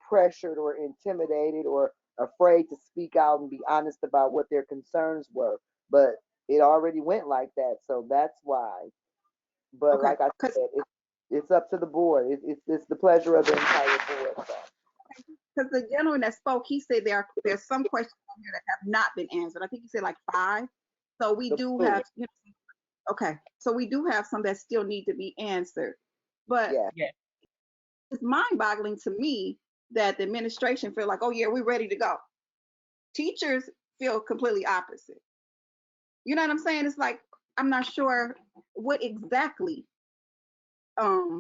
pressured or intimidated or afraid to speak out and be honest about what their concerns were. But it already went like that, so that's why. But Okay. like I said, it's up to the board. It's the pleasure of the entire board. So. Because the gentleman that spoke, he said there's some questions on here that have not been answered. I think he said like 5. So we do have, okay. So we do have some that still need to be answered. But yeah, it's mind-boggling to me that the administration feel like, oh yeah, we're ready to go. Teachers feel completely opposite. You know what I'm saying? It's like, I'm not sure what exactly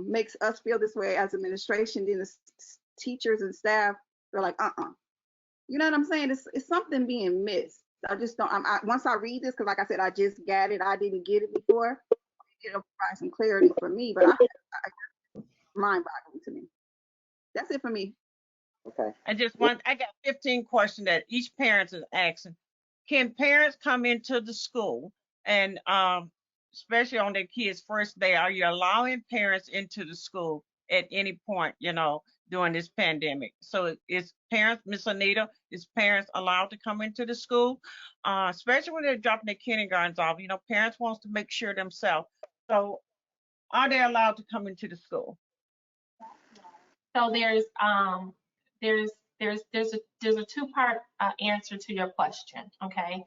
makes us feel this way as administration. Then the teachers and staff, they're like, you know what I'm saying? It's something being missed. I just don't. Once I read this, because like I said, I just got it. I didn't get it before. It'll provide some clarity for me, but mind-boggling to me. That's it for me. Okay. I got 15 questions that each parent is asking. Can parents come into the school and especially on their kids' first day, are you allowing parents into the school at any point, during this pandemic? So is parents, Miss Anita, is parents allowed to come into the school? Especially when they're dropping their kindergartens off, parents wants to make sure themselves. So are they allowed to come into the school? So there's a two-part answer to your question. Okay.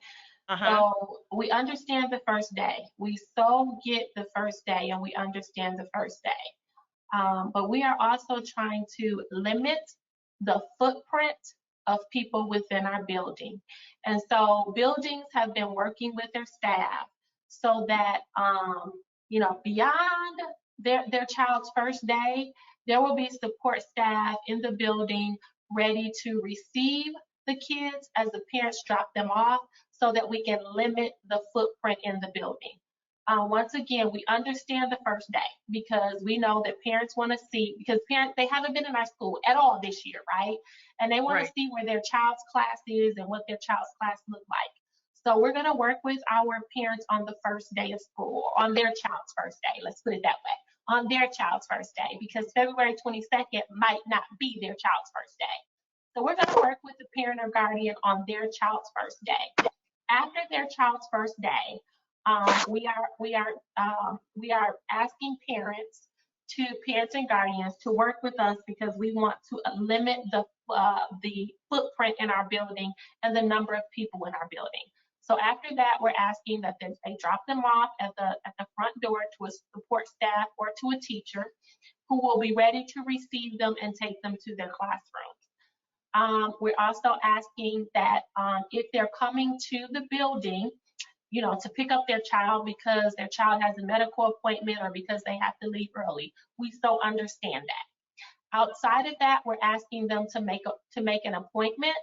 So we understand the first day. We so get the first day, and we understand the first day. But we are also trying to limit the footprint of people within our building. And so buildings have been working with their staff so that, beyond their child's first day, there will be support staff in the building ready to receive the kids as the parents drop them off, so that we can limit the footprint in the building. Once again, we understand the first day because we know that parents want to see, because parents, they haven't been in our school at all this year, right? And they want to see where their child's class is and what their child's class look like. So we're going to work with our parents on the first day of school, on their child's first day, let's put it that way, on their child's first day, because February 22nd might not be their child's first day. So we're going to work with the parent or guardian on their child's first day. After their child's first day, we are asking parents and guardians to work with us, because we want to limit the footprint in our building and the number of people in our building. So after that, we're asking that they drop them off at the front door to a support staff or to a teacher who will be ready to receive them and take them to their classrooms. We're also asking that if they're coming to the building, to pick up their child because their child has a medical appointment or because they have to leave early, we so understand that. Outside of that, we're asking them to make an appointment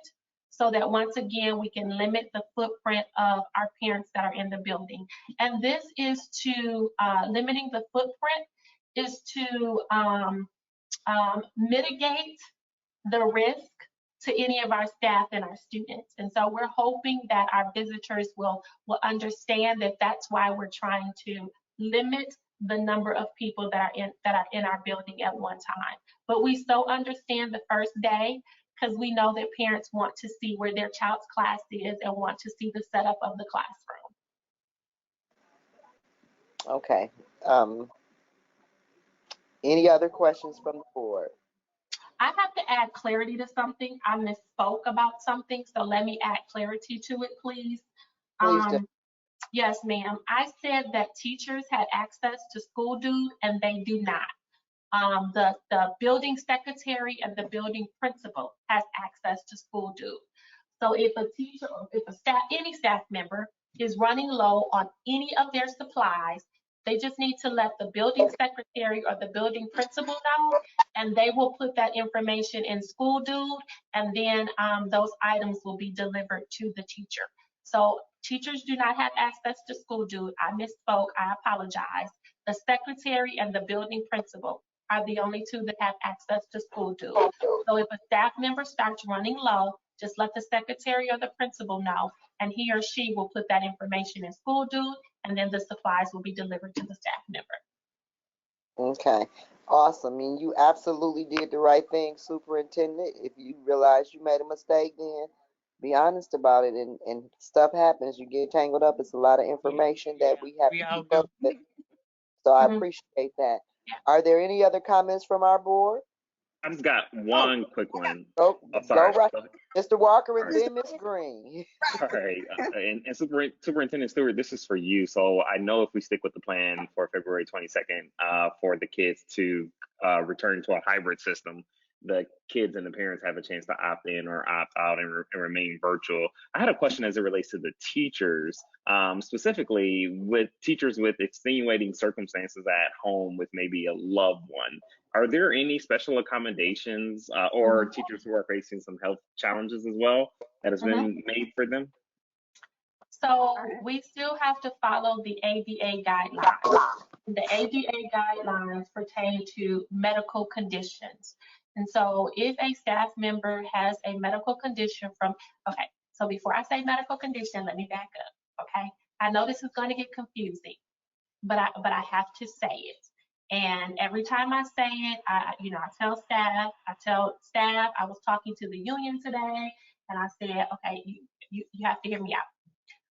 so that once again, we can limit the footprint of our parents that are in the building. And this is to, limiting the footprint is to mitigate the risk to any of our staff and our students. And so we're hoping that our visitors will understand that that's why we're trying to limit the number of people that are in our building at one time. But we so understand the first day, because we know that parents want to see where their child's class is and want to see the setup of the classroom. Okay. Any other questions from the board? I have to add clarity to something. I misspoke about something, so let me add clarity to it, please. Please do. Yes, ma'am. I said that teachers had access to school dues, and they do not. The building secretary and the building principal has access to school dues. So if a teacher or if a staff, any staff member is running low on any of their supplies, they just need to let the building secretary or the building principal know, and they will put that information in School Dude, and then those items will be delivered to the teacher. So teachers do not have access to School Dude. I misspoke. I apologize. The secretary and the building principal are the only two that have access to School Dude. So if a staff member starts running low, just let the secretary or the principal know, and he or she will put that information in School Dude, and then the supplies will be delivered to the staff member. Okay, awesome. And you absolutely did the right thing, Superintendent. If you realize you made a mistake, then be honest about it. And stuff happens. You get tangled up. It's a lot of information that we have to keep up with. So I appreciate that. Are there any other comments from our board? I just got one quick one. Go sorry. right. Mr. Walker and then Ms. Green. All right. And Superintendent Stewart, this is for you. So I know if we stick with the plan for February 22nd for the kids to return to a hybrid system, the kids and the parents have a chance to opt in or opt out and remain virtual. I had a question as it relates to the teachers, specifically with teachers with extenuating circumstances at home with maybe a loved one. Are there any special accommodations or teachers who are facing some health challenges as well that has been made for them? So we still have to follow the ADA guidelines. The ADA guidelines pertain to medical conditions. And so if a staff member has a medical condition okay, so before I say medical condition, let me back up, okay? I know this is going to get confusing, but I have to say it. And every time I say it, I tell staff, I was talking to the union today, and I said, okay, you have to hear me out.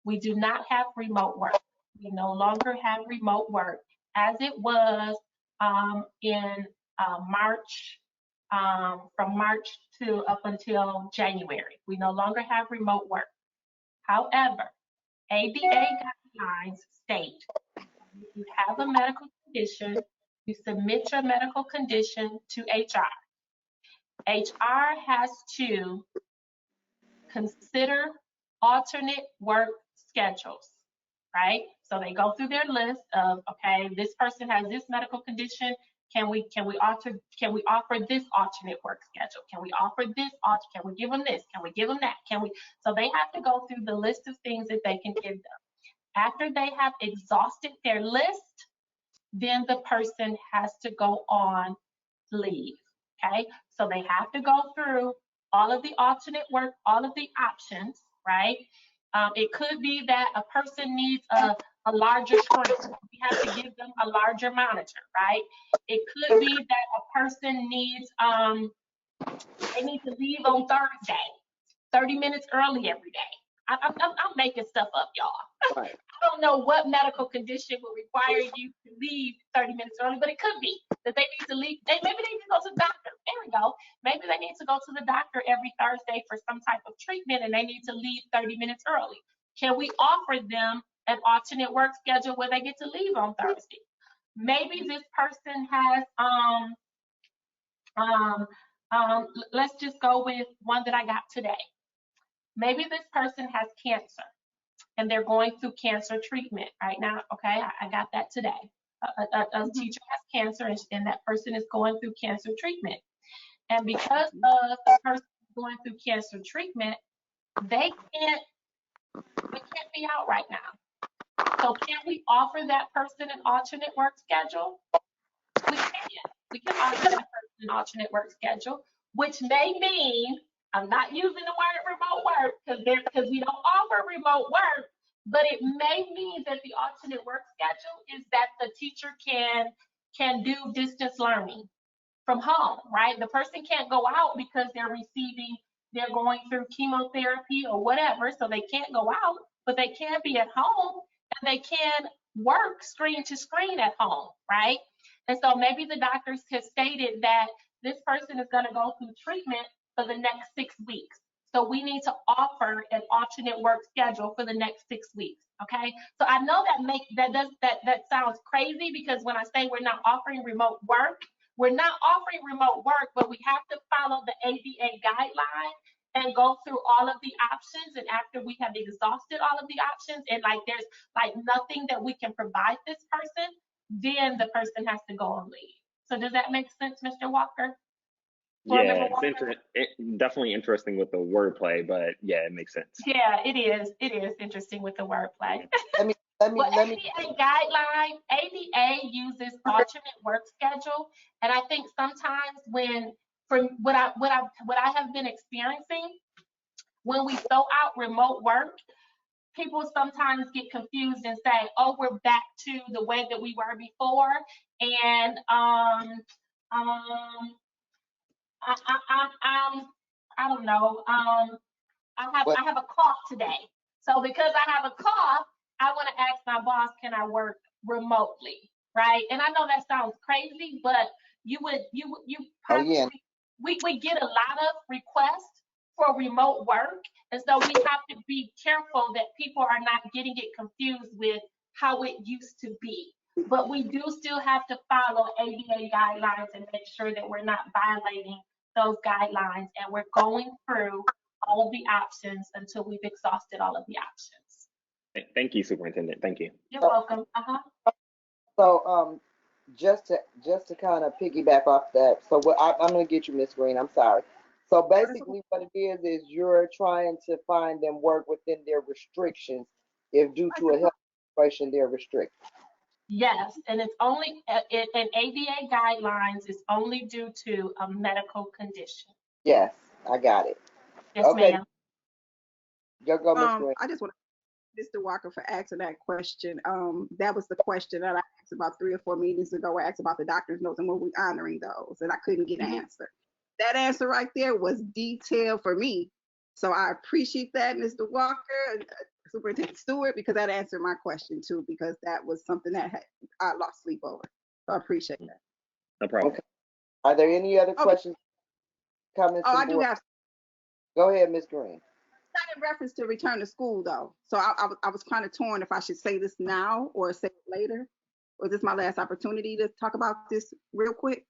We do not have remote work. We no longer have remote work as it was in March, from March to up until January. We no longer have remote work. However, ADA guidelines state if you have a medical condition, you submit your medical condition to HR. HR has to consider alternate work schedules, right? So they go through their list of, okay, this person has this medical condition. Can we offer this alternate work schedule? Can we offer this? Can we give them this? Can we give them that? So they have to go through the list of things that they can give them. After they have exhausted their list, then the person has to go on leave, okay? So they have to go through all of the alternate work, all of the options, right? It could be that a person needs a larger screen. We have to give them a larger monitor, right? It could be that a person needs, they need to leave on Thursday, 30 minutes early every day. I'm making stuff up, y'all. Right. I don't know what medical condition will require you to leave 30 minutes early, but it could be that they need to leave. Maybe they need to go to the doctor. There we go. Maybe they need to go to the doctor every Thursday for some type of treatment, and they need to leave 30 minutes early. Can we offer them an alternate work schedule where they get to leave on Thursday? Maybe this person has, let's just go with one that I got today. Maybe this person has cancer and they're going through cancer treatment right now. Okay, I got that today. A teacher has cancer and that person is going through cancer treatment. And because of the person going through cancer treatment, they can't be out right now. So can we offer that person an alternate work schedule? We can. We can offer that person an alternate work schedule, which may mean, I'm not using the word remote work because we don't offer remote work, but it may mean that the alternate work schedule is that the teacher can do distance learning from home, right? The person can't go out because they're going through chemotherapy or whatever, so they can't go out, but they can be at home and they can work screen to screen at home, right? And so maybe the doctors have stated that this person is going to go through treatment for the next 6 weeks. So we need to offer an alternate work schedule for the next 6 weeks. Okay. So I know that sounds crazy because when I say we're not offering remote work, we're not offering remote work, but we have to follow the ADA guideline. and go through all of the options. And after we have exhausted all of the options and like there's like nothing that we can provide this person, then the person has to go on leave. So does that make sense, Mr. Walker? Yeah, definitely interesting with the wordplay, but yeah, it makes sense. Yeah, it is. It is interesting with the wordplay. Let me ABA guideline, ABA uses alternate work schedule, and I think sometimes when from what I have been experiencing, when we throw out remote work, people sometimes get confused and say, "Oh, we're back to the way that we were before," and I don't know. I have a cough today. So because I have a cough, I want to ask my boss, can I work remotely? Right? And I know that sounds crazy, but you probably, we get a lot of requests for remote work. And so we have to be careful that people are not getting it confused with how it used to be. But we do still have to follow ABA guidelines and make sure that we're not violating those guidelines, and we're going through all of the options until we've exhausted all of the options. Thank you, Superintendent. Thank you. You're welcome. So just to kind of piggyback off that, so I'm going to get you, Ms. Green. I'm sorry. So basically, what it is you're trying to find them work within their restrictions. If due to a health situation, they're restricted. Yes, and it's only in ABA guidelines. It's only due to a medical condition. Yes, I got it. Yes, okay. ma'am. Go, Ms. Green. I just want to Mr. Walker for asking that question. That was the question that I asked about 3 or 4 meetings ago. I asked about the doctor's notes and were we honoring those, and I couldn't get an answer. That answer right there was detailed for me. So I appreciate that, Mr. Walker, Superintendent Stewart, because that answered my question too, because that was something that I lost sleep over. So I appreciate that. No problem. Okay. Are there any other questions, comments? Oh, I do have. Go ahead, Ms. Green. Not in reference to return to school though. So I was kind of torn if I should say this now or say it later. Or is this my last opportunity to talk about this real quick?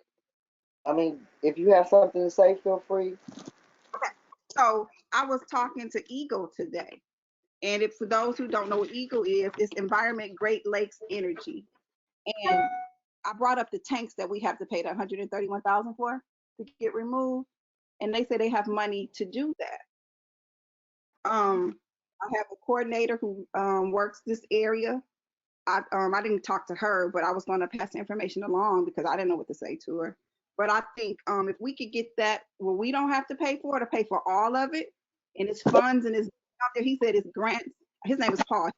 I mean, if you have something to say, feel free. Okay. So I was talking to Eagle today. And if for those who don't know what Eagle is, it's Environment Great Lakes Energy. And I brought up the tanks that we have to pay the $131,000 for to get removed. And they say they have money to do that. I have a coordinator who works this area. I didn't talk to her, but I was going to pass the information along because I didn't know what to say to her. But I think if we could get that where we don't have to pay for it, to pay for all of it, and it's funds and it's out there. He said it's grants. His name is Paul.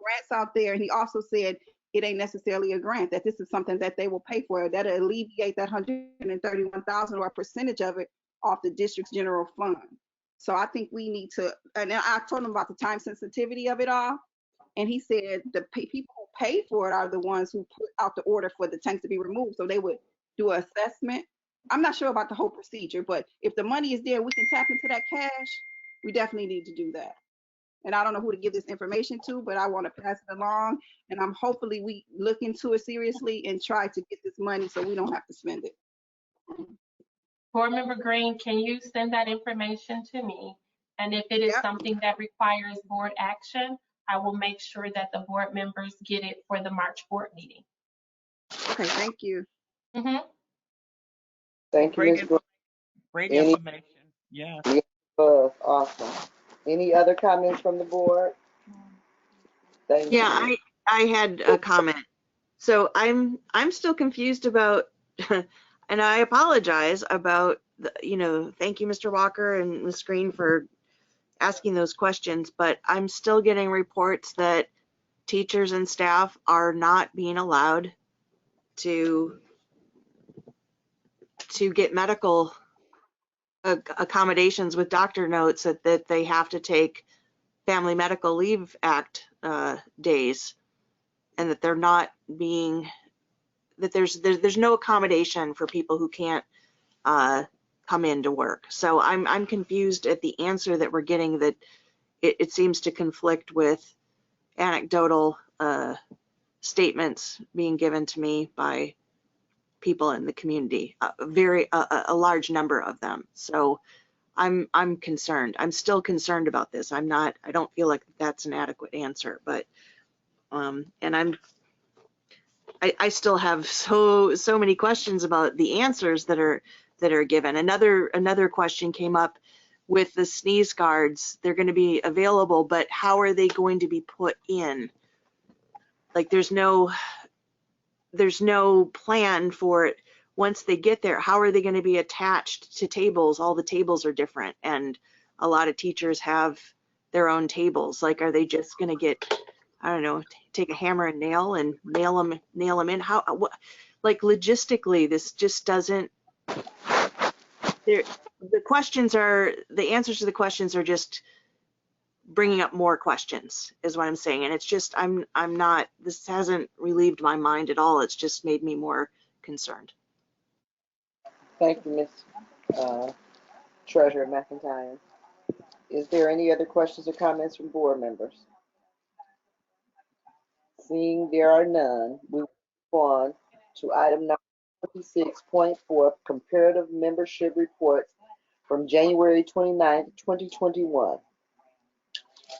Grants out there, and he also said it ain't necessarily a grant. That this is something that they will pay for. That'll alleviate that $131,000 or a percentage of it off the district's general fund. So I think we need to. And I told him about the time sensitivity of it all, and he said the people who pay for it are the ones who put out the order for the tanks to be removed. So they would do an assessment. I'm not sure about the whole procedure, but if the money is there, we can tap into that cash. We definitely need to do that. And I don't know who to give this information to, but I want to pass it along. And I'm hopefully we look into it seriously and try to get this money so we don't have to spend it. Board Member Green, can you send that information to me? And if it is something that requires board action, I will make sure that the board members get it for the March board meeting. Okay, thank you. Thank you, Ms. Green. Great information. Yeah. Awesome. Any other comments from the board? Thank you. I had a comment. So I'm still confused about, and I apologize about, thank you, Mr. Walker and Ms. Green for asking those questions, but I'm still getting reports that teachers and staff are not being allowed to get medical accommodations with doctor notes, that they have to take Family Medical Leave Act days, and that they're not being, that there's no accommodation for people who can't come into work. So I'm confused at the answer that we're getting, that it seems to conflict with anecdotal statements being given to me by people in the community, a large number of them. So I'm concerned. I'm still concerned about this. I don't feel like that's an adequate answer, but and I still have so many questions about the answers that are given. Another question came up with the sneeze guards. They're going to be available, but how are they going to be put in? Like there's no plan for it. Once they get there, how are they going to be attached to tables? All the tables are different, and a lot of teachers have their own tables. Like, are they just going to get, I don't know, take a hammer and nail and nail them in? How, what, like logistically, this just doesn't. The answers to the questions are just bringing up more questions, is what I'm saying. And it's just, I'm not. This hasn't relieved my mind at all. It's just made me more concerned. Thank you, Ms. Treasurer McIntyre. Is there any other questions or comments from board members? Seeing there are none, we will move on to item number 26.4, comparative membership reports from January 29, 2021.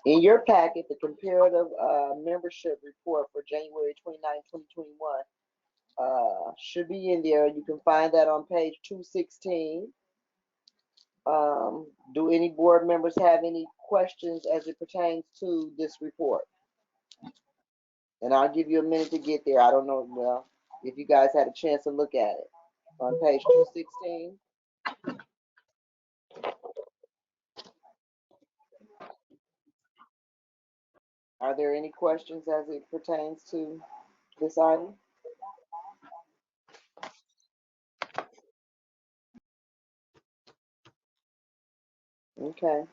In your packet, the comparative membership report for January 29, 2021 should be in there. You can find that on page 216. Do any board members have any questions as it pertains to this report? And I'll give you a minute to get there. I don't know, well, if you guys had a chance to look at it. On page 216. Are there any questions as it pertains to this item? Okay.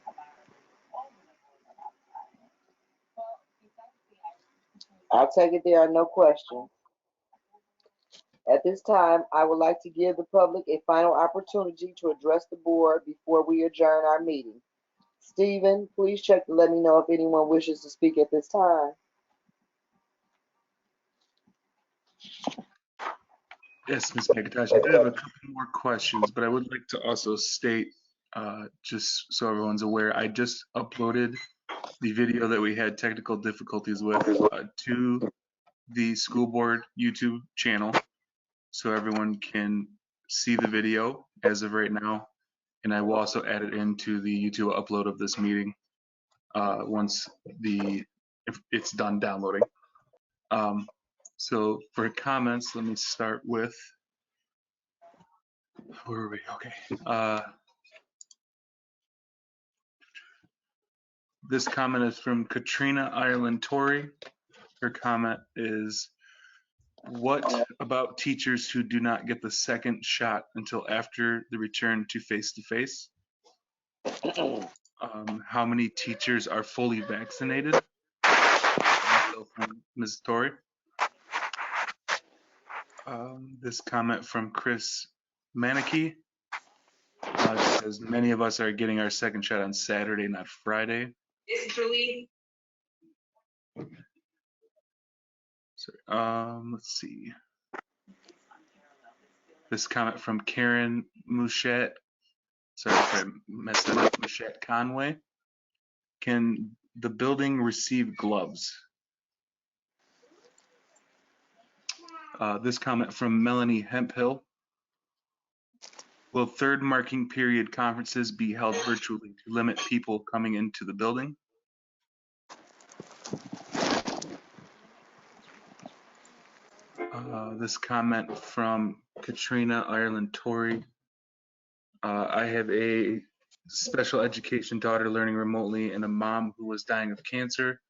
I'll take it there are no questions. At this time, I would like to give the public a final opportunity to address the board before we adjourn our meeting. Stephen, please check to let me know if anyone wishes to speak at this time. Yes, Ms. McIntosh, I do have a couple more questions, but I would like to also state, just so everyone's aware, I just uploaded the video that we had technical difficulties with to the school board YouTube channel, so everyone can see the video as of right now, and I will also add it into the YouTube upload of this meeting once if it's done downloading. So for comments, let me start with, where are we? Okay. This comment is from Katrina Ireland Torrey. Her comment is, what about teachers who do not get the second shot until after the return to face-to-face? How many teachers are fully vaccinated? Also from Ms. Torrey. This comment from Chris Manicky says, many of us are getting our second shot on Saturday, not Friday. It's Julie. Let's see. This comment from Karen Mouchette. Sorry if I messed that up. Mouchette Conway. Can the building receive gloves? This comment from Melanie Hemphill. Will third marking period conferences be held virtually to limit people coming into the building? This comment from Katrina Ireland Torrey. I have a special education daughter learning remotely and a mom who was dying of cancer.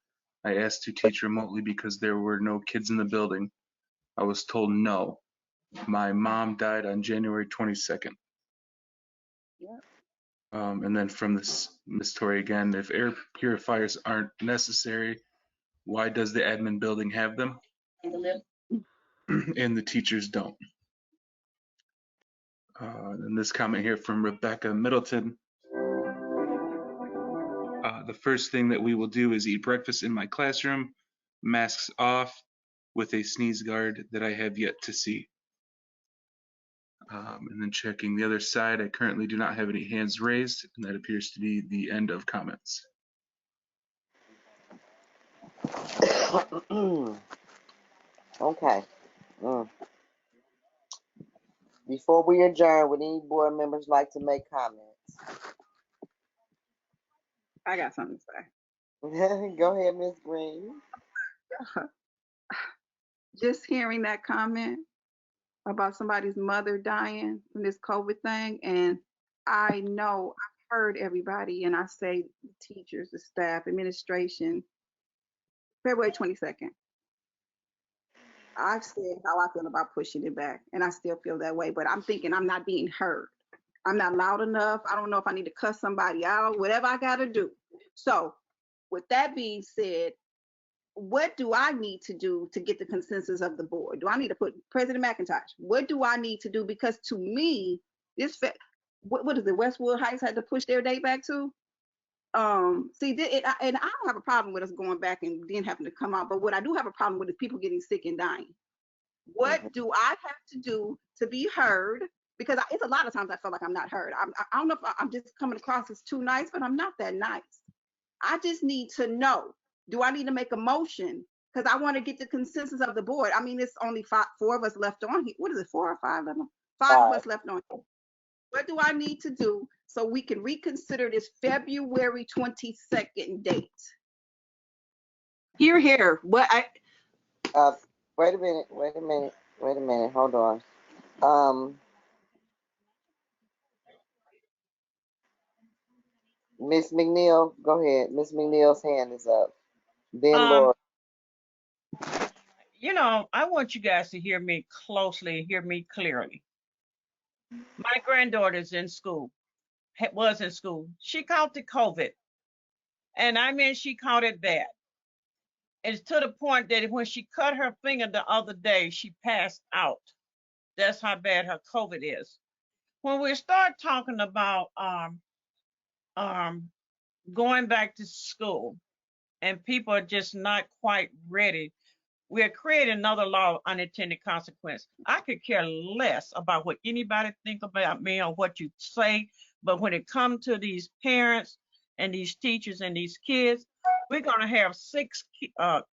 I asked to teach remotely because there were no kids in the building. I was told no. My mom died on January 22nd. And then from this Ms. Torrey again, if air purifiers aren't necessary, why does the admin building have them? And the teachers don't. And this comment here from Rebecca Middleton. The first thing that we will do is eat breakfast in my classroom, masks off, with a sneeze guard that I have yet to see. And then checking the other side, I currently do not have any hands raised, and that appears to be the end of comments. Okay. Before we adjourn, would any board members like to make comments? I got something to say. Go ahead, Ms. Green. Just hearing that comment about somebody's mother dying from this COVID thing, and I know I've heard everybody, and I say the teachers, the staff, administration, February 22nd. I've said how I feel about pushing it back, and I still feel that way, but I'm thinking I'm not being heard. I'm not loud enough. I don't know if I need to cuss somebody out, whatever I got to do. So with that being said, what do I need to do to get the consensus of the board? Do I need to put President McIntosh? What do I need to do? Because to me, this, what is it, Westwood Heights had to push their date back to? See, and I don't have a problem with us going back and then having to come out, but what I do have a problem with is people getting sick and dying. What do I have to do to be heard? Because it's a lot of times I feel like I'm not heard. I don't know if I'm just coming across as too nice, but I'm not that nice. I just need to know, do I need to make a motion? Because I want to get the consensus of the board. I mean, it's only four of us left on here. What is it, 4 or 5 of them? Five of us left on here. What do I need to do so we can reconsider this February 22nd date? Here. What I Wait a minute. Hold on. Miss McNeil, go ahead. Miss McNeil's hand is up. Then Laura. You know, I want you guys to hear me closely, hear me clearly. My granddaughter's in school, was in school. She caught the COVID. And I mean, she caught it bad. It's to the point that when she cut her finger the other day, she passed out. That's how bad her COVID is. When we start talking about going back to school and people are just not quite ready, we're creating another law of unintended consequence. I could care less about what anybody think about me or what you say, but when it comes to these parents and these teachers and these kids, we're gonna have 6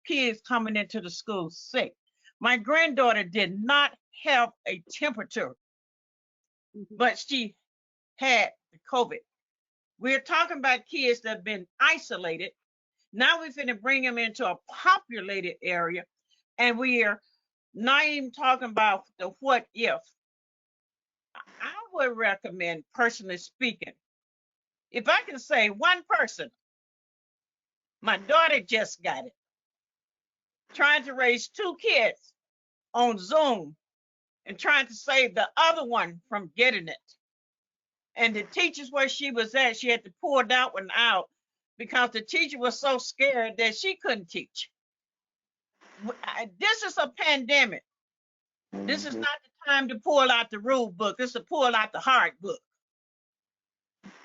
kids coming into the school sick. My granddaughter did not have a temperature, but she had the COVID. We're talking about kids that have been isolated. Now we're going to bring them into a populated area, and we are not even talking about the what if. I would recommend, personally speaking, if I can say one person, my daughter just got it, trying to raise 2 kids on Zoom and trying to save the other one from getting it. And the teachers where she was at, she had to pull that one out because the teacher was so scared that she couldn't teach. This is a pandemic. This is not the time to pull out the rule book. This is to pull out the heart book.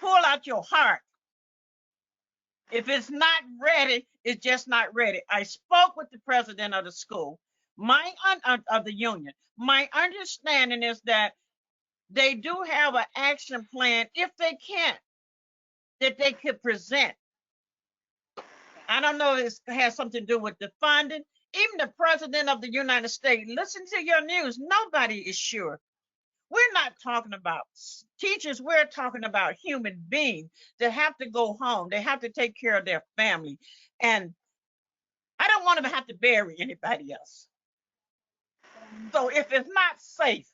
Pull out your heart. If it's not ready, it's just not ready. I spoke with the president of the school, of the union. My understanding is that they do have an action plan, if they can, that they could present. I don't know if it has something to do with the funding. Even the president of the United States, listen to your news. Nobody is sure. We're not talking about teachers. We're talking about human beings that have to go home. They have to take care of their family. And I don't want to have to bury anybody else. So if it's not safe,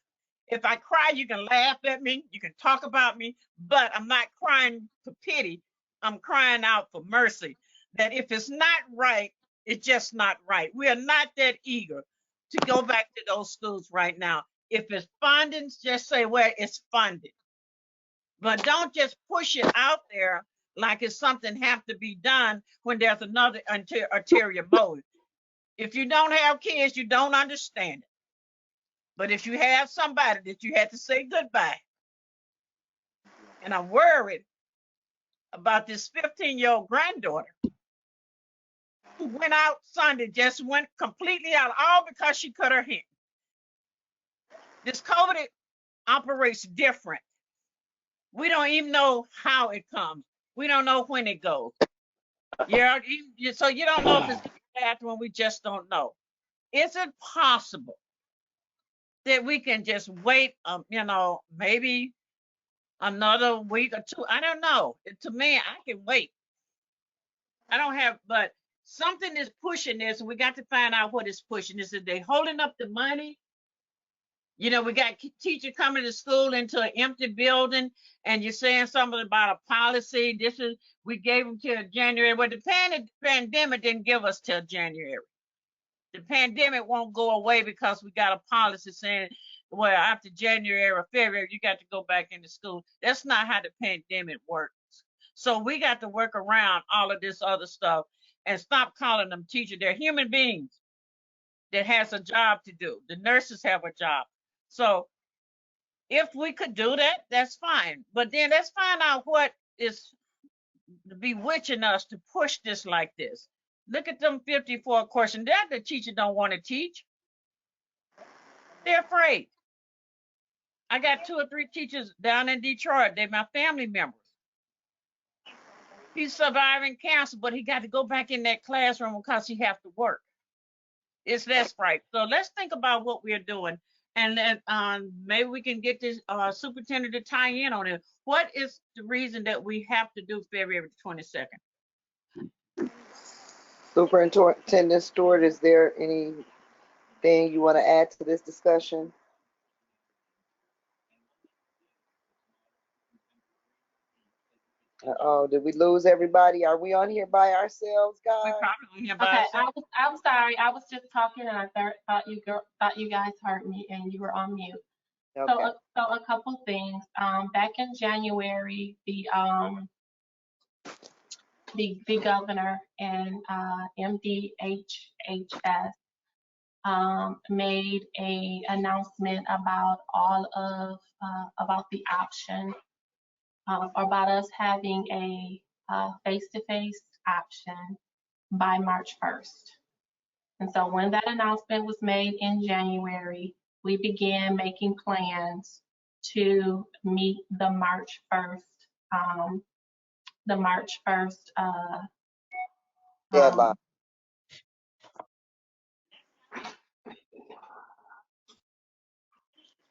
if I cry, you can laugh at me, you can talk about me, but I'm not crying for pity. I'm crying out for mercy. That if it's not right, it's just not right. We are not that eager to go back to those schools right now. If it's funding, just say where it's funded. But don't just push it out there like it's something have to be done when there's another ulterior motive. If you don't have kids, you don't understand it. But if you have somebody that you had to say goodbye, and I'm worried about this 15-year-old granddaughter who went out Sunday, just went completely out, all because she cut her hair. This COVID, operates different. We don't even know how it comes. We don't know when it goes. So you don't know if it's in the bathroom. We just don't know. Is it possible that we can just wait, maybe another week or two? I don't know. To me, I can wait. I don't have, but something is pushing this, and we got to find out what is pushing this. Is they holding up the money? We got teacher coming to school into an empty building, and you're saying something about a policy. We gave them till January. Well, the pandemic didn't give us till January. The pandemic won't go away because we got a policy saying, well, after January or February, you got to go back into school. That's not how the pandemic works. So we got to work around all of this other stuff and stop calling them teachers. They're human beings that has a job to do. The nurses have a job. So if we could do that, that's fine. But then let's find out what is bewitching us to push this like this. Look at them 54 questions. That the teacher don't want to teach. They're afraid. I got 2 or 3 teachers down in Detroit. They're my family members. He's surviving cancer, but he got to go back in that classroom because he has to work. That's right. So let's think about what we're doing. And then maybe we can get this superintendent to tie in on it. What is the reason that we have to do February 22nd? Superintendent Stewart, is there anything you want to add to this discussion? Uh-oh, did we lose everybody? Are we on here by ourselves, guys? We're probably here by Okay, ourselves. I'm sorry. I was just talking and I thought you guys heard me and you were on mute. Okay. So a couple things. Back in January, the governor and MDHHS made a announcement about about the option about us having a face-to-face option by March 1st. And so when that announcement was made in January, we began making plans to meet the March 1st deadline.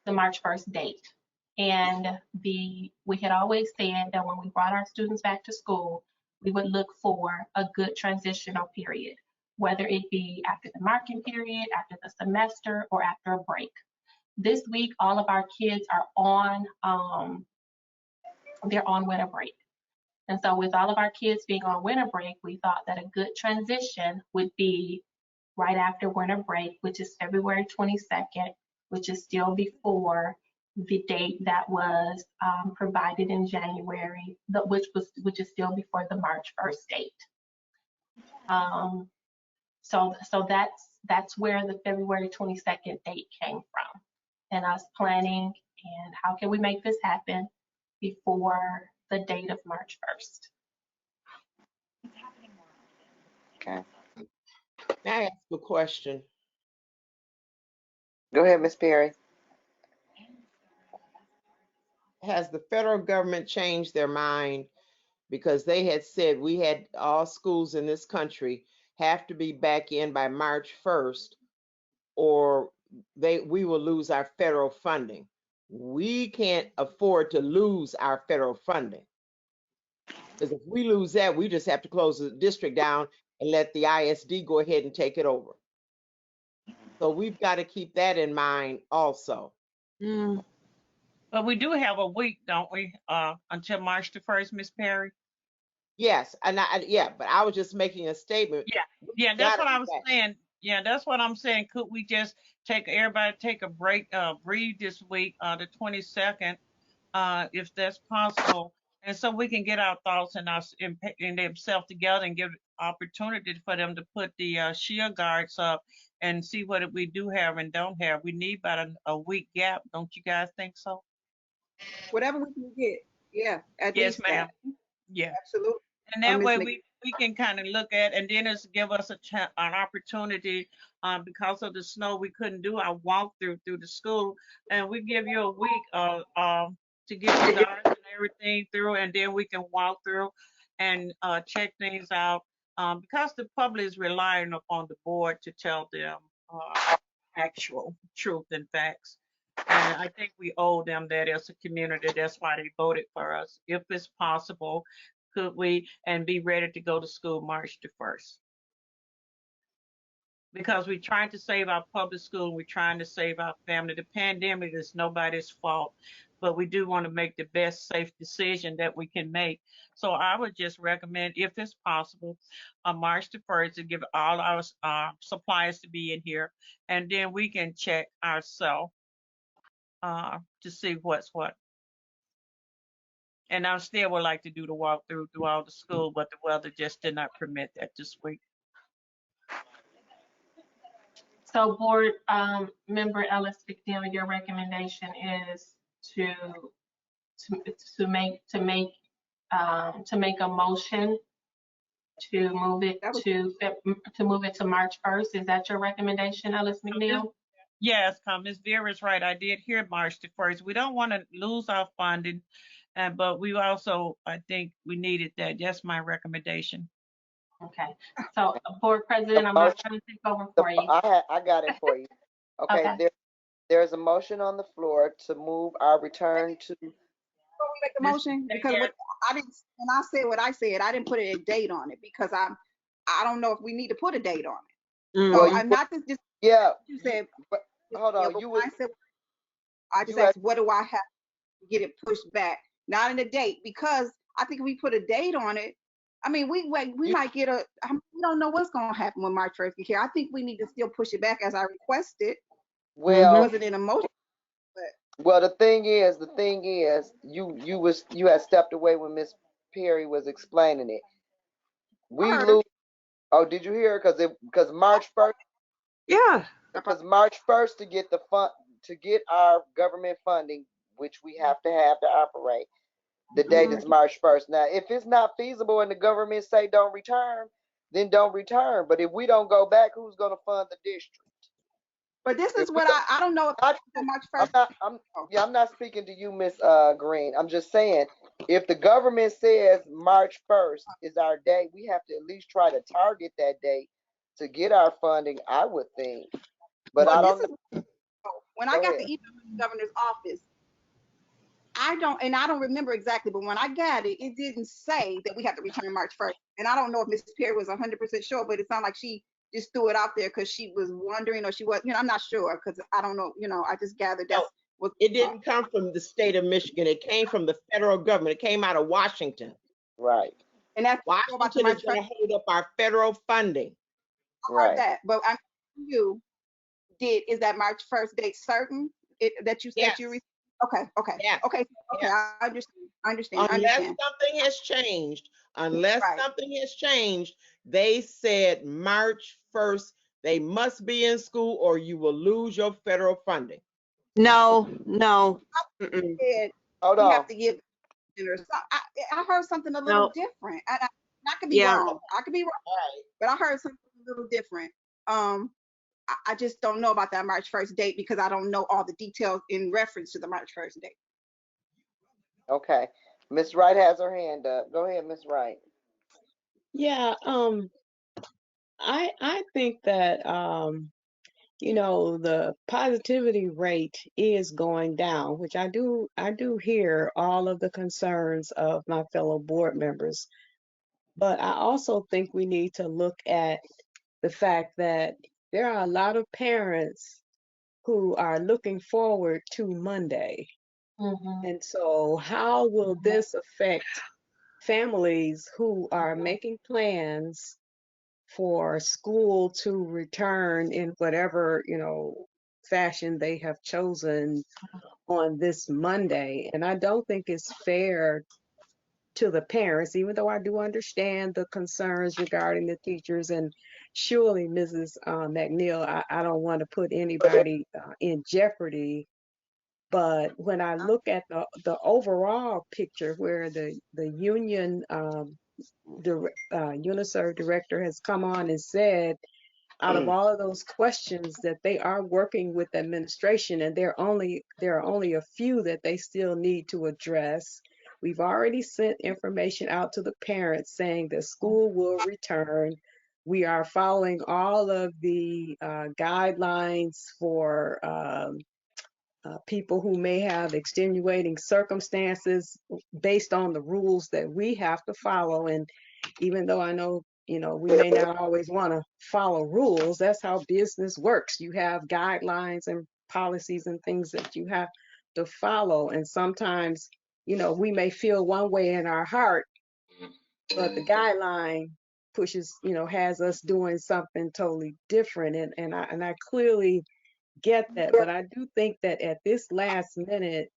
The March 1st date. And we had always said that when we brought our students back to school, we would look for a good transitional period, whether it be after the marking period, after the semester, or after a break. This week, all of our kids are on winter break. And so with all of our kids being on winter break, we thought that a good transition would be right after winter break, which is February 22nd, which is still before the date that was provided in January, which is still before the March 1st date. So that's where the February 22nd date came from, and us planning and how can we make this happen before the date of March 1st. Okay. May I ask a question? Go ahead, Ms. Perry. Has the federal government changed their mind? Because they had said we had all schools in this country have to be back in by March 1st, or we will lose our federal funding. We can't afford to lose our federal funding. Because if we lose that, we just have to close the district down and let the ISD go ahead and take it over. So we've got to keep that in mind also. But we do have a week, don't we, until March the 1st, Ms. Perry? Yes, and but I was just making a statement. Yeah, that's what I was saying. Yeah, that's what I'm saying. Could we just everybody take a break, breathe this week, the 22nd, if that's possible, and so we can get our thoughts and themselves together and give opportunity for them to put the shield guards up and see what we do have and don't have. We need about a week gap, don't you guys think so? Whatever we can get, yeah. Yes, ma'am. Yeah, absolutely. and that way we can kind of look at, and then it's give us an opportunity. Because of the snow, we couldn't do our walkthrough through the school, and we give you a week to get your guards and everything through, and then we can walk through and check things out. Because the public is relying upon the board to tell them actual truth and facts. And I think we owe them that as a community. That's why they voted for us. If it's possible, could we and be ready to go to school March the 1st? Because we're trying to save our public school, we're trying to save our family. The pandemic is nobody's fault, but we do want to make the best safe decision that we can make. So I would just recommend, if it's possible, on March the 1st to give all our supplies to be in here, and then we can check ourselves to see what's what. And I still would like to do the walkthrough through all the school, but the weather just did not permit that this week. So board member Ellis McNeil, your recommendation is to make a motion to move it to March 1st. Is that your recommendation, Ellis McNeil? Yes, Ms. Vera's right. I did hear March the 1st. We don't want to lose our funding, but we also, I think we needed that. That's my recommendation. Okay. So, board president, I'm not trying to take over for you. I got it for you. Okay. There's a motion on the floor to move our return to. Before we make the motion, because when I said what I said, I didn't put a date on it because I don't know if we need to put a date on it. So I'm not just yeah. You said. Hold on. I just asked, what do I have to get it pushed back? Not in a date, because I think if we put a date on it, I mean, we might get we don't know what's going to happen when March 1st get here. I think we need to still push it back as I requested. Well, it wasn't in a motion. Well, the thing is, you had stepped away when Miss Perry was explaining it. We lose. Oh, did you hear? Because March 1st. Yeah. Because March 1st to get our government funding, which we have to operate. The date is March 1st. Now, if it's not feasible and the government say don't return, then don't return. But if we don't go back, who's going to fund the district? But this is what I don't know if March 1st. I'm not speaking to you, Miss Green. I'm just saying, if the government says March 1st is our date, we have to at least try to target that date to get our funding, I would think. But I don't know. When I got the email from the governor's office, I don't remember exactly, but when I got it, it didn't say that we have to return March 1st. And I don't know if Mrs. Perry was 100% sure, but it sounded like she just threw it out there because she was wondering, or she was, I'm not sure, because I don't know, I just gathered that. It didn't come from the state of Michigan. It came from the federal government. It came out of Washington. Right. And that's Washington is going to hold up our federal funding. I heard that, but I'm asking you, is that March 1st date certain that you said you received? Okay. Yeah. Okay. Yeah. I understand. Unless something has changed, they said March 1st, they must be in school or you will lose your federal funding. No. Hold on. Have to give I heard something a little different. I could be wrong. I could be wrong. Right. But I heard something a little different. I just don't know about that March 1st date because I don't know all the details in reference to the March 1st date. Okay. Miss Wright has her hand up. Go ahead, Miss Wright. Yeah, I think that the positivity rate is going down, which I do hear all of the concerns of my fellow board members. But I also think we need to look at the fact that there are a lot of parents who are looking forward to Monday. And so how will this affect families who are making plans for school to return in whatever, fashion they have chosen on this Monday? And I don't think it's fair to the parents, even though I do understand the concerns regarding the teachers. And surely, Mrs. McNeil, I don't want to put anybody in jeopardy. But when I look at the overall picture where the union UNICEF director has come on and said, out of all of those questions, that they are working with administration, and there are only a few that they still need to address. We've already sent information out to the parents saying that school will return. We are following all of the guidelines for people who may have extenuating circumstances based on the rules that we have to follow. And even though I know, we may not always want to follow rules, that's how business works. You have guidelines and policies and things that you have to follow. And sometimes, we may feel one way in our heart, but the guideline pushes, has us doing something totally different. And I clearly get that, but I do think that at this last minute,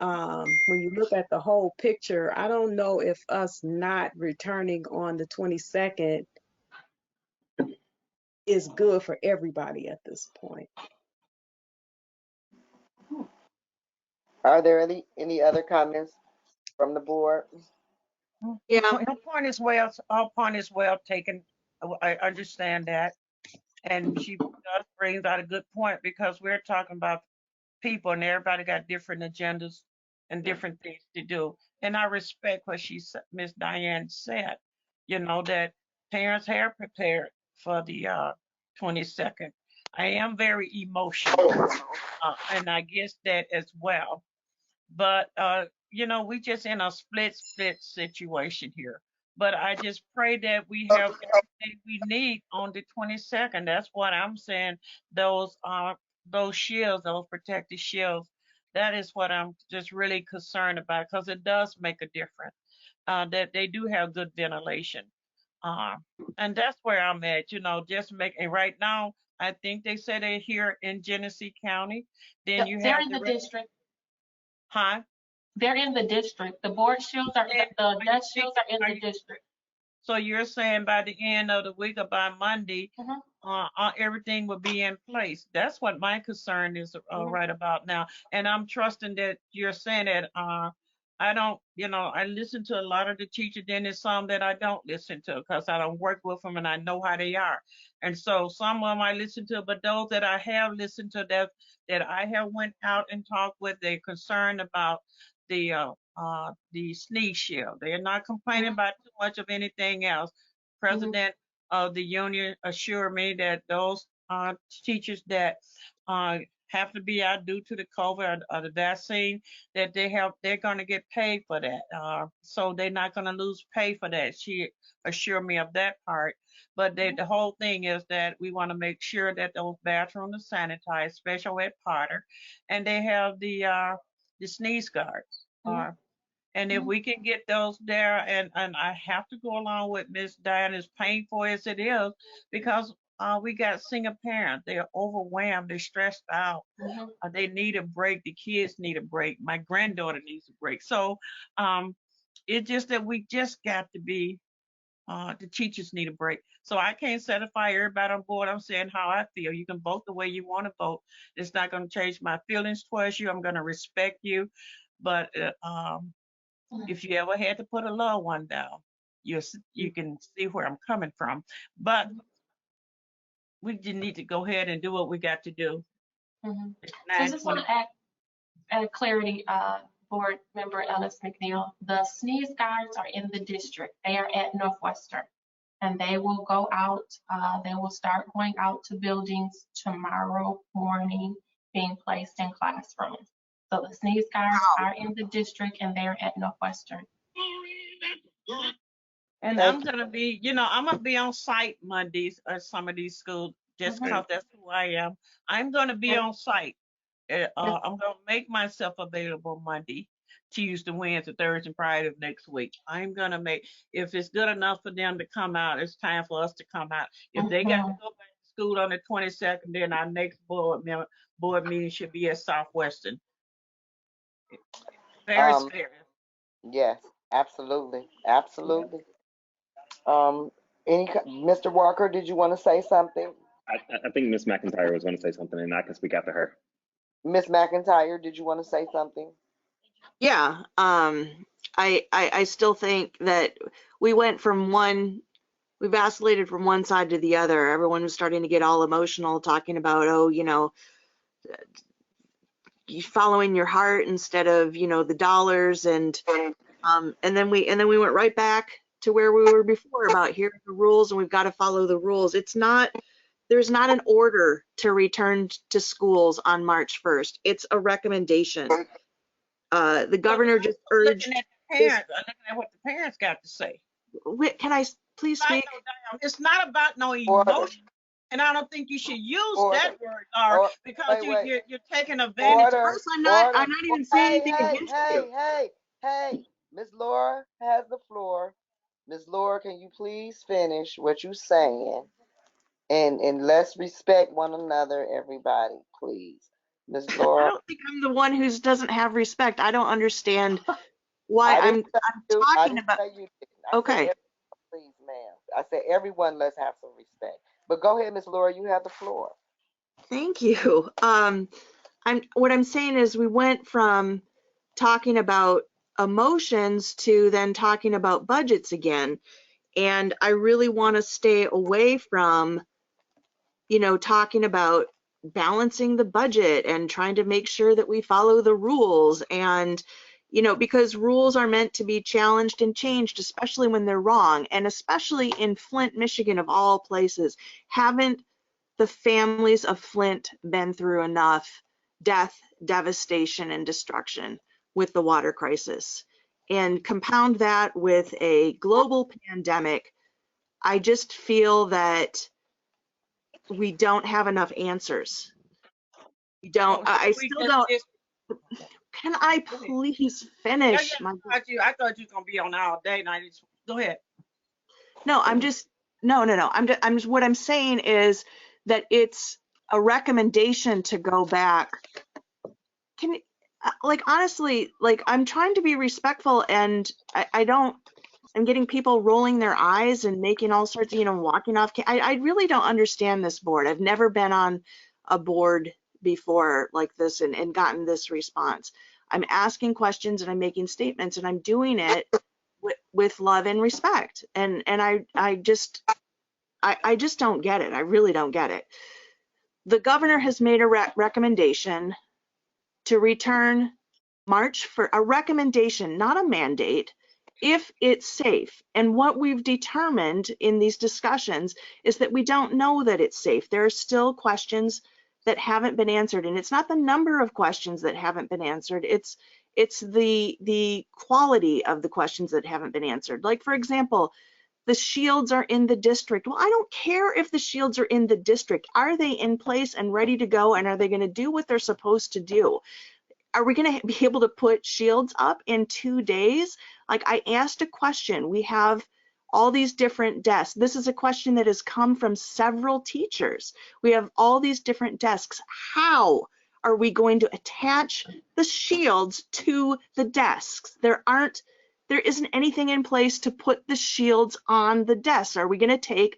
when you look at the whole picture, I don't know if us not returning on the 22nd is good for everybody at this point. Are there any other comments from the board? Yeah. Her point is well taken. I understand that. And she does bring out a good point, because we're talking about people and everybody got different agendas and different things to do. And I respect what Miss Diane said, that parents have prepared for the 22nd. I am very emotional, and I guess that as well. But we just in a split situation here. But I just pray that we have everything we need on the 22nd. That's what I'm saying. Those shields, those protective shields. That is what I'm just really concerned about, because it does make a difference. That they do have good ventilation. And that's where I'm at, just and right now, I think they said they're here in Genesee County. Then you They're have in the district. Huh? They're in the district. The board shields are, the dust shields are in the district. So you're saying by the end of the week or by Monday, everything will be in place. That's what my concern is right about now. And I'm trusting that you're saying that I don't, I listen to a lot of the teachers, then there's some that I don't listen to because I don't work with them and I know how they are. And so some of them I listen to, but those that I have listened to that I have went out and talked with, they're concerned about the sneeze shield. They're not complaining about too much of anything else. President of the union assured me that those teachers that have to be out due to the COVID or the vaccine, that they're going to get paid for that. So they're not going to lose pay for that. She assured me of that part. But the whole thing is that we want to make sure that those bathrooms are sanitized, especially at Potter, and they have the sneeze guards. And if we can get those there, and I have to go along with Miss Diane, as painful as it is, because we got single parents. They're overwhelmed. They're stressed out. They need a break. The kids need a break. My granddaughter needs a break. So it's just that we just got to be, the teachers need a break. So I can't satisfy everybody on board. I'm saying how I feel. You can vote the way you want to vote. It's not going to change my feelings towards you. I'm going to respect you. But if you ever had to put a loved one down, you can see where I'm coming from. But we just need to go ahead and do what we got to do. So I just want to add clarity, board member Ellis McNeil. The sneeze guards are in the district. They are at Northwestern, and they will go out. They will start going out to buildings tomorrow morning, being placed in classrooms. So the sneeze guards are in the district, and they're at Northwestern. And I'm gonna be, I'm gonna be on site Mondays at some of these schools, just because that's who I am. I'm gonna be on site. I'm gonna make myself available Monday, Tuesday, Wednesday, Thursday, and Friday of next week. I'm gonna if it's good enough for them to come out, it's time for us to come out. If they got to go back to school on the 22nd, then our next board meeting should be at Southwestern. Very scary. Yes, absolutely, absolutely. Mr. Walker, did you want to say something? I think Miss McIntyre was going to say something, and I can speak after her. Miss McIntyre, did you want to say something? Yeah, I still think that we went from we vacillated from one side to the other. Everyone was starting to get all emotional talking about, oh, you following your heart instead of, the dollars, and then we went right back to where we were before about here are the rules and we've got to follow the rules. There's not an order to return to schools on March 1st. It's a recommendation. The governor just urged. Looking at the parents, looking at what the parents got to say. Can I please speak? It's not about no Order. emotion, and I don't think you should use Order. that word, Laura, because wait. you're taking advantage. Order. I'm not even saying anything against you. Hey, Miss Laura has the floor. Miss Laura, can you please finish what you're saying? And let's respect one another, everybody, please. Miss I Laura. don't think I'm the one who doesn't have respect. I don't understand why I'm talking about. Okay. Please, ma'am. I said everyone, let's have some respect. But go ahead, Miss Laura, you have the floor. Thank you. What I'm saying is we went from talking about emotions to then talking about budgets again. And I really want to stay away from, talking about balancing the budget and trying to make sure that we follow the rules. And, because rules are meant to be challenged and changed, especially when they're wrong. And especially in Flint, Michigan, of all places, haven't the families of Flint been through enough death, devastation, and destruction with the water crisis? And compound that with a global pandemic, I just feel that we don't have enough answers. We don't. I still don't. Can I please finish? I thought you were gonna be on all day. Now, go ahead. No, I'm just no. What I'm saying is that it's a recommendation to go back. Honestly, I'm trying to be respectful, and I don't. I'm getting people rolling their eyes and making all sorts of, walking off. I really don't understand this board. I've never been on a board before like this and gotten this response. I'm asking questions and I'm making statements and I'm doing it with love and respect. And I just don't get it. I really don't get it. The governor has made a recommendation to return March for a recommendation, not a mandate, if it's safe. And what we've determined in these discussions is that we don't know that it's safe. There are still questions that haven't been answered. And it's not the number of questions that haven't been answered. It's the quality of the questions that haven't been answered. Like, for example, the shields are in the district. Well, I don't care if the shields are in the district. Are they in place and ready to go? And are they going to do what they're supposed to do? Are we going to be able to put shields up in 2 days? Like, I asked a question. We have all these different desks. This is a question that has come from several teachers. We have all these different desks. How are we going to attach the shields to the desks? There isn't anything in place to put the shields on the desks. Are we going to take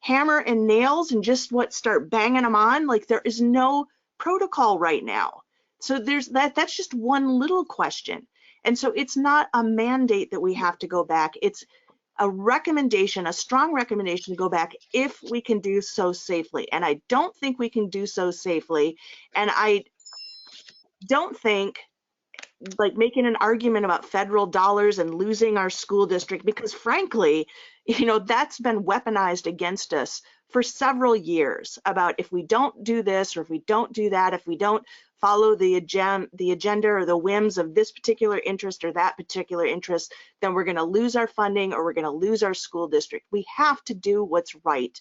hammer and nails and just start banging them on? Like, there is no protocol right now. So that's just one little question. And so it's not a mandate that we have to go back. It's a recommendation, a strong recommendation to go back if we can do so safely. And I don't think we can do so safely. And I don't think making an argument about federal dollars and losing our school district, because frankly, that's been weaponized against us for several years about if we don't do this or if we don't do that, if we don't follow the agenda or the whims of this particular interest or that particular interest, then we're going to lose our funding or we're going to lose our school district. We have to do what's right.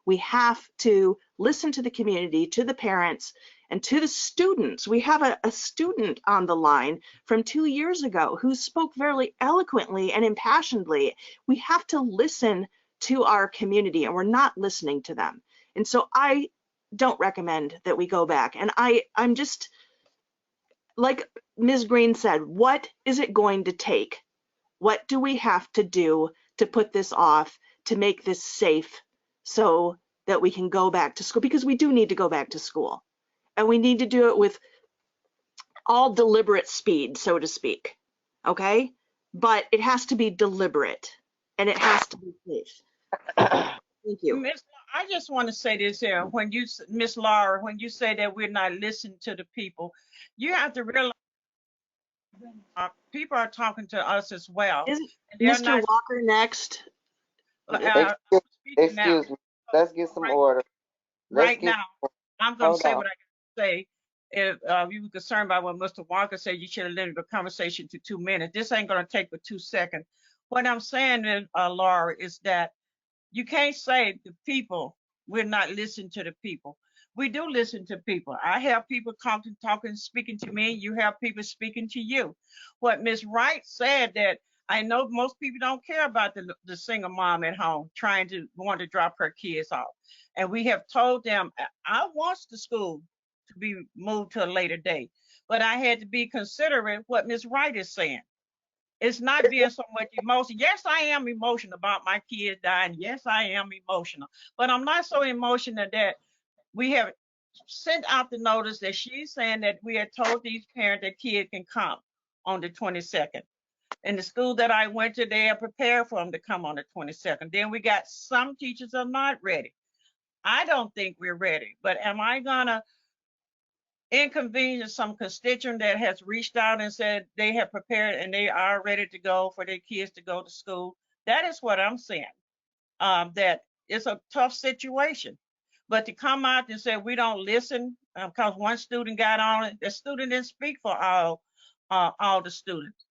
We have to listen to the community, to the parents, and to the students. We have a student on the line from 2 years ago who spoke very eloquently and impassionedly. We have to listen to our community, and we're not listening to them. And so I don't recommend that we go back. And I'm just, like Ms. Green said, what is it going to take? What do we have to do to put this off, to make this safe so that we can go back to school? Because we do need to go back to school. And we need to do it with all deliberate speed, so to speak. Okay? But it has to be deliberate and it has to be safe. Thank you. I just want to say this here. When you, Miss Laura, when you say that we're not listening to the people, you have to realize people are talking to us as well. Is They're Mr. not, Walker next? Excuse me. Let's get some order. Right now, I'm going to say on. what I got to say. If you were concerned about what Mr. Walker said, you should have limited the conversation to 2 minutes. This ain't going to take but 2 seconds. What I'm saying, Laura, is that you can't say the people, we're not listening to the people. We do listen to people. I have people talking, speaking to me. You have people speaking to you. What Ms. Wright said, that I know most people don't care about the single mom at home want to drop her kids off. And we have told them, I want the school to be moved to a later date, but I had to be considerate what Ms. Wright is saying. It's not being so much emotion. Yes, I am emotional about my kids dying. Yes, I am emotional, but I'm not so emotional that we have sent out the notice that she's saying that we had told these parents that kids can come on the 22nd. In the school that I went to, they are prepared for them to come on the 22nd. Then we got some teachers are not ready. I don't think we're ready, but am I gonna inconvenience some constituent that has reached out and said they have prepared and they are ready to go for their kids to go to school? That is what I'm saying. That it's a tough situation, but to come out and say we don't listen because one student got on it, the student didn't speak for all the students.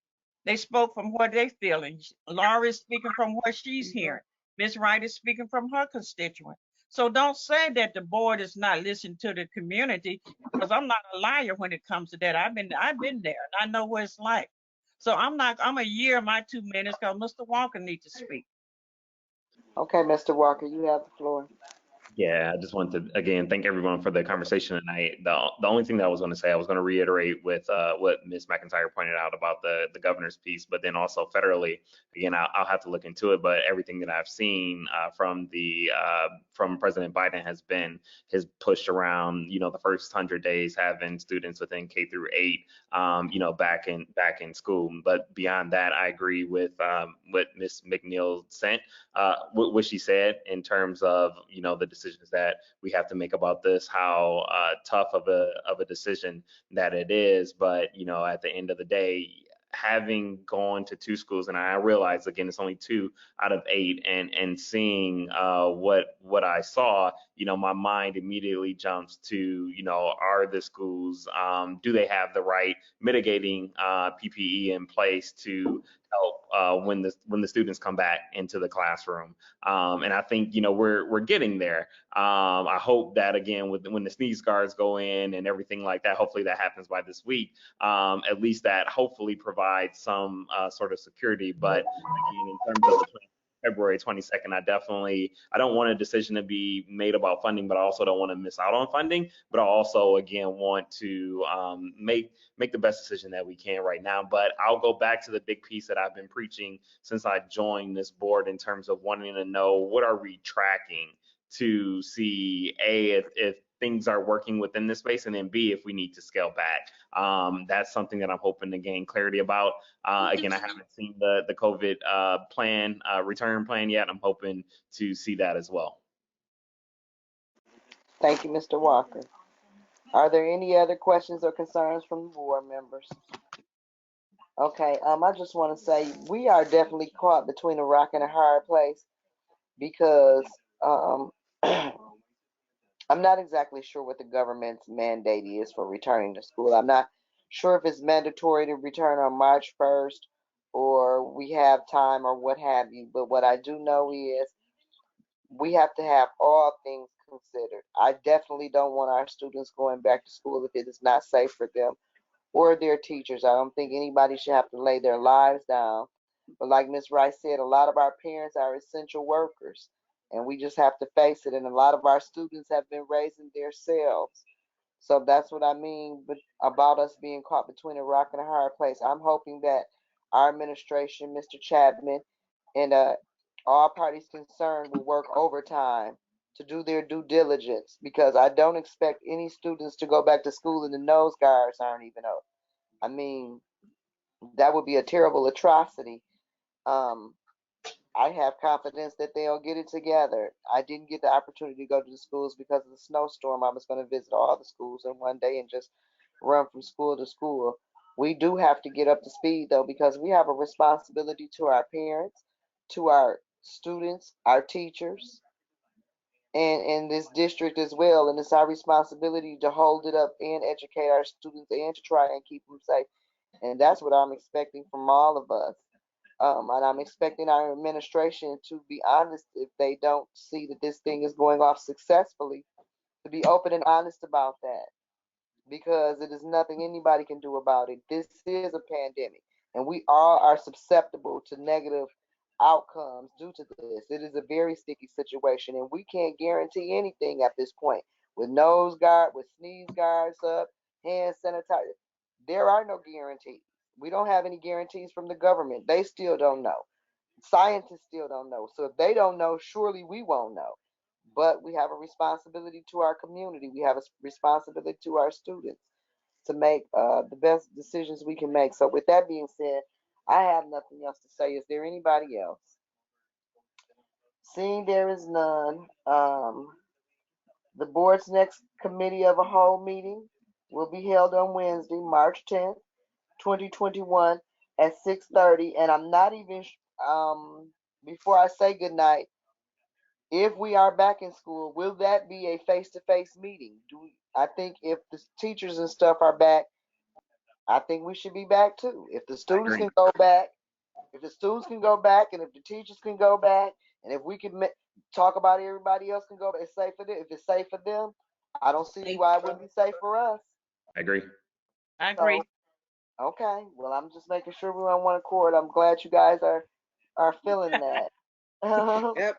They spoke from what they feeling. Laura is speaking from what she's hearing. Ms. Wright is speaking from her constituent. So don't say that the board is not listening to the community, because I'm not a liar when it comes to that. I've been there and I know what it's like. So I'm a year my 2 minutes because Mr. Walker needs to speak. Okay, Mr. Walker, you have the floor. Yeah, I just want to again thank everyone for the conversation tonight. The only thing that I was going to say, I was going to reiterate with what Ms. McIntyre pointed out about the governor's piece, but then also federally, again, I'll have to look into it. But everything that I've seen from President Biden has pushed around, the first 100 days having students within K through 8, back in school. But beyond that, I agree with what Ms. McNeil sent, what she said in terms of the decisions that we have to make about this, how tough of a decision that it is. But at the end of the day, having gone to 2 schools, and I realize again it's only 2 out of 8, and seeing what I saw, my mind immediately jumps to are the schools, do they have the right mitigating PPE in place to help when the students come back into the classroom? And I think we're getting there. I hope that again when the sneeze guards go in and everything like that, hopefully that happens by this week. At least that hopefully provides some sort of security. But again, in terms of the February 22nd, I don't want a decision to be made about funding, but I also don't want to miss out on funding. But I also again want to make the best decision that we can right now. But I'll go back to the big piece that I've been preaching since I joined this board in terms of wanting to know what are we tracking to see if things are working within this space, and then B, if we need to scale back. That's something that I'm hoping to gain clarity about. Again, I haven't seen the COVID return plan yet. I'm hoping to see that as well. Thank you, Mr. Walker. Are there any other questions or concerns from the board members? Okay, I just want to say we are definitely caught between a rock and a hard place because I'm not exactly sure what the government's mandate is for returning to school. I'm not sure if it's mandatory to return on March 1st or we have time or what have you. But what I do know is we have to have all things considered. I definitely don't want our students going back to school if it is not safe for them or their teachers. I don't think anybody should have to lay their lives down. But like Ms. Rice said, a lot of our parents are essential workers, and we just have to face it. And a lot of our students have been raising themselves. So that's what I mean about us being caught between a rock and a hard place. I'm hoping that our administration, Mr. Chapman, and all parties concerned will work overtime to do their due diligence, because I don't expect any students to go back to school and the nose guards aren't even up. I mean, that would be a terrible atrocity. I have confidence that they'll get it together. I didn't get the opportunity to go to the schools because of the snowstorm. I was going to visit all the schools in one day and just run from school to school. We do have to get up to speed though, because we have a responsibility to our parents, to our students, our teachers, and this district as well. And it's our responsibility to hold it up and educate our students and to try and keep them safe. And that's what I'm expecting from all of us. And I'm expecting our administration to be honest if they don't see that this thing is going off successfully, to be open and honest about that, because it is nothing anybody can do about it. This is a pandemic, and we all are susceptible to negative outcomes due to this. It is a very sticky situation, and we can't guarantee anything at this point. With nose guard, with sneeze guards up, hand sanitizer, there are no guarantees. We don't have any guarantees from the government. They still don't know. Scientists still don't know. So if they don't know, surely we won't know. But we have a responsibility to our community. We have a responsibility to our students to make the best decisions we can make. So with that being said, I have nothing else to say. Is there anybody else? Seeing there is none, the board's next committee of a whole meeting will be held on Wednesday, March 10th, 2021 at 6:30. And I'm not even, before I say goodnight, if we are back in school, will that be a face-to-face meeting? I think if the teachers and stuff are back, I think we should be back too. If the students can go back, and if the teachers can go back, and if we can talk about everybody else can go back, it's safe for them. If it's safe for them, I don't see why it wouldn't be safe for us. I agree. I agree. So, okay, well, I'm just making sure we're on one accord. I'm glad you guys are feeling that. Yep.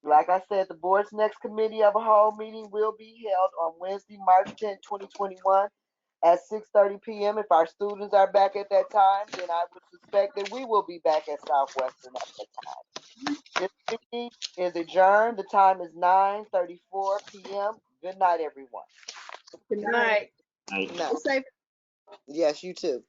Like I said, the board's next committee of a whole meeting will be held on Wednesday, March 10th, 2021 at 6:30 p.m. If our students are back at that time, then I would suspect that we will be back at Southwestern at that time. This meeting is adjourned. The time is 9:34 p.m. Good night, everyone. Good Good night. night. Good night. Stay safe. Yes, you too.